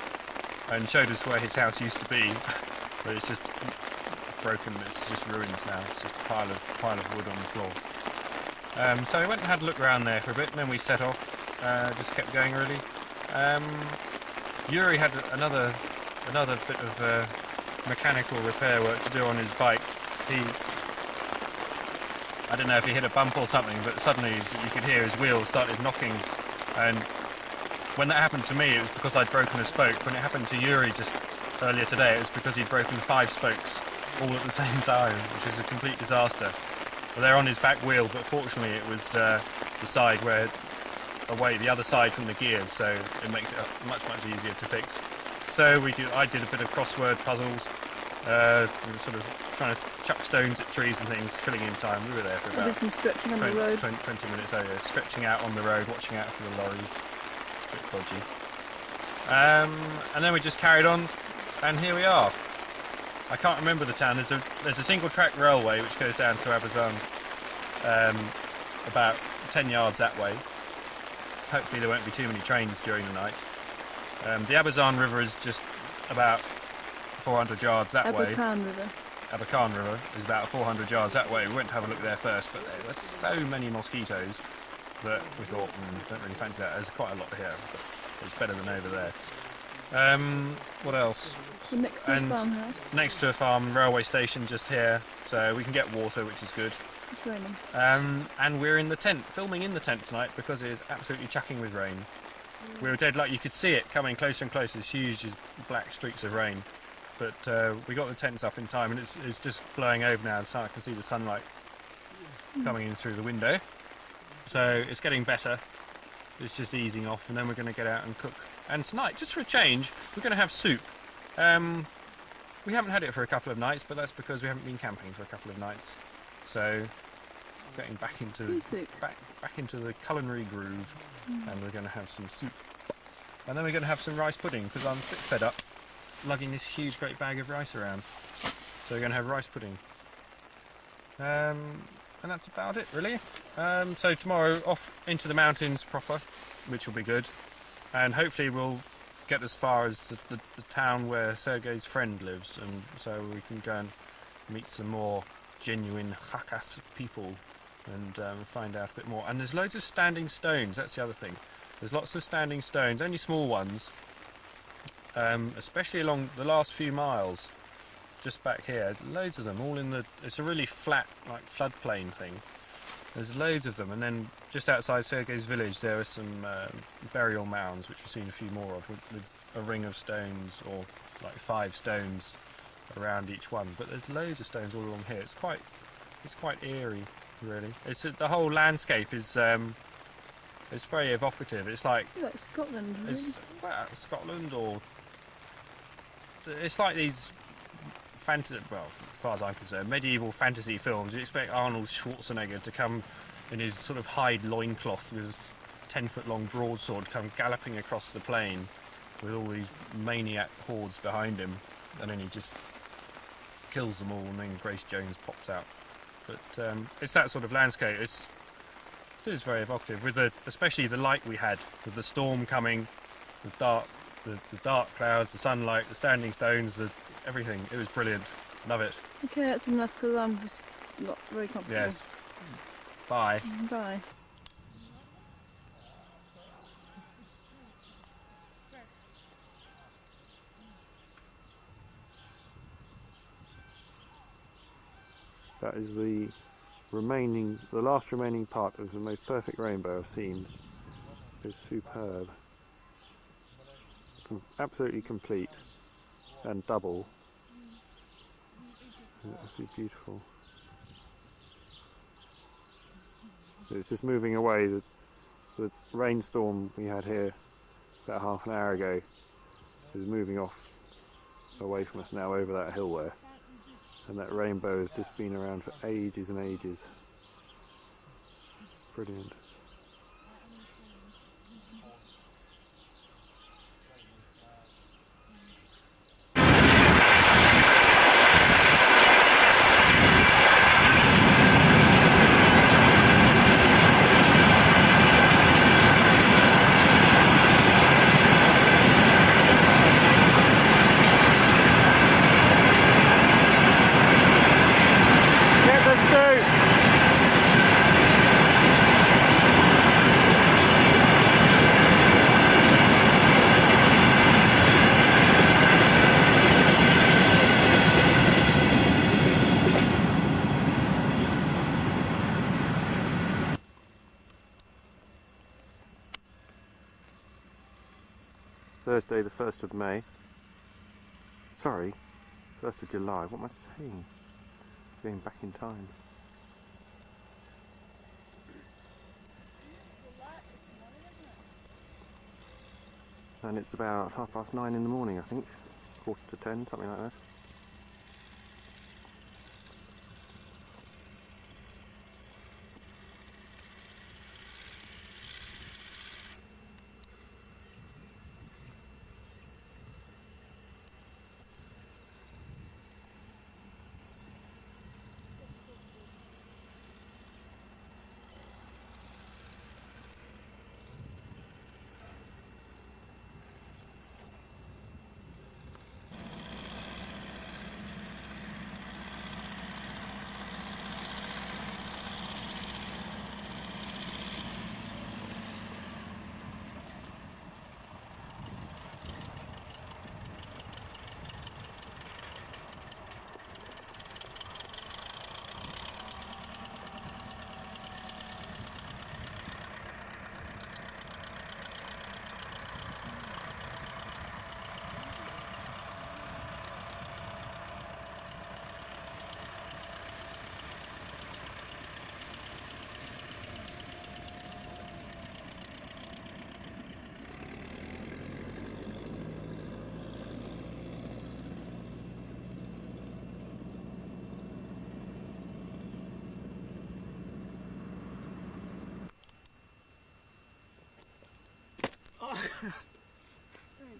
and showed us where his house used to be, but it's just broken. It's just ruins now. It's just a pile of wood on the floor. So we went and had a look around there for a bit, and then we set off. Just kept going, really. Yuri had another bit of mechanical repair work to do on his bike. I don't know if he hit a bump or something, but suddenly you could hear his wheels started knocking, and when that happened to me, it was because I'd broken a spoke. When it happened to Yuri just earlier today, it was because he'd broken 5 spokes all at the same time, which is a complete disaster. Well, they're on his back wheel, but fortunately it was the side the other side from the gears, so it makes it much easier to fix. So I did a bit of crossword puzzles. We were sort of trying to chuck stones at trees and things, filling in time. We were there for about some stretching on the road. 20 minutes over, stretching out on the road, watching out for the lorries. A bit dodgy. And then we just carried on, and here we are. I can't remember the town. There's a single track railway which goes down to Abazan, about 10 yards that way. Hopefully there won't be too many trains during the night. The Abazan River is just about 400 yards that way. Abercarn River is about 400 yards that way. We went to have a look there first, but there were so many mosquitoes that we thought, don't really fancy that. There's quite a lot here, but it's better than over there. What else? So next to a farmhouse. Next to a farm, railway station just here, so we can get water, which is good. It's raining. And we're in the tent, filming in the tent tonight because it is absolutely chucking with rain. We were dead like you could see it coming closer and closer, huge black streaks of rain. But we got the tents up in time, and it's just blowing over now, so I can see the sunlight coming in through the window. So it's getting better. It's just easing off, and then we're going to get out and cook. And tonight, just for a change, we're going to have soup. We haven't had it for a couple of nights, but that's because we haven't been camping for a couple of nights. So getting back into the culinary groove, and we're going to have some soup. And then we're going to have some rice pudding, because I'm a bit fed up lugging this huge great bag of rice around. So we're going to have rice pudding. And that's about it, really. So tomorrow off into the mountains proper, which will be good. And hopefully we'll get as far as the town where Sergei's friend lives, and so we can go and meet some more genuine Khakas people and find out a bit more. And there's loads of standing stones, that's the other thing. There's lots of standing stones, only small ones, especially along the last few miles, just back here. There's loads of them, all in the... It's a really flat, like, floodplain thing. There's loads of them, and then just outside Sergei's village there are some burial mounds, which we've seen a few more of, with a ring of stones, or like 5 stones around each one. But there's loads of stones all along here. It's quite eerie, really. It's the whole landscape is it's very evocative. It's like Scotland, really. Well, Scotland, or it's like these fantasy. Well, as far as I'm concerned, medieval fantasy films. You expect Arnold Schwarzenegger to come in his sort of hide loincloth with his 10-foot-long broadsword, come galloping across the plain with all these maniac hordes behind him, and then he just kills them all, and then Grace Jones pops out. But it's that sort of landscape. It is very evocative, with especially the light we had, with the storm coming, the dark clouds, the sunlight, the standing stones, everything. It was brilliant. Love it. Okay, that's enough because I'm just not very comfortable. Yes. Bye. Bye. That is the last remaining part of the most perfect rainbow I've seen. It's superb. Absolutely complete and double. It's absolutely beautiful. It's just moving away. The rainstorm we had here about half an hour ago is moving off away from us now over that hill there. And that rainbow has just been around for ages and ages. It's brilliant. Thursday the 1st of May. Sorry, 1st of July. What am I saying? Going back in time. And it's about 9:30 in the morning, I think. 9:45, something like that.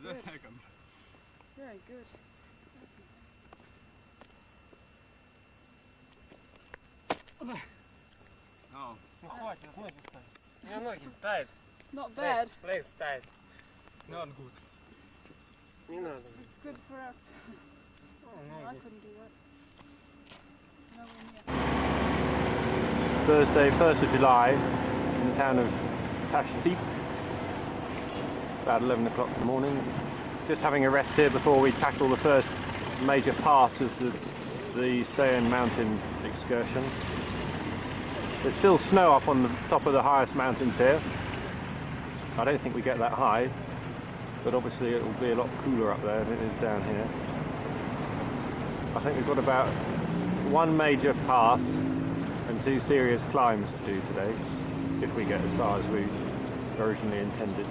The second. Very good. No. Ну хватит, ноги ставь. Не ноги, тает. Not bad. Legs tight. Not good. Не надо. It's good for us. Oh, no I good. couldn't do that. Thursday, 1st of July, in the town of Tashti. About 11 o'clock in the morning. Just having a rest here before we tackle the first major pass of the Siberian mountain excursion. There's still snow up on the top of the highest mountains here. I don't think we get that high, but obviously it will be a lot cooler up there than it is down here. I think we've got about one major pass and 2 serious climbs to do today, if we get as far as we originally intended.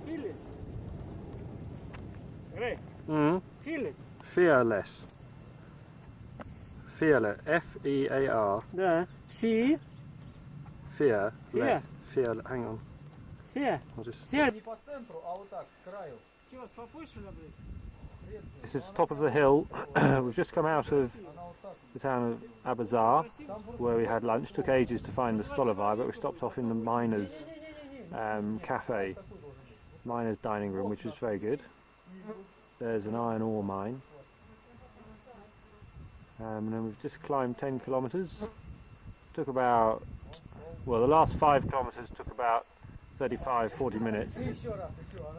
Fearless. Right. Fearless. Fearless. Fearless. F-E-A-R. Да. Фи. Fear. Fear. Fear. Hang on. Fear. I'll just. Fear. Не по центру, а вот так, с краю. Чего, попозже набрать? This is the top of the hill. We've just come out of the town of Abazar, where we had lunch. Took ages to find the Stolovai, but we stopped off in the miners' cafe, miners' dining room, which was very good. There's an iron ore mine. And then we've just climbed 10 kilometres took about, well, the last 5 kilometres took about 35-40 minutes.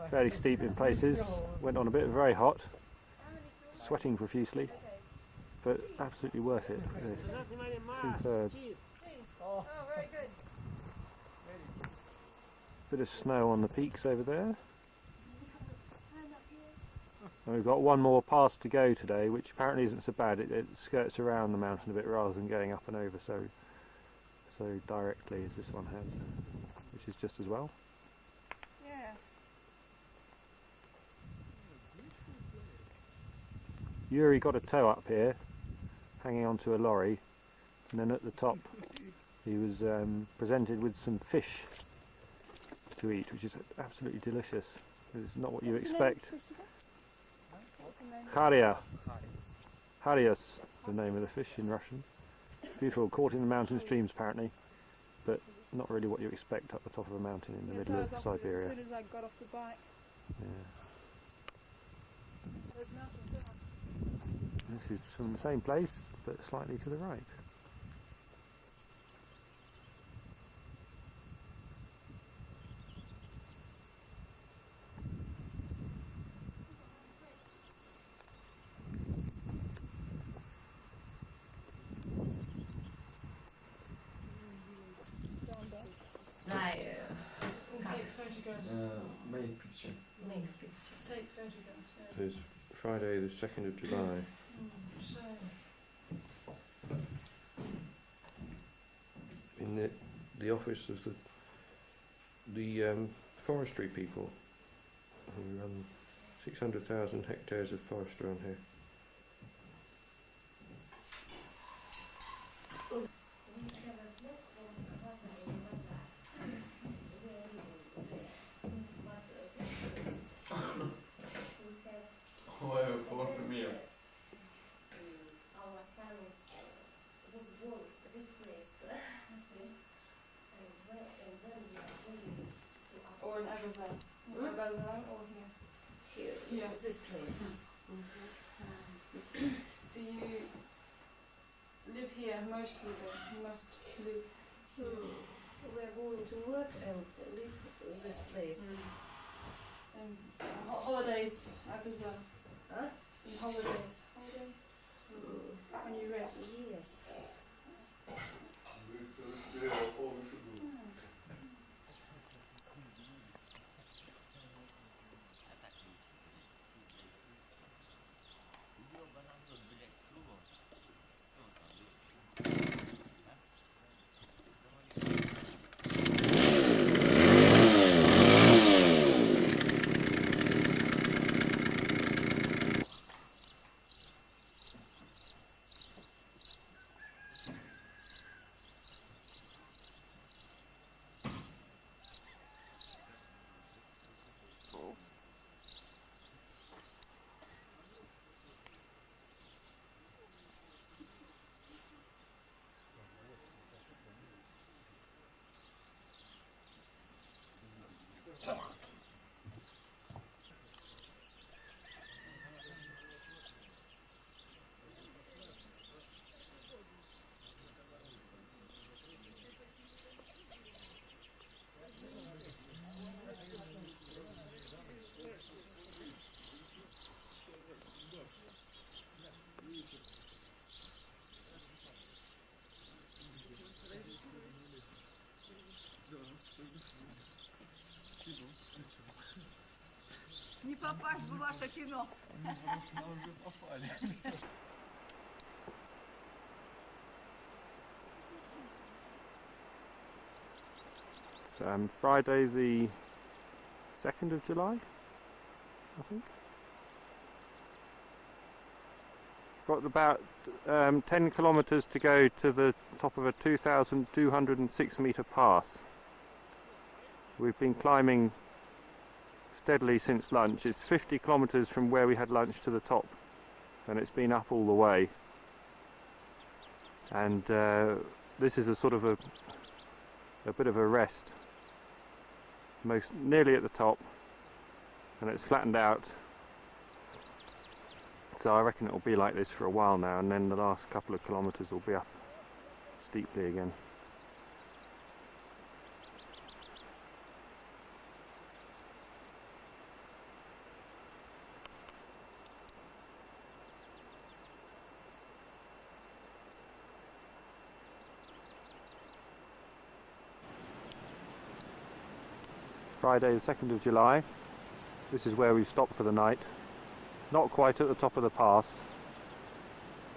Fairly steep in places. Went on a bit, very hot, sweating profusely, but absolutely worth it. It's superb. Oh, very good. Bit of snow on the peaks over there. And we've got one more pass to go today, which apparently isn't so bad. It skirts around the mountain a bit rather than going up and over so directly as this one has, which is just as well. Yeah. Yuri got a tow up here, hanging onto a lorry, and then at the top he was presented with some fish to eat, which is absolutely delicious. It's not what you expect. Haria. Harias, the name of the fish in Russian. Beautiful, caught in the mountain streams apparently, but not really what you expect up the top of a mountain in the middle of Siberia. As soon as I got off the bike. Yeah. This is from the same place, but slightly to the right. Make picture. Take photographs. So it's Friday the 2nd of July. In the office of the forestry people who run 600,000 hectares of forest around here. Or in Abazar. Abazar or here. Here, this place. Do you live here mostly then? You must live. We're going to work and live this place. And holidays, Abazar. Huh? In holidays. When you rest. Yes. Не попасть в ваше кино. It's Friday the 2nd of July, I think. Got about 10 kilometres to go to the top of a 2,206 metre pass. We've been climbing steadily since lunch. It's 50 kilometres from where we had lunch to the top, and it's been up all the way. And this is a sort of a bit of a rest, nearly at the top, and it's flattened out. So I reckon it will be like this for a while now, and then the last couple of kilometres will be up steeply again. Friday the 2nd of July. This is where we've stopped for the night. Not quite at the top of the pass.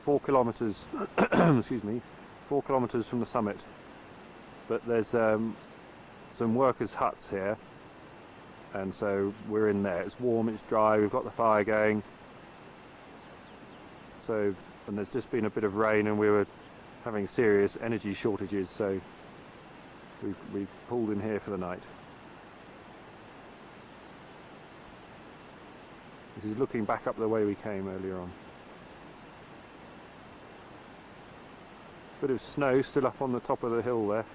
4 kilometres, excuse me, 4 kilometres from the summit. But there's some workers' huts here, and so we're in there. It's warm, it's dry, we've got the fire going. So, and there's just been a bit of rain and we were having serious energy shortages, so we pulled in here for the night. This is looking back up the way we came earlier on. Bit of snow still up on the top of the hill there.